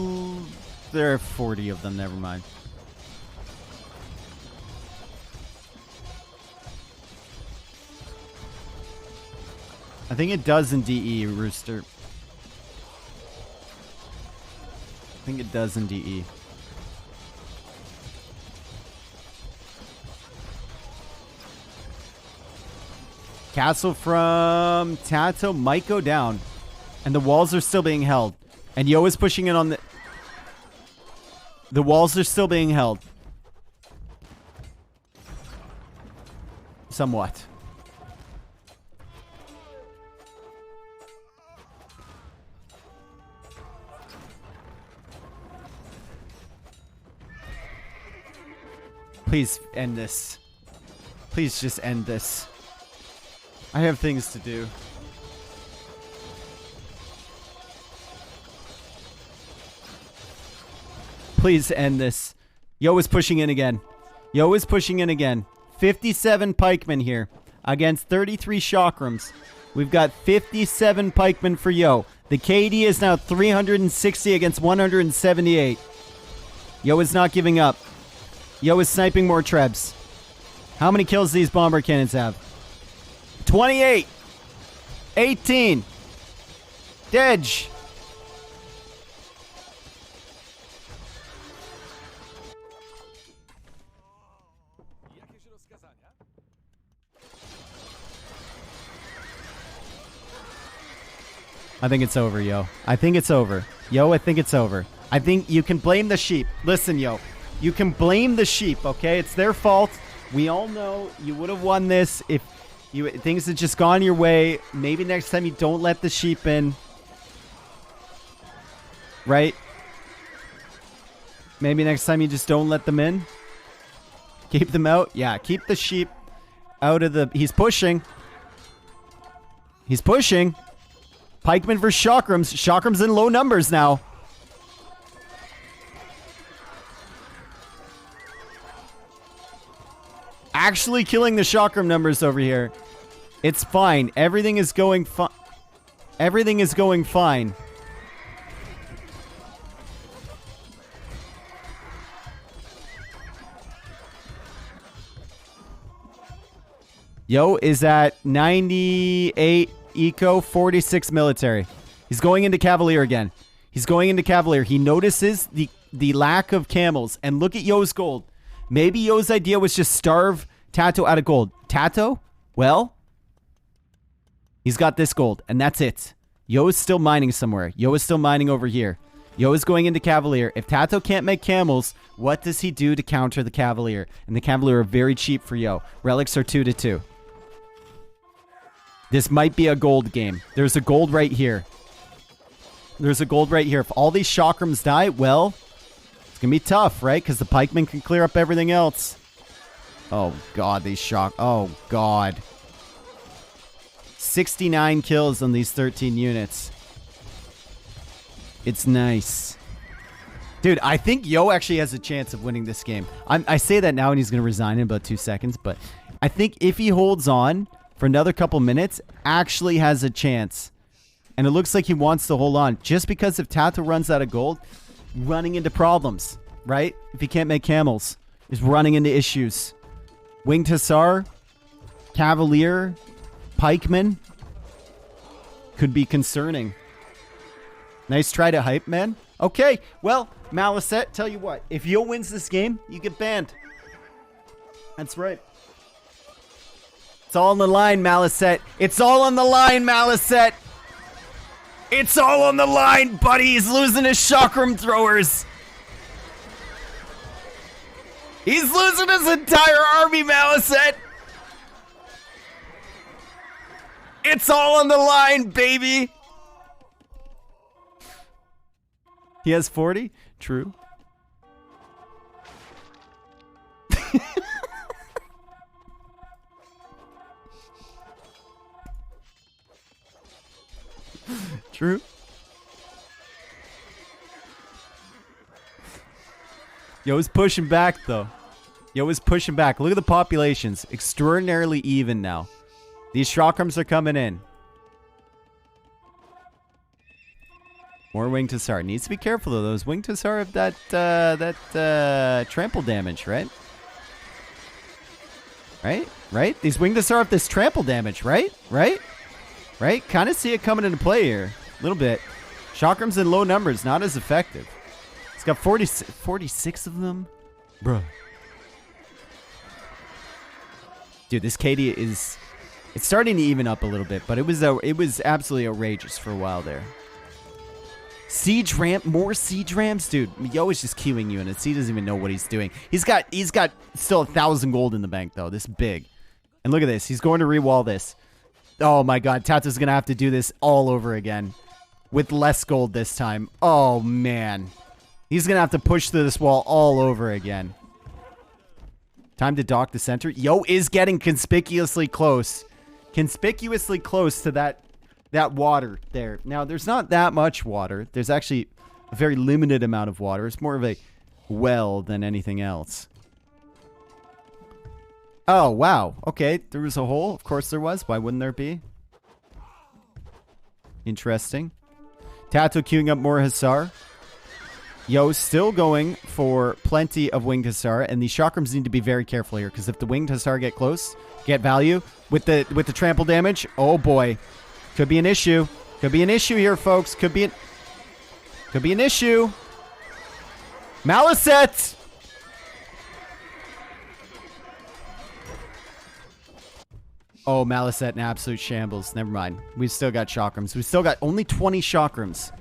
There are 40 of them. Never mind. I think it does in DE, Rooster. I think it does in DE. Castle from Tatoh might go down. And the walls are still being held. And Yo is pushing in on the... The walls are still being held. Somewhat. Please end this. Please just end this. I have things to do. Please end this. Yo is pushing in again. Yo is pushing in again. 57 pikemen here against 33 chakrams. We've got 57 pikemen for Yo. The KD is now 360 against 178. Yo is not giving up. Yo is sniping more trebs. How many kills do these bomber cannons have? 28. 18. Dedge. I think it's over, Yo. I think it's over. Yo, I think it's over. I think you can blame the sheep. Listen, Yo. You can blame the sheep, okay? It's their fault. We all know you would have won this if things had just gone your way. Maybe next time you don't let the sheep in. Right? Maybe next time you just don't let them in. Keep them out. Yeah, keep the sheep out of the... He's pushing. He's pushing. Pikemen versus chakrams. Chakrams in low numbers now. Actually killing the chakram numbers over here. It's fine. Everything is going fine. Everything is going fine. Yo is at 98 eco, 46 military. He's going into Cavalier again. He's going into Cavalier. He notices the lack of camels. And look at Yo's gold. Maybe Yo's idea was just starve Tatoh out of gold. Tatoh? Well, he's got this gold, and that's it. Yo is still mining somewhere. Yo is still mining over here. Yo is going into Cavalier. If Tatoh can't make camels, what does he do to counter the Cavalier? And the Cavalier are very cheap for Yo. Relics are 2-2. This might be a gold game. There's a gold right here. There's a gold right here. If all these chakrams die, well, it's going to be tough, right? Because the pikemen can clear up everything else. Oh, God, these shock... Oh, God. 69 kills on these 13 units. It's nice. Dude, I think Yo actually has a chance of winning this game. I say that now and he's going to resign in about 2 seconds, but I think if he holds on for another couple minutes, actually has a chance. And it looks like he wants to hold on. Just because if Tatoh runs out of gold, running into problems, right? If he can't make camels, he's running into issues. Winged Hussar, Cavalier, Pikeman could be concerning. Nice try to hype, man. Okay, well, Malicette, tell you what. If Yo wins this game, you get banned. That's right. It's all on the line, Malicette. It's all on the line, Malicette. It's all on the line, buddy. He's losing his chakram throwers. He's losing his entire army, Malicette. It's all on the line, baby. He has 40? True. True. Yo is pushing back, though. Yo is pushing back. Look at the populations. Extraordinarily even now. These chakrams are coming in. More winged Hussar. Needs to be careful, though. Those winged Hussar have that trample damage, right? Right? These winged Hussar have this trample damage, right? Right? Kind of see it coming into play here. A little bit. Chakrams in low numbers, not as effective. It's got 46 of them. Bruh. Dude, this KD is... It's starting to even up a little bit, but it was absolutely outrageous for a while there. Siege ramp, more siege ramps, dude. Yo is just queuing units. He doesn't even know what he's doing. He's got still 1,000 gold in the bank though. This big, and look at this. He's going to rewall this. Oh my God, Tato's gonna have to do this all over again, with less gold this time. Oh man, he's gonna have to push through this wall all over again. Time to dock the center. Yo is getting conspicuously close to that water there. Now, there's not that much water. There's actually a very limited amount of water. It's more of a well than anything else. Oh, wow. Okay, there was a hole. Of course there was. Why wouldn't there be? Interesting. Tatoh queuing up more Hussar. Yo, still going for plenty of winged Hussar, and these chakrams need to be very careful here, because if the winged Hussar get close, get value with the trample damage, oh boy. Could be an issue. Could be an issue here, folks. Could be an issue. Malicette! Oh, Malicette in absolute shambles. Never mind. We've still got chakrams. We've still got only 20 chakrams.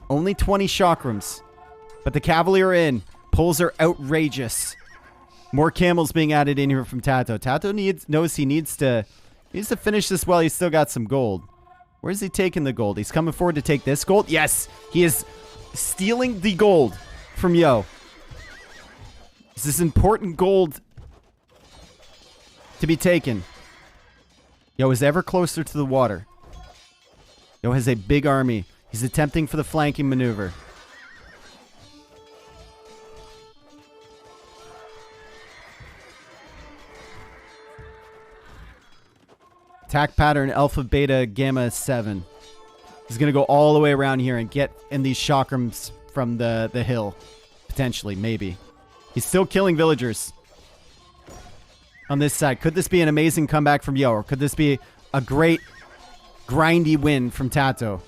Only 20 chakrams. But the cavalry are in. Pulls are outrageous. More camels being added in here from Tatoh. Tatoh knows he needs to finish this well. He's still got some gold. Where's he taking the gold? He's coming forward to take this gold. Yes, he is stealing the gold from Yo. This is important gold to be taken. Yo is ever closer to the water. Yo has a big army. He's attempting for the flanking maneuver. Attack pattern Alpha, Beta, Gamma 7. He's going to go all the way around here and get in these chakrams from the hill. Potentially, maybe. He's still killing villagers on this side. Could this be an amazing comeback from Yo? Or could this be a great grindy win from Tatoh?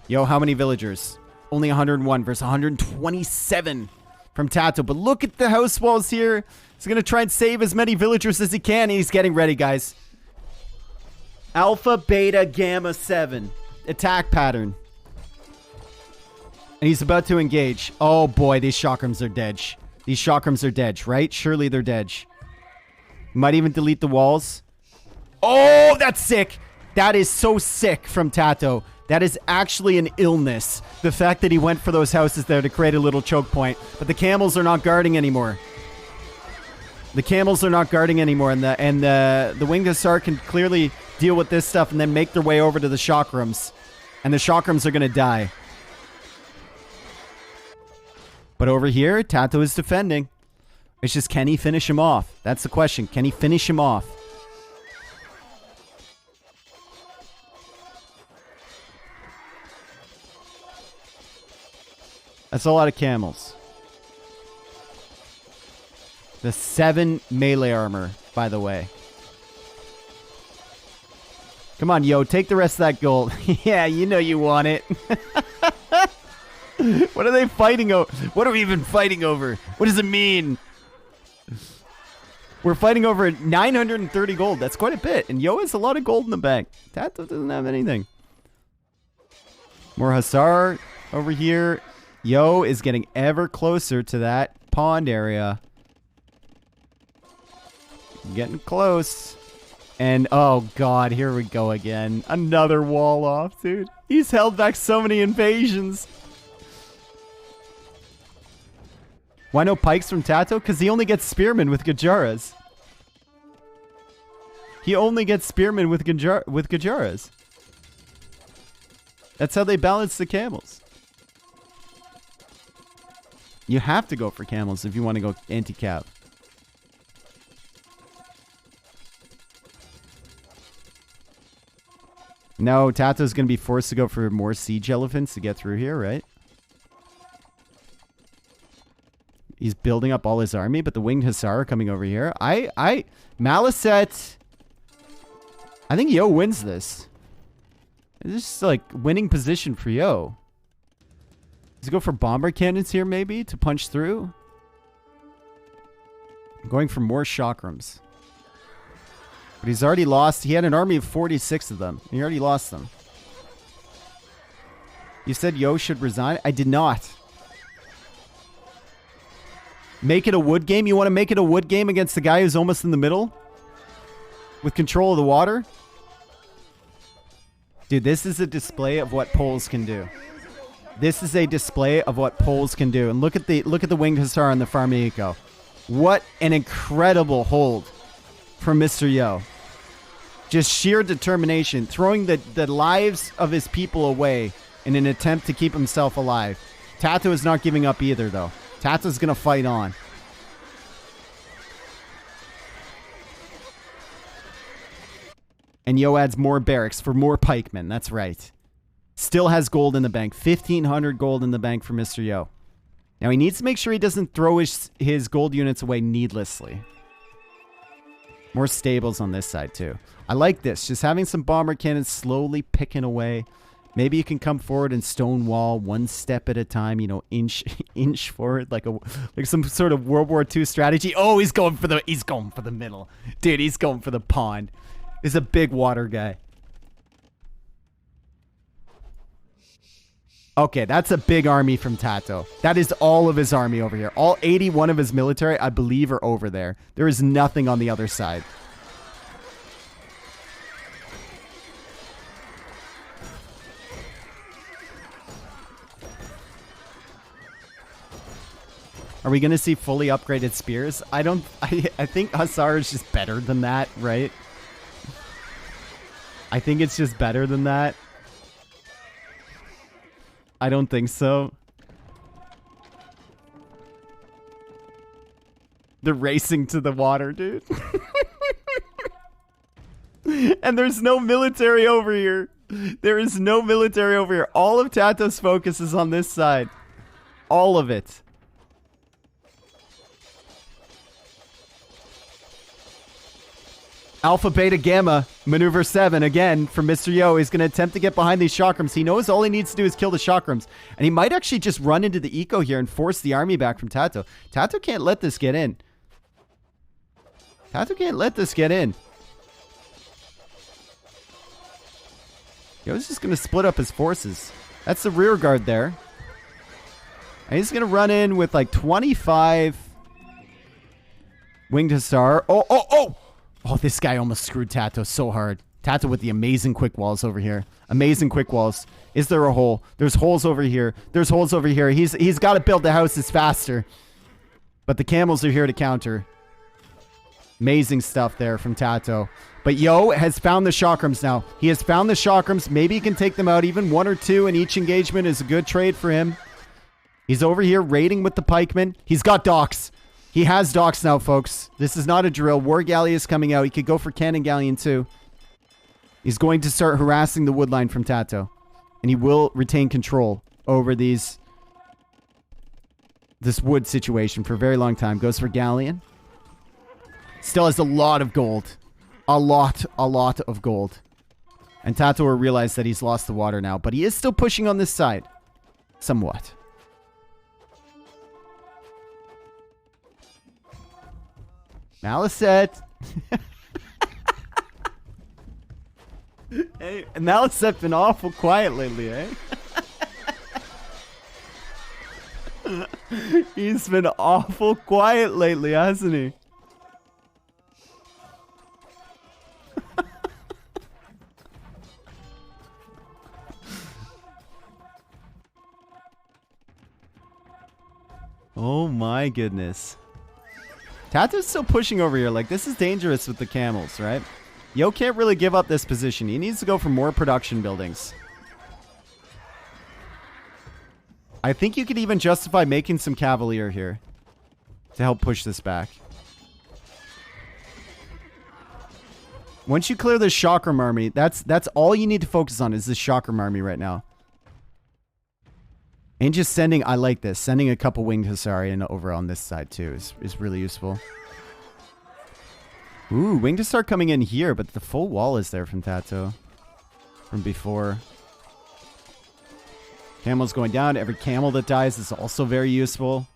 Yo, how many villagers? Only 101 versus 127 from Tatoh. But look at the house walls here. He's going to try and save as many villagers as he can. He's getting ready, guys. Alpha, Beta, Gamma 7. Attack pattern. And he's about to engage. Oh, boy. These chakrams are dead. These chakrams are dead, right? Surely they're dead. Might even delete the walls. Oh, that's sick. That is so sick from Tatoh. That is actually an illness. The fact that he went for those houses there to create a little choke point. But the camels are not guarding anymore. The camels are not guarding anymore, and the winged Hussar can clearly deal with this stuff and then make their way over to the chakrams. And the chakrams are going to die. But over here, Tatoh is defending. It's just, can he finish him off? That's the question. Can he finish him off? That's a lot of camels. The 7 melee armor, by the way. Come on, yo, take the rest of that gold. Yeah, you know you want it. What are they fighting over? What are we even fighting over? What does it mean? We're fighting over 930 gold. That's quite a bit. And Yo has a lot of gold in the bank. Tatoh doesn't have anything. More Hussar over here. Yo is getting ever closer to that pond area. Getting close. And, oh, God, here we go again. Another wall off, dude. He's held back so many invasions. Why no pikes from Tatoh? Because he only gets spearmen with Gajaras. He only gets spearmen with Gajaras. That's how they balance the camels. You have to go for camels if you want to go anti-cap. No, Tato's going to be forced to go for more siege elephants to get through here, right? He's building up all his army, but the winged Hussar are coming over here. Maliset. I think Yo wins this. This is like winning position for Yo. Does he go for bomber cannons here, maybe, to punch through? I'm going for more chakrams. But he's already lost. He had an army of 46 of them. He already lost them. You said Yo should resign? I did not. Make it a wood game? You want to make it a wood game against the guy who's almost in the middle? With control of the water? Dude, this is a display of what Poles can do. This is a display of what Poles can do. And look at the winged Hussar on the farm eco. What an incredible hold from Mr. Yo. Just sheer determination, throwing the lives of his people away in an attempt to keep himself alive. Tatoh is not giving up either, though. Tato's going to fight on. And Yo adds more barracks for more pikemen. That's right. Still has gold in the bank. 1,500 gold in the bank for Mr. Yo. Now, he needs to make sure he doesn't throw his gold units away needlessly. More stables on this side, too. I like this. Just having some bomber cannons slowly picking away. Maybe you can come forward and stonewall one step at a time, you know, inch forward like some sort of World War II strategy. Oh, he's going for the middle. Dude, he's going for the pond. He's a big water guy. Okay, that's a big army from Tatoh. That is all of his army over here. All 81 of his military, I believe, are over there. There is nothing on the other side. Are we going to see fully upgraded spears? I think Hussar is just better than that, right? I think it's just better than that. I don't think so. They're racing to the water, dude. And there's no military over here. There is no military over here. All of Tato's focus is on this side. All of it. Alpha, Beta, Gamma, Maneuver 7, again, from Mr. Yo. He's going to attempt to get behind these chakrams. He knows all he needs to do is kill the chakrams. And he might actually just run into the eco here and force the army back from Tatoh. Tatoh can't let this get in. Tatoh can't let this get in. Yo's just going to split up his forces. That's the rear guard there. And he's going to run in with like 25 Winged Hussar. Oh, this guy almost screwed Tatoh so hard. Tatoh with the amazing quick walls over here. Amazing quick walls. Is there a hole? There's holes over here. There's holes over here. He's got to build the houses faster. But the camels are here to counter. Amazing stuff there from Tatoh. But Yo has found the chakrams now. He has found the chakrams. Maybe he can take them out. Even 1 or 2 in each engagement is a good trade for him. He's over here raiding with the pikemen. He's got docks. He has docks now, folks. This is not a drill. War Galley is coming out. He could go for Cannon Galleon, too. He's going to start harassing the wood line from Tatoh. And he will retain control over this wood situation for a very long time. Goes for Galleon. Still has a lot of gold. A lot of gold. And Tatoh will realize that he's lost the water now, but he is still pushing on this side. Somewhat. Malicet. Hey, Malicet's been awful quiet lately, eh? He's been awful quiet lately, hasn't he? Oh my goodness. Tato's still pushing over here. Like, this is dangerous with the camels, right? Yo can't really give up this position. He needs to go for more production buildings. I think you could even justify making some cavalier here to help push this back. Once you clear this chakram army, that's all you need to focus on is this chakram army right now. And just sending, I like this, sending a couple winged Hussarian over on this side too is really useful. Ooh, winged Hussar coming in here, but the full wall is there from Tatoh. From before. Camel's going down. Every camel that dies is also very useful.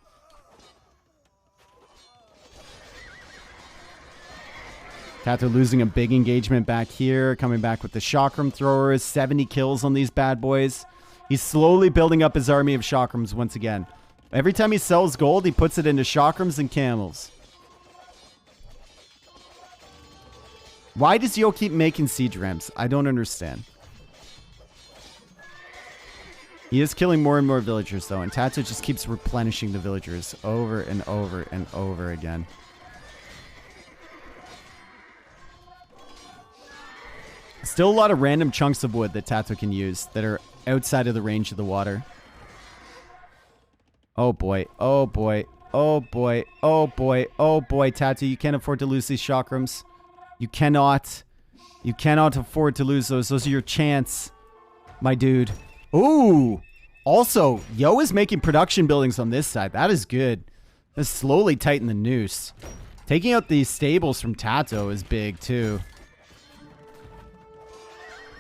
Tatoh losing a big engagement back here. Coming back with the chakram throwers. 70 kills on these bad boys. He's slowly building up his army of chakrams once again. Every time he sells gold, he puts it into chakrams and camels. Why does Yo keep making siege ramps? I don't understand. He is killing more and more villagers, though, and Tatoh just keeps replenishing the villagers over and over and over again. Still a lot of random chunks of wood that Tatoh can use that are outside of the range of the water. Oh boy, oh boy, oh boy, oh boy, oh boy, Tatoh, you can't afford to lose these chakrams. You cannot afford to lose those. Those are your chance, my dude. Ooh! Also, Yo is making production buildings on this side. That is good. Let's slowly tighten the noose. Taking out these stables from Tatoh is big, too.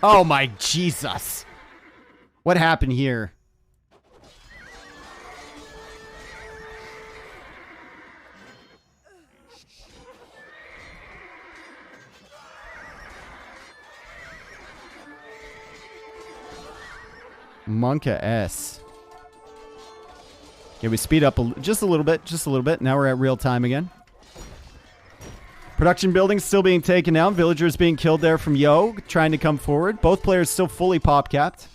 Oh my Jesus! What happened here? Monka S. Okay, we speed up just a little bit. Now we're at real time again. Production buildings still being taken down. Villagers being killed there from Yo, trying to come forward. Both players still fully pop capped.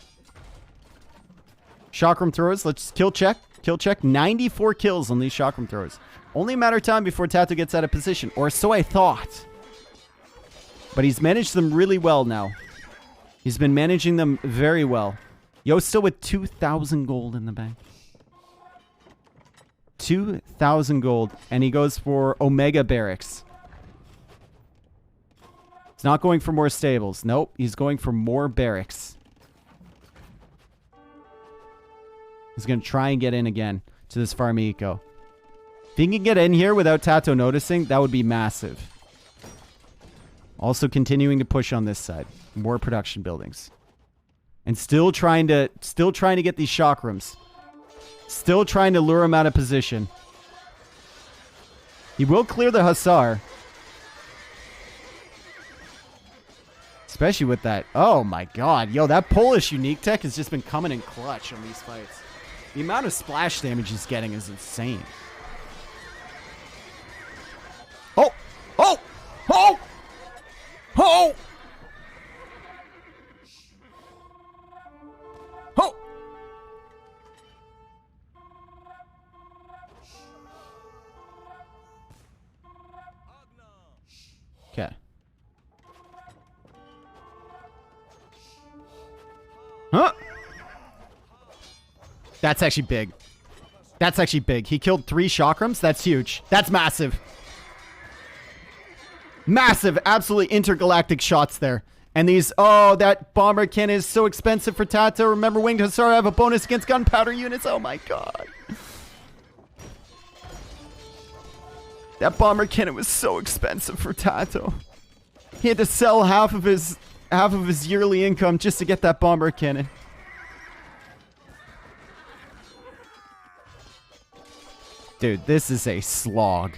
Chakram throwers, let's kill check. Kill check. 94 kills on these chakram throwers. Only a matter of time before Tatoh gets out of position, or so I thought. But he's managed them really well now. He's been managing them very well. Yo, still with 2,000 gold in the bank. 2,000 gold. And he goes for Omega Barracks. He's not going for more stables. Nope, he's going for more barracks. He's going to try and get in again to this farm eco. If he can get in here without Tatoh noticing, that would be massive. Also continuing to push on this side. More production buildings. And still trying to get these chakrams. Still trying to lure him out of position. He will clear the Hussar. Especially with that. Oh my god. Yo, that Polish unique tech has just been coming in clutch on these fights. The amount of splash damage he's getting is insane. Oh! Oh! Oh! Oh! Oh! Okay. Huh? That's actually big. That's actually big. He killed 3 chakrams. That's huge. That's massive. Massive, absolutely intergalactic shots there. And these, oh, that bomber cannon is so expensive for Tatoh. Remember, Winged Hussar have a bonus against gunpowder units. Oh my god. That bomber cannon was so expensive for Tatoh. He had to sell half of his half of his yearly income just to get that bomber cannon. Dude, this is a slog.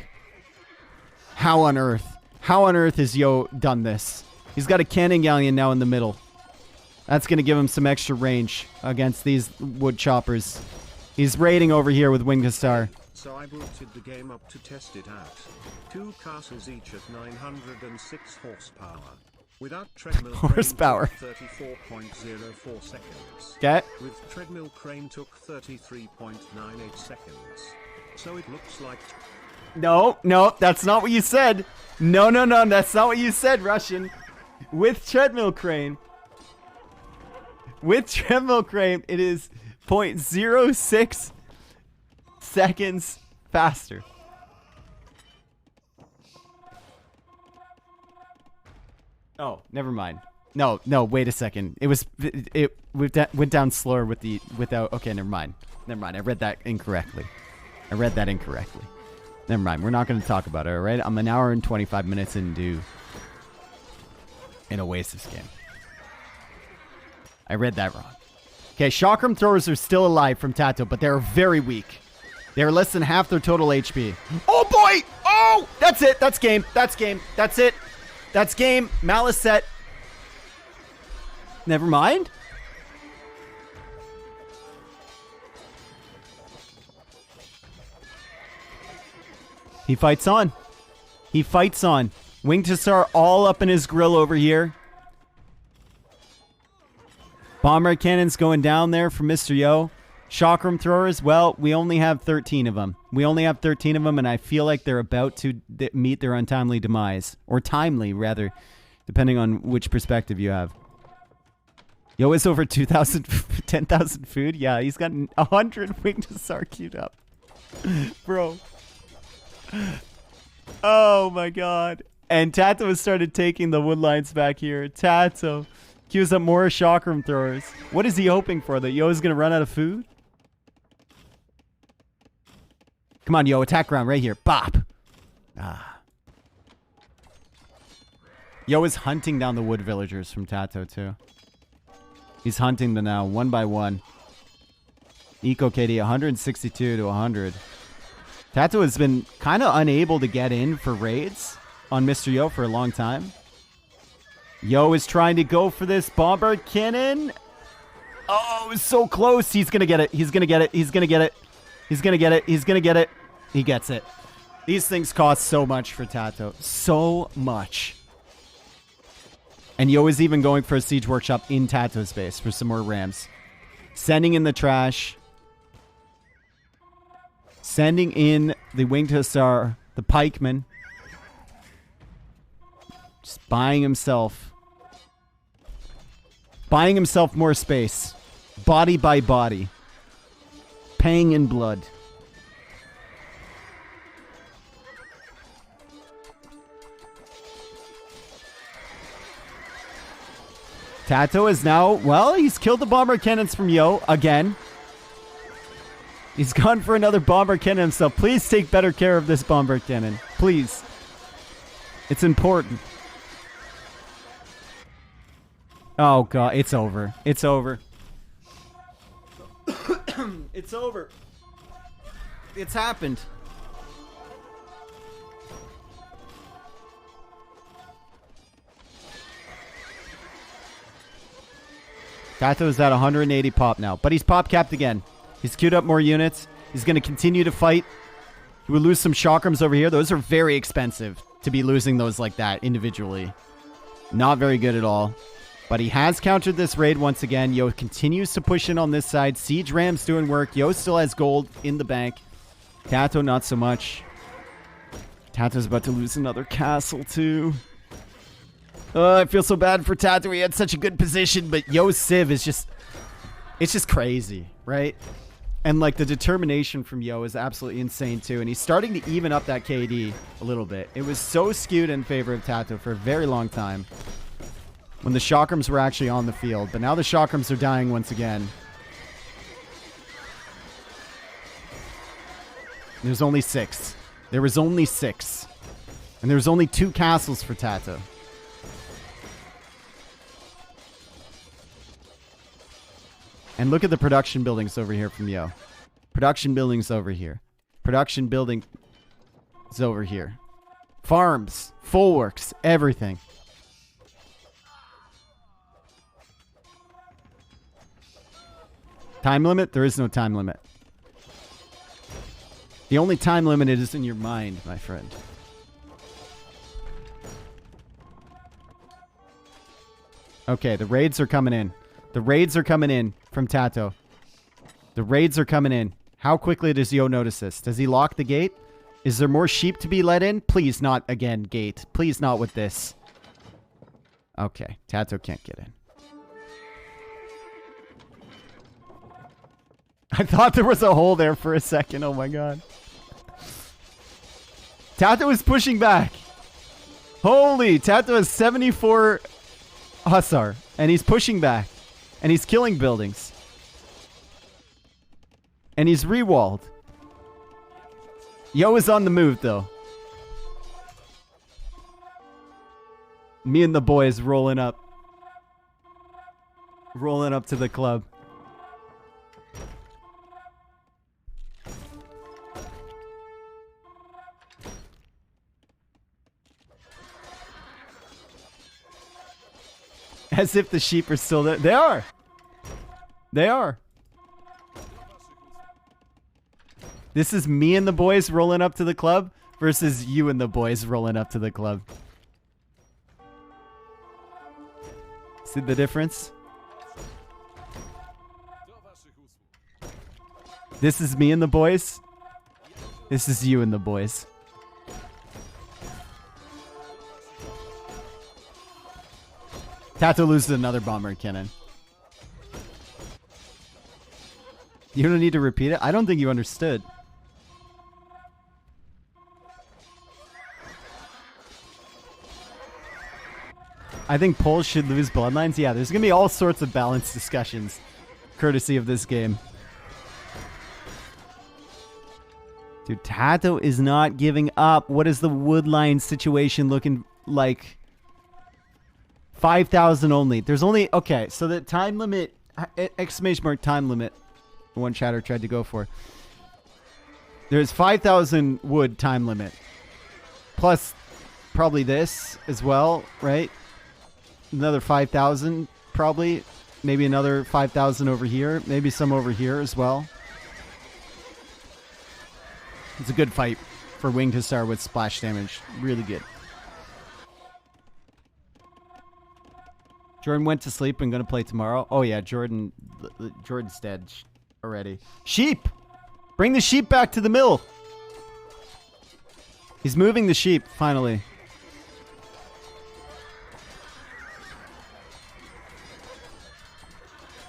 How on earth? How on earth has Yo done this? He's got a cannon galleon now in the middle. That's going to give him some extra range against these wood choppers. He's raiding over here with Winged Hussar. So I booted the game up to test it out. 2 castles each at 906 horsepower. Without treadmill Horsepower. crane took 34.04 seconds. Okay. With treadmill crane took 33.98 seconds. So it looks like... No, that's not what you said. No, that's not what you said, Russian. With treadmill crane. With treadmill crane, it is 0.06 seconds faster. Oh, never mind. No, wait a second. It went down slower without. Okay, never mind. I read that incorrectly. Never mind. We're not going to talk about it, all right? I'm an hour and 25 minutes into an Oasis game. I read that wrong. Okay, chakram throwers are still alive from Tatoh, but they're very weak. They're less than half their total HP. Oh, boy! Oh! That's it. That's game. That's it. That's game. Malice set. Never mind. He fights on. Winged Hussar all up in his grill over here. Bomber cannons going down there for Mr. Yo. Chakram throwers, well, we only have 13 of them. And I feel like they're about to meet their untimely demise. Or timely, rather, depending on which perspective you have. Yo is over 2,000, 10,000 food. Yeah, he's got 100 Winged Hussar queued up. Bro. Oh my god. And Tatoh has started taking the wood lines back here. Tatoh queues up more chakram throwers. What is he hoping for? That Yo is going to run out of food? Come on, Yo. Attack ground right here. Bop. Ah. Yo is hunting down the wood villagers from Tatoh, too. He's hunting them now, one by one. Eco KD, 162 to 100. Tatoh has been kind of unable to get in for raids on Mr. Yo for a long time. Yo is trying to go for this bomber cannon. Oh, it's so close. He's going to get it. He gets it. These things cost so much for Tatoh. So much. And Yo is even going for a siege workshop in Tatoh's base for some more rams. Sending in the trash. Sending in the Winged Hussar, the pikeman. Just buying himself more space. Body by body. Paying in blood. Tatoh is now, well, he's killed the bomber cannons from Yo again. He's gone for another bomber cannon himself. Please take better care of this bomber cannon. Please. It's important. Oh, God. It's over. It's over. It's over. It's happened. Tatoh's at 180 pop now, but he's pop capped again. He's queued up more units. He's going to continue to fight. He will lose some chakrams over here. Those are very expensive to be losing those like that individually. Not very good at all. But he has countered this raid once again. Yo continues to push in on this side. Siege Ram's doing work. Yo still has gold in the bank. Tatoh not so much. Tatoh's about to lose another castle too. I feel so bad for Tatoh. He had such a good position, but Yo's Civ is just... It's just crazy, right? And, like, the determination from Yo is absolutely insane, too. And he's starting to even up that KD a little bit. It was so skewed in favor of Tatoh for a very long time when the chakrams were actually on the field. But now the chakrams are dying once again. There's only 6. There was only 6. And there was only 2 castles for Tatoh. And look at the production buildings over here from Yo. Production buildings over here. Production building is over here. Farms, full works, everything. Time limit? There is no time limit. The only time limit is in your mind, my friend. Okay, the raids are coming in. The raids are coming in from Tatoh. The raids are coming in. How quickly does Yo notice this? Does he lock the gate? Is there more sheep to be let in? Please not again, gate. Please not with this. Okay, Tatoh can't get in. I thought there was a hole there for a second. Oh my god. Tatoh is pushing back. Holy, Tatoh has 74 Hussar. And he's pushing back. And he's killing buildings. And he's rewalled. Yo is on the move, though. Me and the boys rolling up. Rolling up to the club. As if the sheep are still there. They are. They are. This is me and the boys rolling up to the club versus you and the boys rolling up to the club. See the difference? This is me and the boys. This is you and the boys. Tatoh loses another bomber cannon. You don't need to repeat it? I don't think you understood. I think Poles should lose bloodlines. Yeah, there's going to be all sorts of balanced discussions courtesy of this game. Dude, Tatoh is not giving up. What is the woodline situation looking like? 5,000 only. There's only... Okay, so the time limit... Exclamation mark time limit. One chatter tried to go for. There's 5,000 wood time limit. Plus probably this as well, right? Another 5,000 probably. Maybe another 5,000 over here. Maybe some over here as well. It's a good fight for Winged Hussar with splash damage. Really good. Jordan went to sleep and going to play tomorrow. Oh, yeah. Jordan's dead already. Sheep! Bring the sheep back to the mill. He's moving the sheep, finally.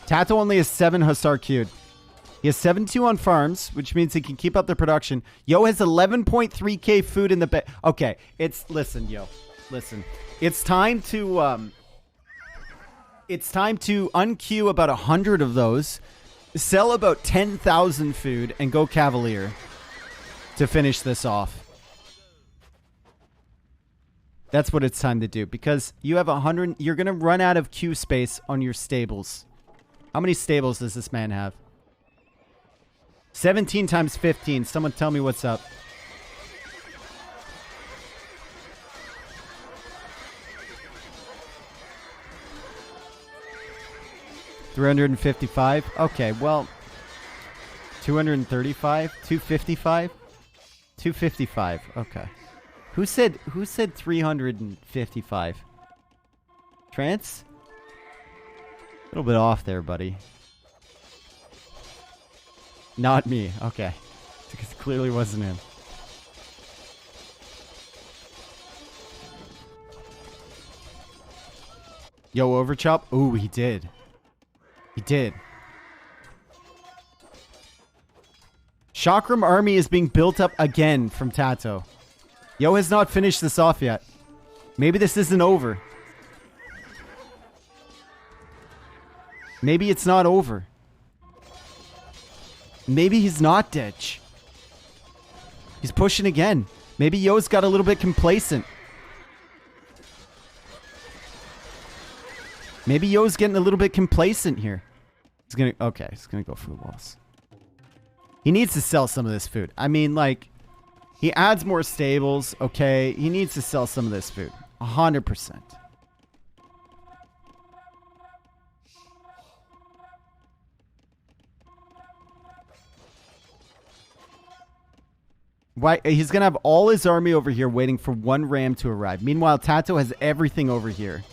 Tatoh only has 7 Hussar queued. He has 7-2 on farms, which means he can keep up the production. Yo has 11.3k food in the bed. Okay, listen, Yo. Listen. It's time to unqueue about 100 of those, sell about 10,000 food, and go Cavalier to finish this off. That's what it's time to do, because you have 100. You're gonna run out of queue space on your stables. How many stables does this man have? 17 times 15. Someone tell me what's up. $355. Okay, well, 235, 255, 255. Okay. Who said 355? Trance? A little bit off there, buddy. Not me. Okay. It clearly wasn't him. Yo, overchop? Ooh, he did. He did. Chakram army is being built up again from Tatoh. Yo has not finished this off yet. Maybe this isn't over. Maybe it's not over. Maybe he's not dead. He's pushing again. Maybe Yo's got a little bit complacent. Maybe Yo's getting a little bit complacent here. He's gonna go for the walls. He needs to sell some of this food. I mean, like, he adds more stables. Okay, he needs to sell some of this food. 100%. Why? He's gonna have all his army over here waiting for one ram to arrive. Meanwhile, Tatoh has everything over here.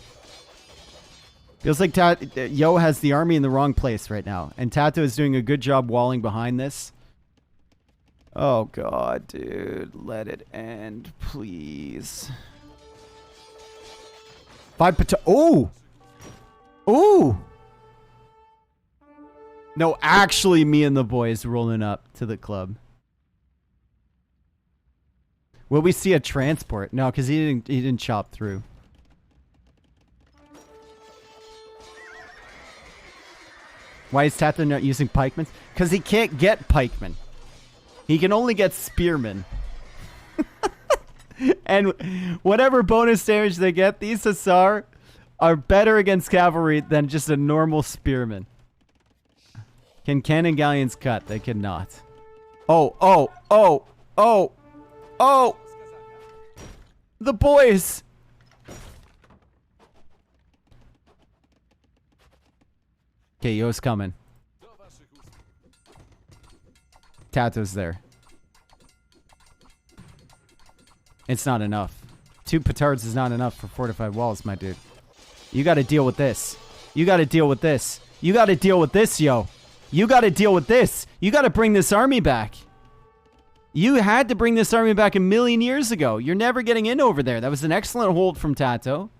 Feels like Yo has the army in the wrong place right now. And Tatoh is doing a good job walling behind this. Oh, God, dude. Let it end, please. 5 Oh! Ooh! No, actually, me and the boys rolling up to the club. Will we see a transport? No, because he didn't chop through. Why is Tatoh not using pikemen? Because he can't get pikemen. He can only get spearmen. And whatever bonus damage they get, these Hussar are better against cavalry than just a normal spearman. Can cannon galleons cut? They cannot. Oh, oh, oh, oh, oh! The boys! Okay, Yo's coming. Tato's there. It's not enough. 2 petards is not enough for fortified walls, my dude. You gotta deal with this. You gotta deal with this. You gotta deal with this, Yo. You gotta deal with this. You gotta bring this army back. You had to bring this army back a million years ago. You're never getting in over there. That was an excellent hold from Tatoh.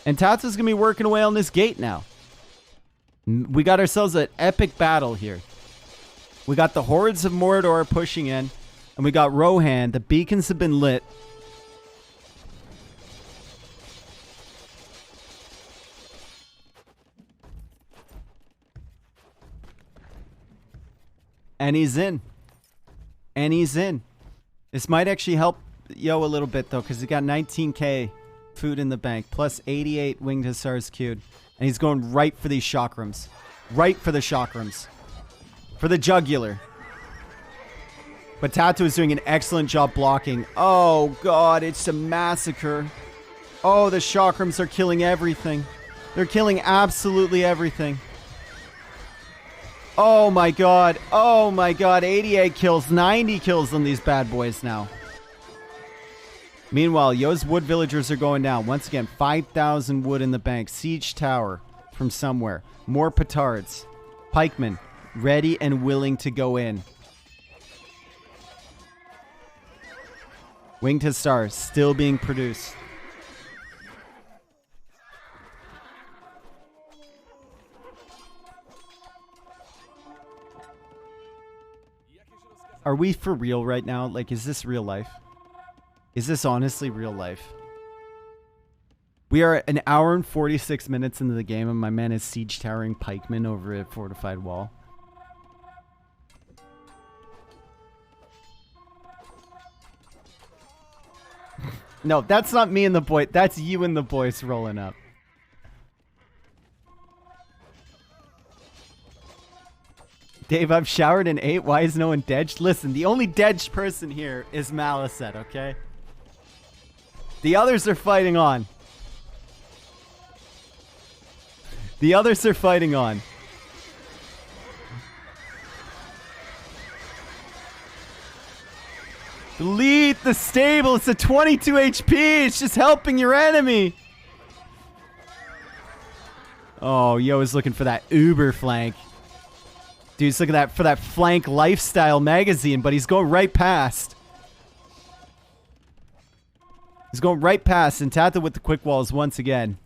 And Tato's gonna be working away on this gate now. We got ourselves an epic battle here. We got the hordes of Mordor pushing in. And we got Rohan. The beacons have been lit. And he's in. And he's in. This might actually help Yo a little bit, though, because he got 19k food in the bank. Plus 88 winged Hussars queued. And he's going right for these chakrams. Right for the chakrams. For the jugular. But Tatoh is doing an excellent job blocking. Oh, God, it's a massacre. Oh, the chakrams are killing everything. They're killing absolutely everything. Oh, my God. Oh, my God. 88 kills, 90 kills on these bad boys now. Meanwhile, Yo's wood villagers are going down. Once again, 5,000 wood in the bank. Siege tower from somewhere. More petards. Pikemen, ready and willing to go in. Winged Hussar still being produced. Are we for real right now? Like, is this real life? Is this honestly real life? We are an hour and 46 minutes into the game and my man is siege towering pikemen over a fortified wall. No, that's not me and the boy. That's you and the boys rolling up. Dave, I've showered and ate. Why is no one dead? Listen, the only dead person here is Malicet, okay? The others are fighting on. The others are fighting on. Delete the stable. It's a 22 HP. It's just helping your enemy. Oh, Yo is looking for that uber flank. Dude's looking for that flank lifestyle magazine, but he's going right past. He's going right past, and Tatoh with the quick walls once again.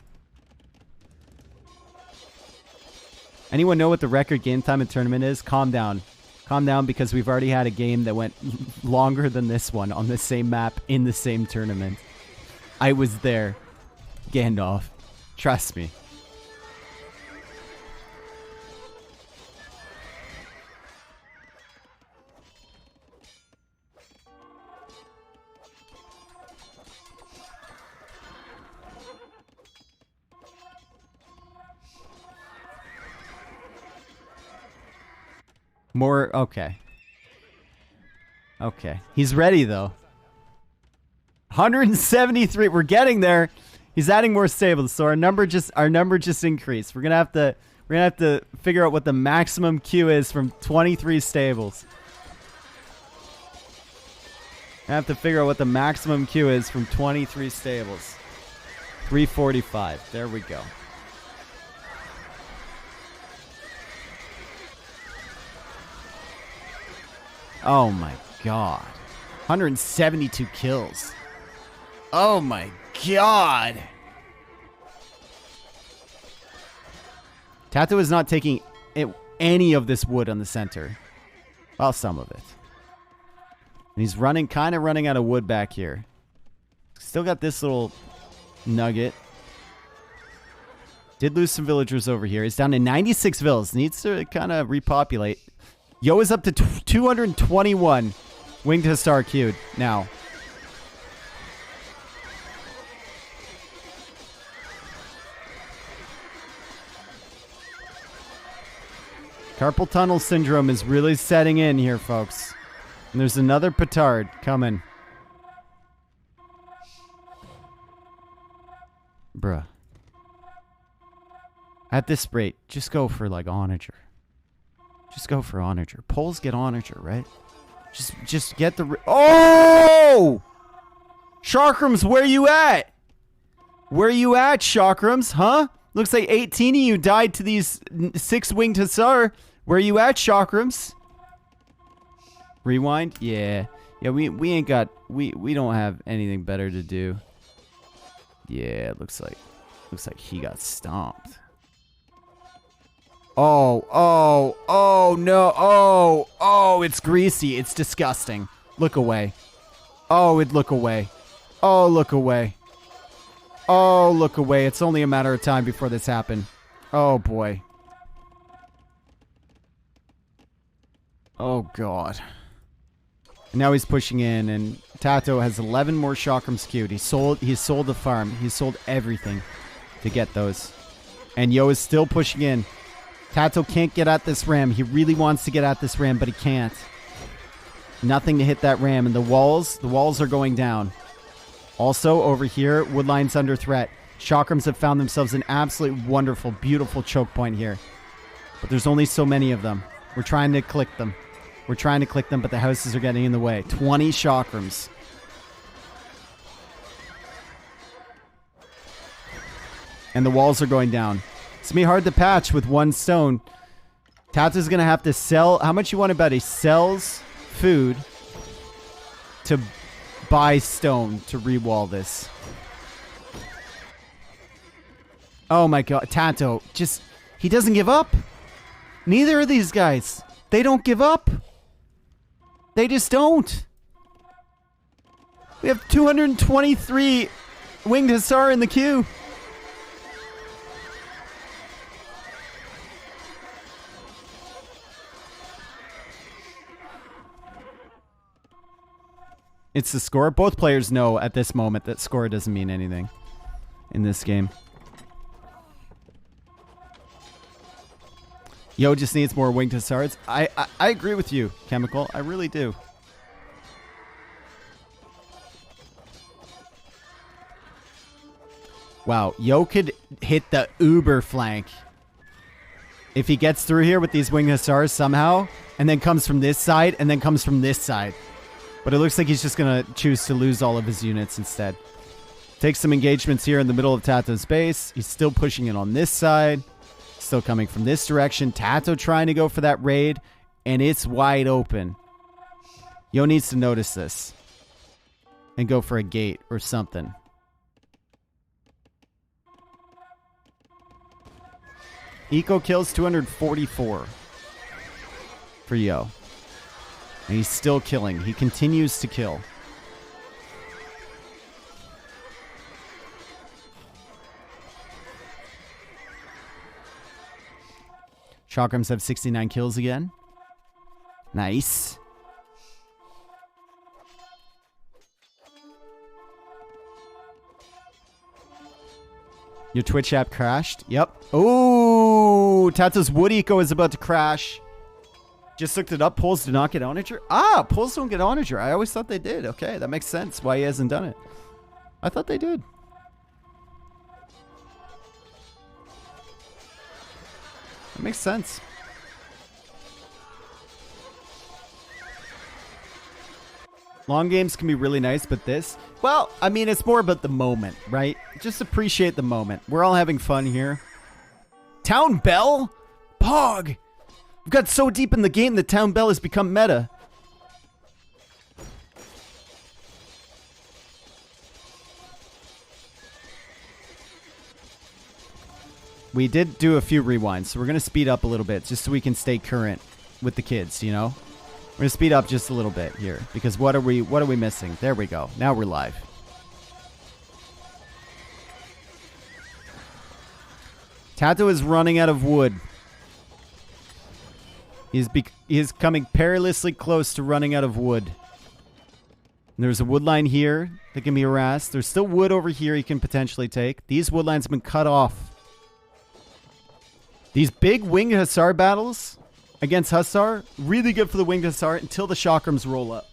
Anyone know what the record game time in tournament is? Calm down. Calm down, because we've already had a game that went longer than this one on the same map in the same tournament. I was there. Gandalf. Trust me. More, okay. Okay. He's ready, though. 173. We're getting there. He's adding more stables, so our number just increased. We're gonna have to figure out what the maximum queue is from 23 stables. I have to figure out what the maximum queue is from 23 stables. 345. There we go. Oh my god. 172 kills. Oh my god. Tatoh is not taking any of this wood on the center. Well, some of it. And he's kind of running out of wood back here. Still got this little nugget. Did lose some villagers over here. He's down to 96 villas. Needs to kind of repopulate. Yo is up to 221 winged Hussar queued now. Carpal tunnel syndrome is really setting in here, folks. And there's another petard coming. Bruh. At this rate, just go for like onager. Just go for onager. Poles get onager, right? Just get the... Oh! Chakrams, where you at? Where you at, Chakrams? Huh? Looks like 18 of you died to these 6-winged Hussar. Where you at, Chakrams? Rewind? Yeah. Yeah, we ain't got... We don't have anything better to do. Yeah, it looks like he got stomped. Oh, no. Oh, it's greasy. It's disgusting. Look away. Oh, look away. Oh, look away. Oh, look away. It's only a matter of time before this happened. Oh, boy. Oh, God. And now he's pushing in, and Tatoh has 11 more chakrams queued. He sold the farm. He sold everything to get those. And Yo is still pushing in. Tatoh can't get at this ram. He really wants to get at this ram, but he can't. Nothing to hit that ram. And the walls are going down. Also, over here, Woodline's under threat. Chakrams have found themselves an absolutely wonderful, beautiful choke point here. But there's only so many of them. We're trying to click them. But the houses are getting in the way. 20 chakrams. And the walls are going down. It's going to be hard to patch with one stone. Tato's going to have to sell... How much you want to bet he sells food to buy stone to re-wall this? Oh my god. Tatoh, just... He doesn't give up. Neither of these guys. They don't give up. They just don't. We have 223 winged Hussar in the queue. It's the score. Both players know at this moment that score doesn't mean anything in this game. Yo just needs more winged Hussars. I agree with you, Chemical. I really do. Wow, Yo could hit the uber flank if he gets through here with these winged Hussars somehow, and then comes from this side, and then comes from this side. But it looks like he's just going to choose to lose all of his units instead. Takes some engagements here in the middle of Tato's base. He's still pushing it on this side. Still coming from this direction. Tatoh trying to go for that raid. And it's wide open. Yo needs to notice this. And go for a gate or something. Eco kills 244. For Yo. And he's still killing. He continues to kill. Chakrams have 69 kills again. Nice. Your Twitch app crashed? Yep. Oh, Tato's wood eco is about to crash. Just looked it up. Poles do not get onager. Ah, poles don't get onager. I always thought they did. Okay, that makes sense why he hasn't done it. I thought they did. That makes sense. Long games can be really nice, but this... Well, I mean, it's more about the moment, right? Just appreciate the moment. We're all having fun here. Town Bell? Pog! We've got so deep in the game that Town Bell has become meta. We did do a few rewinds, so we're going to speed up a little bit just so we can stay current with the kids, you know? We're going to speed up just a little bit here because what are we missing? There we go. Now we're live. Tatoh is running out of wood. He is coming perilously close to running out of wood. And there's a wood line here that can be harassed. There's still wood over here he can potentially take. These wood lines have been cut off. These big winged Hussar battles against Hussar, really good for the winged Hussar until the chakrams roll up.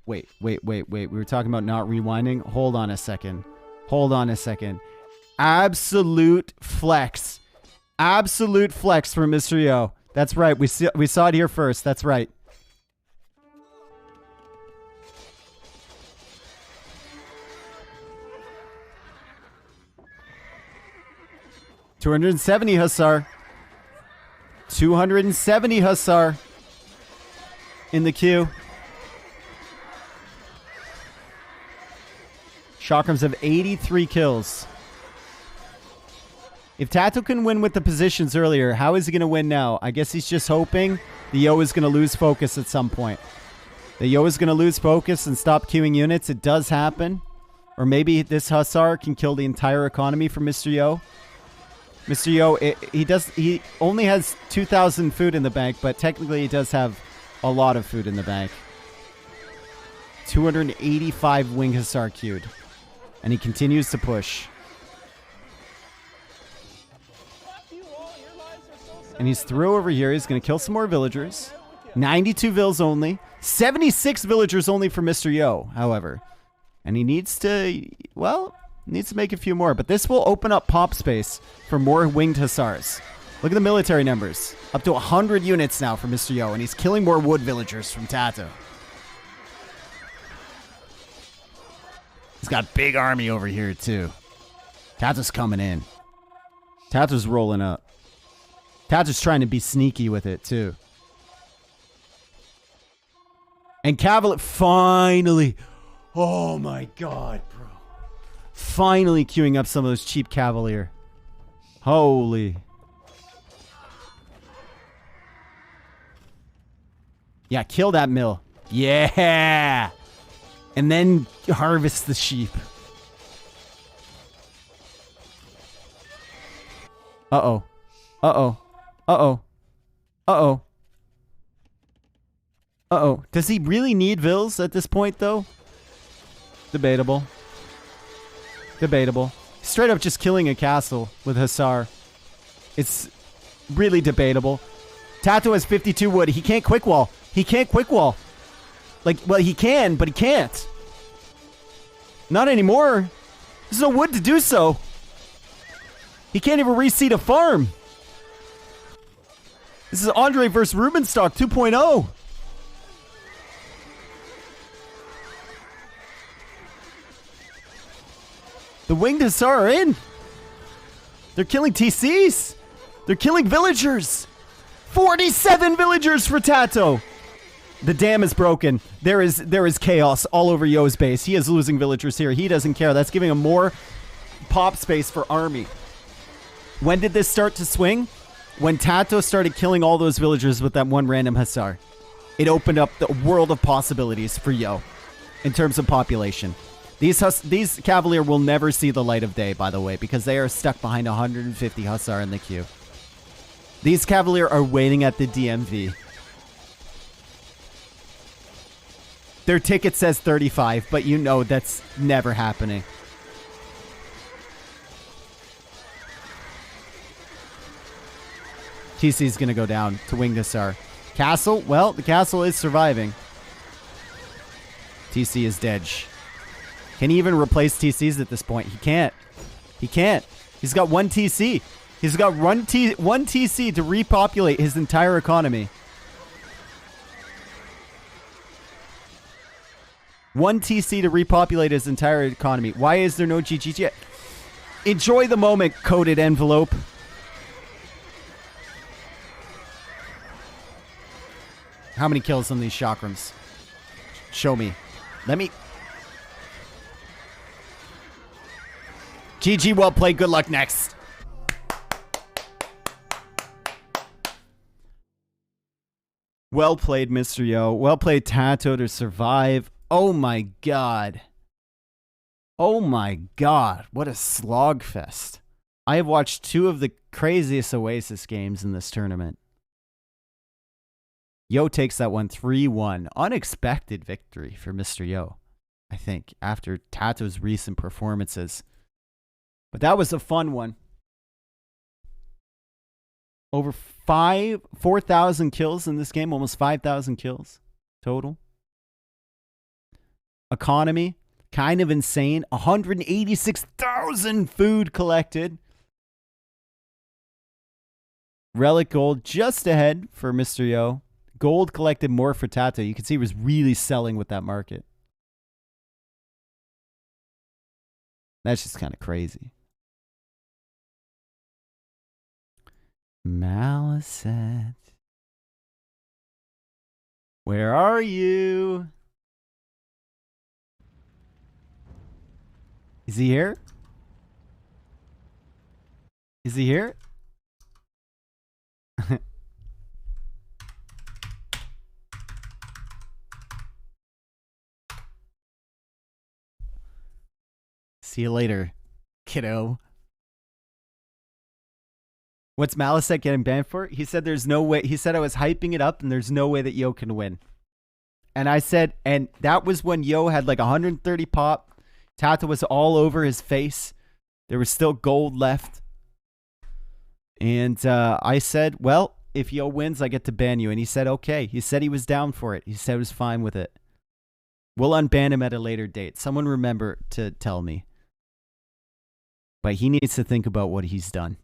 Wait. We were talking about not rewinding. Hold on a second. Absolute flex. Absolute flex for Mr. Yo. That's right. We saw it here first. That's right. $270 Hussar. 270 Hussar in the queue. Chakrams have 83 kills. If Tatoh can win with the positions earlier, how is he going to win now? I guess he's just hoping the Yo is going to lose focus at some point. The Yo is going to lose focus and stop queuing units. It does happen. Or maybe this Hussar can kill the entire economy for Mr. Yo. Mr. Yo, he only has 2,000 food in the bank, but technically he does have a lot of food in the bank. 285 Wing Hussar queued. And he continues to push. And he's through over here. He's going to kill some more villagers. 92 vills only. 76 villagers only for Mr. Yo, however. And he needs to, well, needs to make a few more. But this will open up pop space for more winged Hussars. Look at the military numbers. Up to 100 units now for Mr. Yo. And he's killing more wood villagers from Tatoh. He's got a big army over here, too. Tatoh's coming in. Tatoh's rolling up. Tatoh's trying to be sneaky with it, too. And Cavalier finally... Oh, my God, bro. Finally queuing up some of those cheap Cavalier. Holy. Yeah, kill that mill. Yeah! And then harvest the sheep. Uh-oh. Uh-oh. Uh-oh. Uh-oh. Uh-oh. Does he really need vills at this point, though? Debatable. Debatable. Straight up just killing a castle with Hussar. It's really debatable. Tatoh has 52 wood. He can't quick wall. He can't quick wall. Like, well, he can, but he can't. Not anymore. There's no wood to do so. He can't even reseed a farm. This is Andre versus Rubenstock 2.0. The winged Hussar are in. They're killing TCs. They're killing villagers. 47 villagers for Tatoh. The dam is broken. There is chaos all over Yo's base. He is losing villagers here. He doesn't care. That's giving him more pop space for army. When did this start to swing? When Tatoh started killing all those villagers with that one random Hussar. It opened up the world of possibilities for Yo in terms of population. These Cavalier will never see the light of day, by the way, because they are stuck behind 150 Hussar in the queue. These Cavalier are waiting at the DMV. Their ticket says 35, but you know that's never happening. TC's going to go down to Wingasar. Castle, well, the castle is surviving. TC is dead. Can he even replace TCs at this point? He can't. He can't. He's got one TC. He's got one TC to repopulate his entire economy. One TC to repopulate his entire economy. Why is there no GG yet? Enjoy the moment, coded envelope. How many kills on these chakrams? Show me. Let me... GG, well played. Good luck next. Well played, Mr. Yo. Well played, Tatoh, to survive. Oh my god. Oh my god. What a slogfest. I have watched two of the craziest Oasis games in this tournament. Yo takes that one 3-1. Unexpected victory for Mr. Yo, I think, after Tato's recent performances. But that was a fun one. Over 4,000 kills in this game. Almost 5,000 kills total. Economy, kind of insane. 186,000 food collected. Relic gold just ahead for Mr. Yo. Gold collected more for Tatoh. You can see he was really selling with that market. That's just kind of crazy. Malicet. Where are you? Is he here? Is he here? See you later, kiddo. What's Malicet getting banned for? He said there's no way. He said I was hyping it up and there's no way that Yo can win. And I said, and that was when Yo had like 130 pop. Tatoh was all over his face. There was still gold left. And I said, well, if Yo wins, I get to ban you. And he said, okay. He said he was down for it. He said he was fine with it. We'll unban him at a later date. Someone remember to tell me. But he needs to think about what he's done.